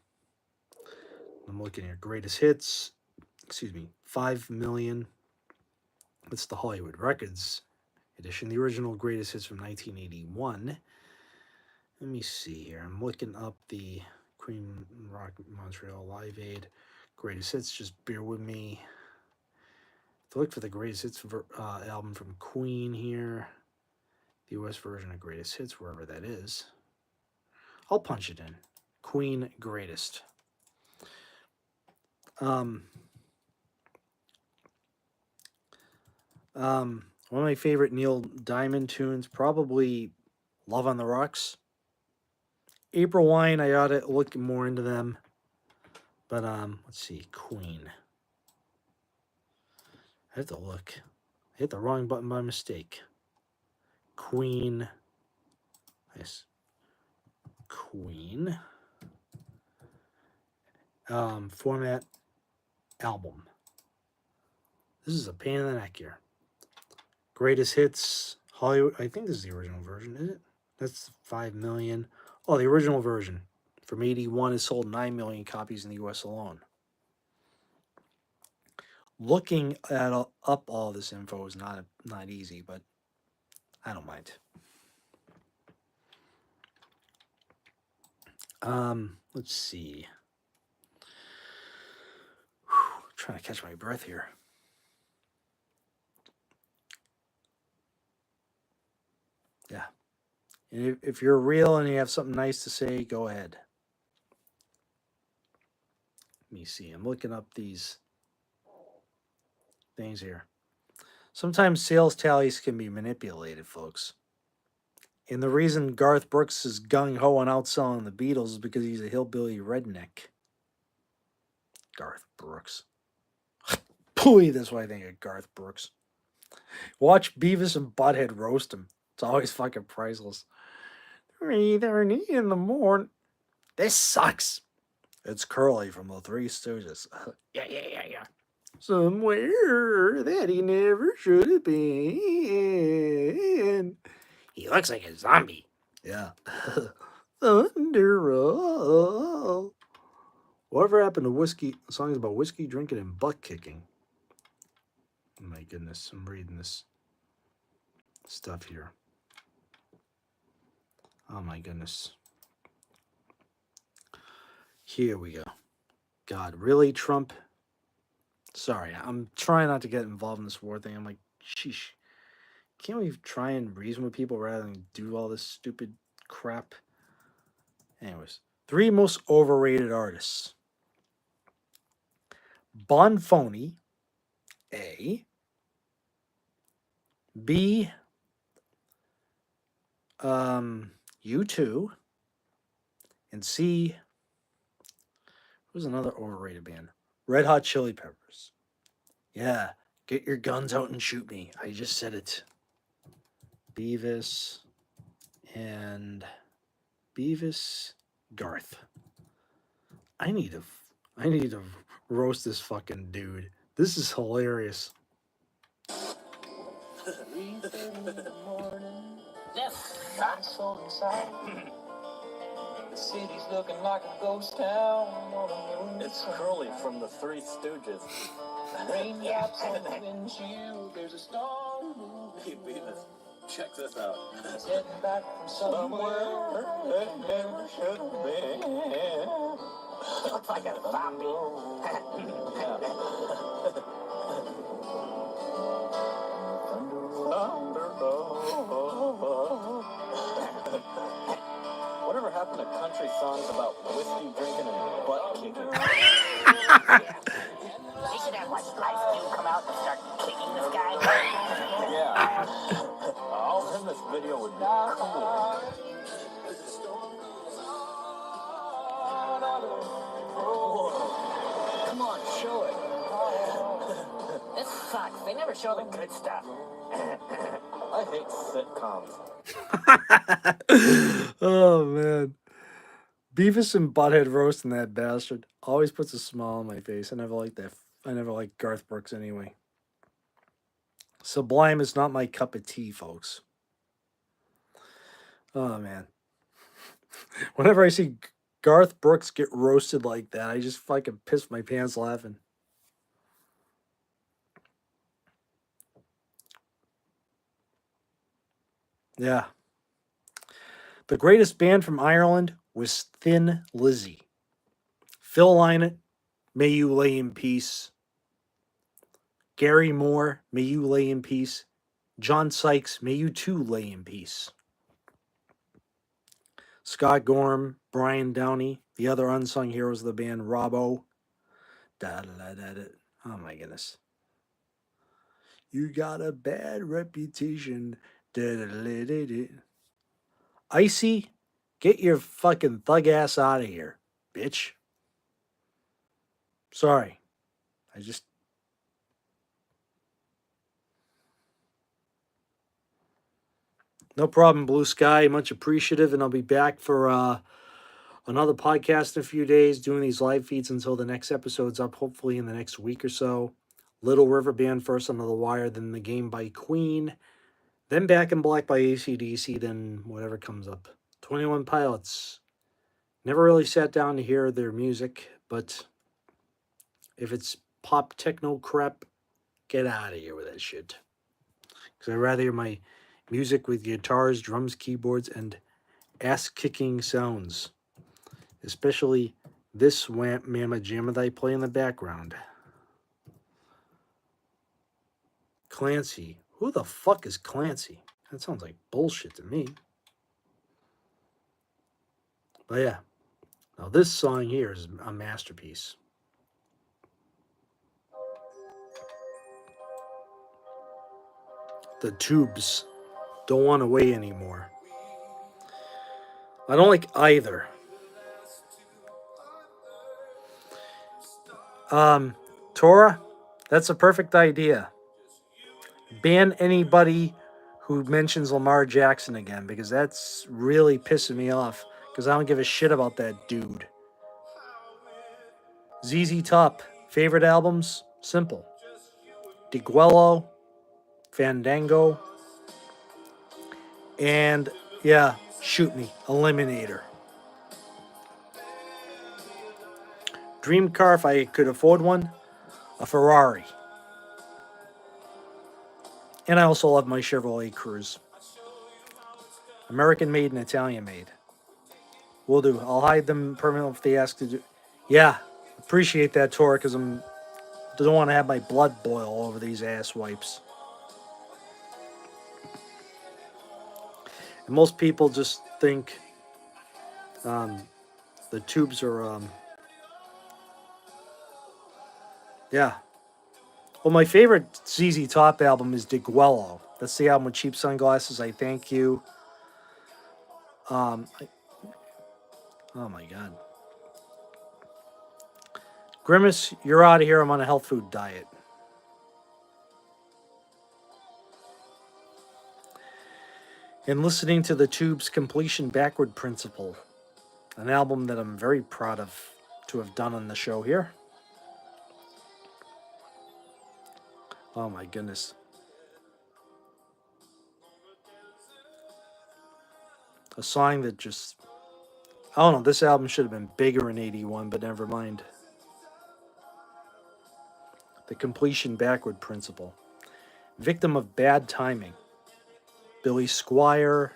I'm looking at greatest hits. 5 million. It's the Hollywood Records edition. The original greatest hits from 1981. Let me see here. I'm looking up the Queen Rock Montreal Live Aid. Greatest Hits, just bear with me. To look for the Greatest Hits album from Queen here. The US version of Greatest Hits, wherever that is. I'll punch it in. Queen Greatest. One of my favorite Neil Diamond tunes, probably Love on the Rocks. April Wine, I ought to look more into them. But let's see, Queen. I have to look. I hit the wrong button by mistake. Queen. Yes. Queen. Format album. This is a pain in the neck here. Greatest Hits, Hollywood. I think this is the original version, is it? That's 5 million. Oh, the original version from 81 has sold 9 million copies in the US alone. Looking at up all this info is not easy, but I don't mind. Let's see. Trying to catch my breath here. Yeah. And if you're real and you have something nice to say, go ahead. Let me see. I'm looking up these things here. Sometimes sales tallies can be manipulated, folks. And the reason Garth Brooks is gung-ho on outselling the Beatles is because he's a hillbilly redneck. Garth Brooks. Boy, that's why I think of Garth Brooks. Watch Beavis and Butthead roast him. It's always fucking priceless. 3:30 in the morning. This sucks. It's Curly from the Three Stooges. Yeah. Somewhere that he never should have been. He looks like a zombie. Yeah. Thunderall. Whatever happened to whiskey? Songs about whiskey drinking and butt kicking. Oh my goodness, I'm reading this stuff here. Oh my goodness. Here we go. God, really, Trump? Sorry, I'm trying not to get involved in this war thing. I'm like, sheesh. Can't we try and reason with people rather than do all this stupid crap? Anyways, 3 most overrated artists. Bonfoni, A. B. U2. And C. Who's another overrated band? Red Hot Chili Peppers. Yeah, get your guns out and shoot me. I just said it. Beavis Garth. I need to roast this fucking dude. This is hilarious. The city's looking like a ghost town on a moon. It's Curly from the Three Stooges. Raindrops on the windshield. There's a storm. Hey, Beavis, check this out. He's heading back from somewhere that never should have been. He looks like a zombie. Whatever happened to country songs about whiskey drinking and butt kicking? They should have like Ice Cube come out and start kicking this guy. Yeah. All in this video would be cool. Whoa. Come on, show it. This sucks. They never show the good stuff. I hate sitcoms. Oh man. Beavis and Butthead roasting that bastard always puts a smile on my face. I never liked that. I never liked Garth Brooks anyway. Sublime is not my cup of tea, folks. Oh man. Whenever I see Garth Brooks get roasted like that, I just fucking piss my pants laughing. Yeah. The greatest band from Ireland was Thin Lizzy. Phil Lynott, may you lay in peace. Gary Moore, may you lay in peace. John Sykes, may you too lay in peace. Scott Gorham, Brian Downey, the other unsung heroes of the band, Robbo. Oh my goodness. You got a bad reputation. Icy, get your fucking thug ass out of here, bitch. Sorry. No problem, Blue Sky. Much appreciative, and I'll be back for another podcast in a few days, doing these live feeds until the next episode's up, hopefully in the next week or so. Little River Band first under the wire, then The Game by Queen, then Back in Black by AC/DC, then whatever comes up. 21 Pilots. Never really sat down to hear their music, but if it's pop techno crap, get out of here with that shit. Because I'd rather hear my music with guitars, drums, keyboards, and ass-kicking sounds. Especially this mamma jamma that I play in the background. Clancy. Who the fuck is Clancy? That sounds like bullshit to me. But yeah. Now this song here is a masterpiece. The Tubes. Don't Want to Wait Anymore. I don't like either. Tora, that's a perfect idea. Ban anybody who mentions Lamar Jackson again, because that's really pissing me off, because I don't give a shit about that dude. ZZ Top, favorite albums? Simple. DeGuello, Fandango, and yeah, Shoot Me, Eliminator. Dream car, if I could afford one, a Ferrari. And I also love my Chevrolet Cruze. American made and Italian made. Will do. I'll hide them permanently if they ask to do. Yeah, appreciate that, Tor, because I don't want to have my blood boil over these ass wipes. And most people just think the Tubes are, yeah. Well, my favorite ZZ Top album is DeGuello. That's the album with Cheap Sunglasses, I Thank You. Oh my God. Grimace, you're out of here. I'm on a health food diet. And listening to the Tubes' Completion Backward Principle, an album that I'm very proud of to have done on the show here. Oh my goodness. A song that just, I don't know, this album should have been bigger in 81, but never mind. The Completion Backward Principle. Victim of Bad Timing. Billy Squier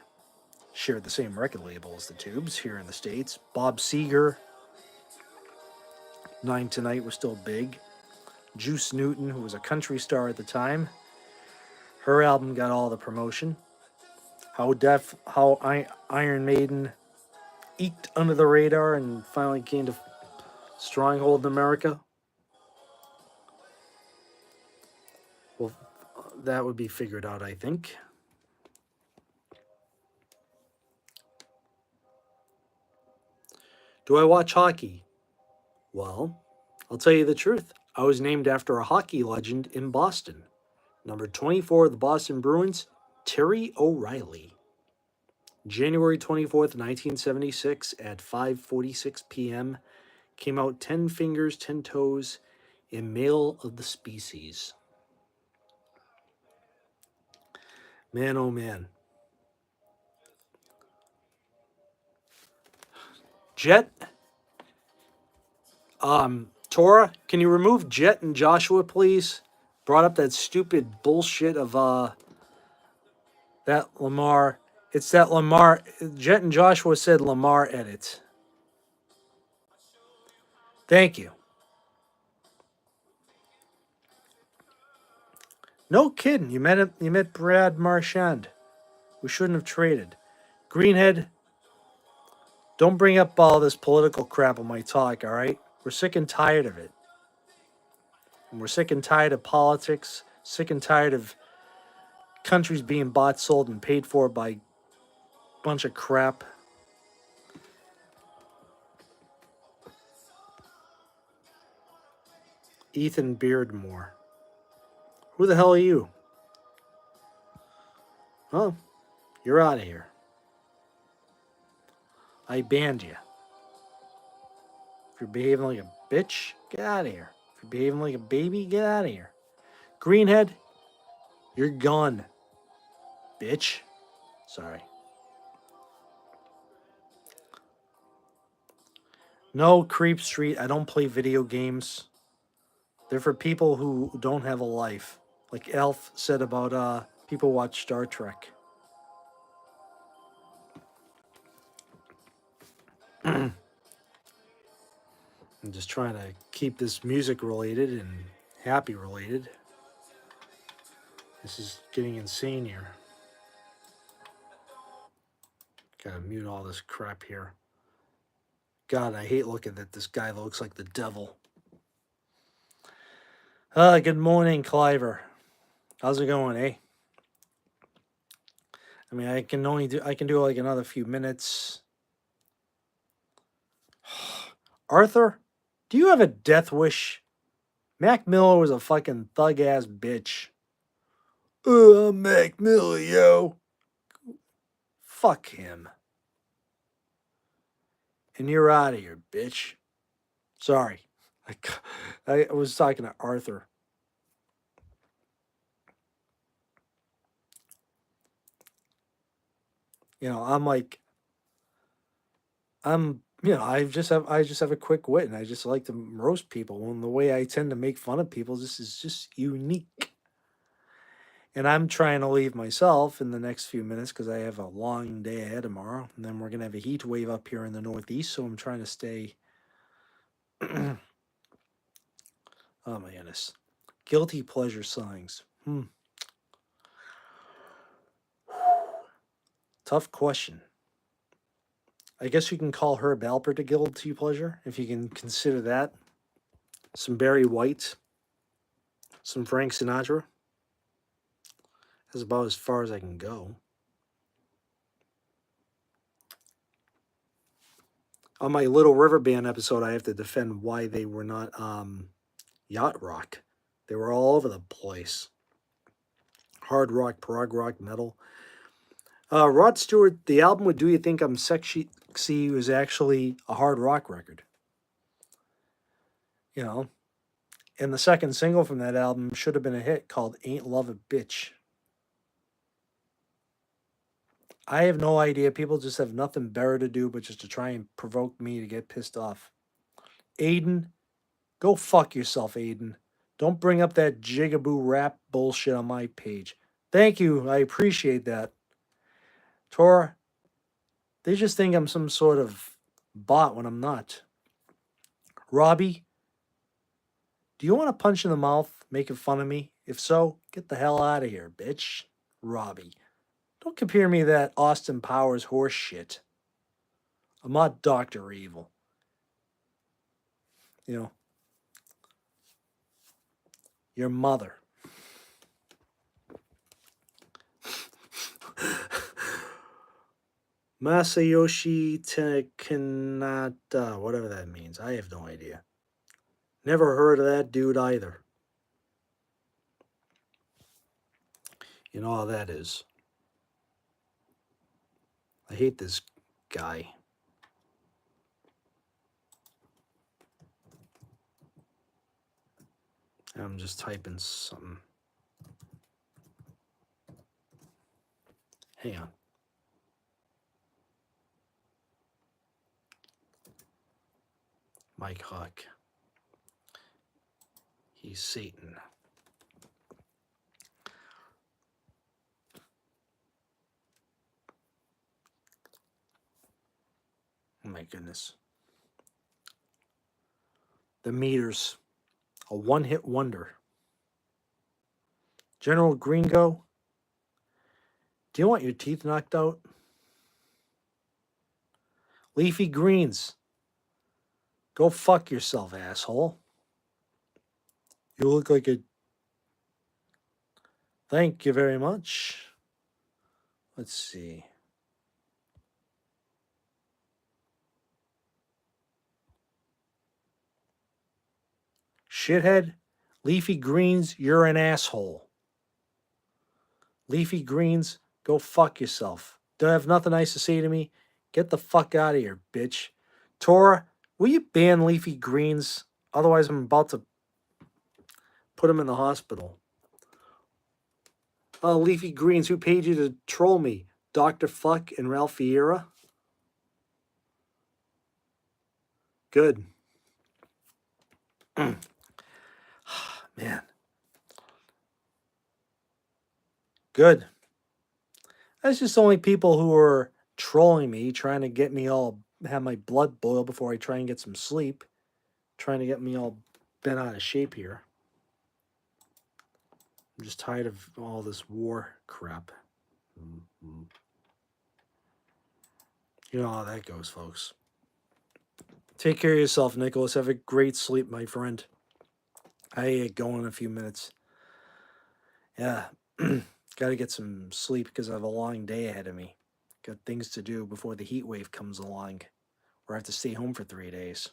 shared the same record label as the Tubes here in the States. Bob Seger. Nine Tonight was still big. Juice Newton, who was a country star at the time. Her album got all the promotion. How Iron Maiden eked under the radar and finally gained a stronghold in America. Well, that would be figured out, I think. Do I watch hockey? Well, I'll tell you the truth. I was named after a hockey legend in Boston. Number 24 of the Boston Bruins, Terry O'Reilly. January 24th, 1976 at 5:46 p.m. came out 10 fingers, 10 toes in Male of the Species. Man, oh man. Jet? Tora, can you remove Jet and Joshua, please? Brought up that stupid bullshit of that Lamar. It's that Lamar. Jet and Joshua said Lamar edit. Thank you. No kidding. You met Brad Marchand. We shouldn't have traded. Greenhead, don't bring up all this political crap on my talk, all right? We're sick and tired of it. And we're sick and tired of politics, sick and tired of countries being bought, sold, and paid for by a bunch of crap. Ethan Beardmore. Who the hell are you? Oh, you're out of here. I banned you. If you're behaving like a bitch, get out of here. If you're behaving like a baby, get out of here. Greenhead, you're gone. Bitch. Sorry. No, Creep Street, I don't play video games. They're for people who don't have a life. Like Elf said about people watch Star Trek. I'm just trying to keep this music related and happy related. This is getting insane here. Gotta mute all this crap here. God, I hate looking at this guy that looks like the devil. Good morning, Cliver. How's it going, eh? I mean, I can do like another few minutes. Arthur, do you have a death wish? Mac Miller was a fucking thug ass bitch. I'm Mac Miller, yo. Fuck him. And you're out of here, bitch. Sorry. I was talking to Arthur. You know, I just have a quick wit and I just like to roast people. And the way I tend to make fun of people, this is just unique. And I'm trying to leave myself in the next few minutes because I have a long day ahead tomorrow. And then we're going to have a heat wave up here in the Northeast. So I'm trying to stay. Oh my goodness. Guilty pleasure songs. Tough question. I guess you can call Herb Alpert a guilty pleasure if you can consider that. Some Barry White. Some Frank Sinatra. That's about as far as I can go. On my Little River Band episode, I have to defend why they were not yacht rock. They were all over the place. Hard rock, prog rock, metal. Rod Stewart, the album with Do You Think I'm Sexy was actually a hard rock record. You know, and the second single from that album should have been a hit called Ain't Love a Bitch. I have no idea. People just have nothing better to do but just to try and provoke me to get pissed off. Aiden, go fuck yourself, Aiden. Don't bring up that jigaboo rap bullshit on my page. Thank you. I appreciate that. Tora, they just think I'm some sort of bot when I'm not. Robbie, do you want to punch in the mouth making fun of me? If so, get the hell out of here, bitch. Robbie. Don't compare me to that Austin Powers horse shit. I'm not Dr. Evil. You know, your mother. Masayoshi Tekanata, whatever that means. I have no idea. Never heard of that dude either. You know how that is. I hate this guy. I'm just typing something. Hang on. Mike Huck. He's Satan. Oh my goodness. the meters. A one-hit wonder. General Gringo, do you want your teeth knocked out? Leafy Greens, go fuck yourself, asshole. You look like a... Thank you very much. Let's see. Shithead, Leafy Greens, you're an asshole. Leafy Greens, go fuck yourself. Don't have nothing nice to say to me? Get the fuck out of here, bitch. Tora, will you ban Leafy Greens? Otherwise, I'm about to put him in the hospital. Leafy Greens, who paid you to troll me? Dr. Fuck and Ralph Vieira? Good. Man. Good. That's just only people who are trolling me, trying to get me all, have my blood boil before I try and get some sleep. Trying to get me all bent out of shape here. I'm just tired of all this war crap. You know how that goes, folks. Take care of yourself, Nicholas. Have a great sleep, my friend. I get going in a few minutes. Yeah. Got to get some sleep because I have a long day ahead of me. Got things to do before the heat wave comes along, or I have to stay home for 3 days.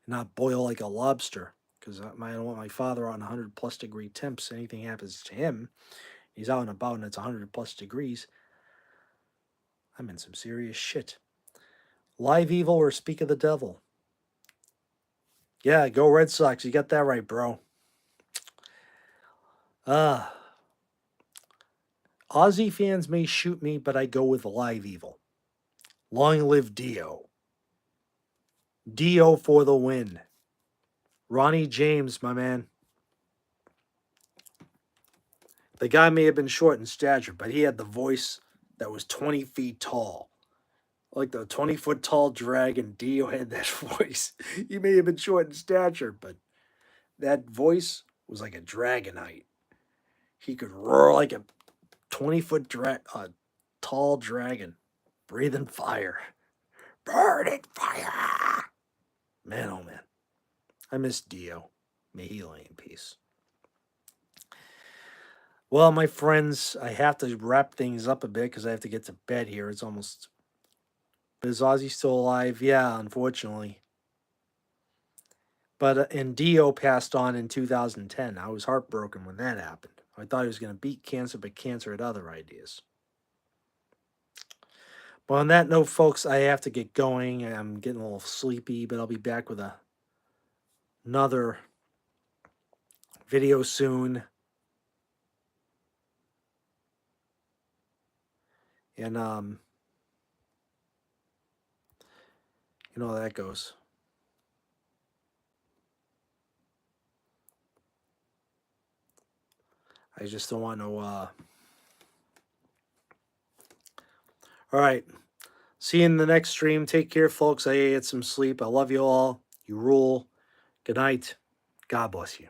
Not boil like a lobster, because I don't want my father on 100+ degree temps. Anything happens to him, he's out and about and it's 100+ degrees. I'm in some serious shit. Live evil or speak of the devil? Yeah, go Red Sox. You got that right, bro. Aussie fans may shoot me, but I go with live evil. Long live Dio. Dio for the win. Ronnie James, my man. The guy may have been short in stature, but he had the voice that was 20 feet tall. Like the 20-foot tall dragon, Dio had that voice. He may have been short in stature, but that voice was like a dragonite. He could roar like a 20-foot tall dragon, breathing fire. Burning fire! Man, oh man. I miss Dio. May he lay in peace. Well, my friends, I have to wrap things up a bit because I have to get to bed here. It's almost... Is Ozzy still alive? Yeah, unfortunately. But and Dio passed on in 2010. I was heartbroken when that happened. I thought he was going to beat cancer, but cancer had other ideas. But on that note, folks, I have to get going. I'm getting a little sleepy, but I'll be back with another video soon. And, you know how that goes. I just don't want no, All right. See you in the next stream. Take care, folks. I ate some sleep. I love you all. You rule. Good night. God bless you.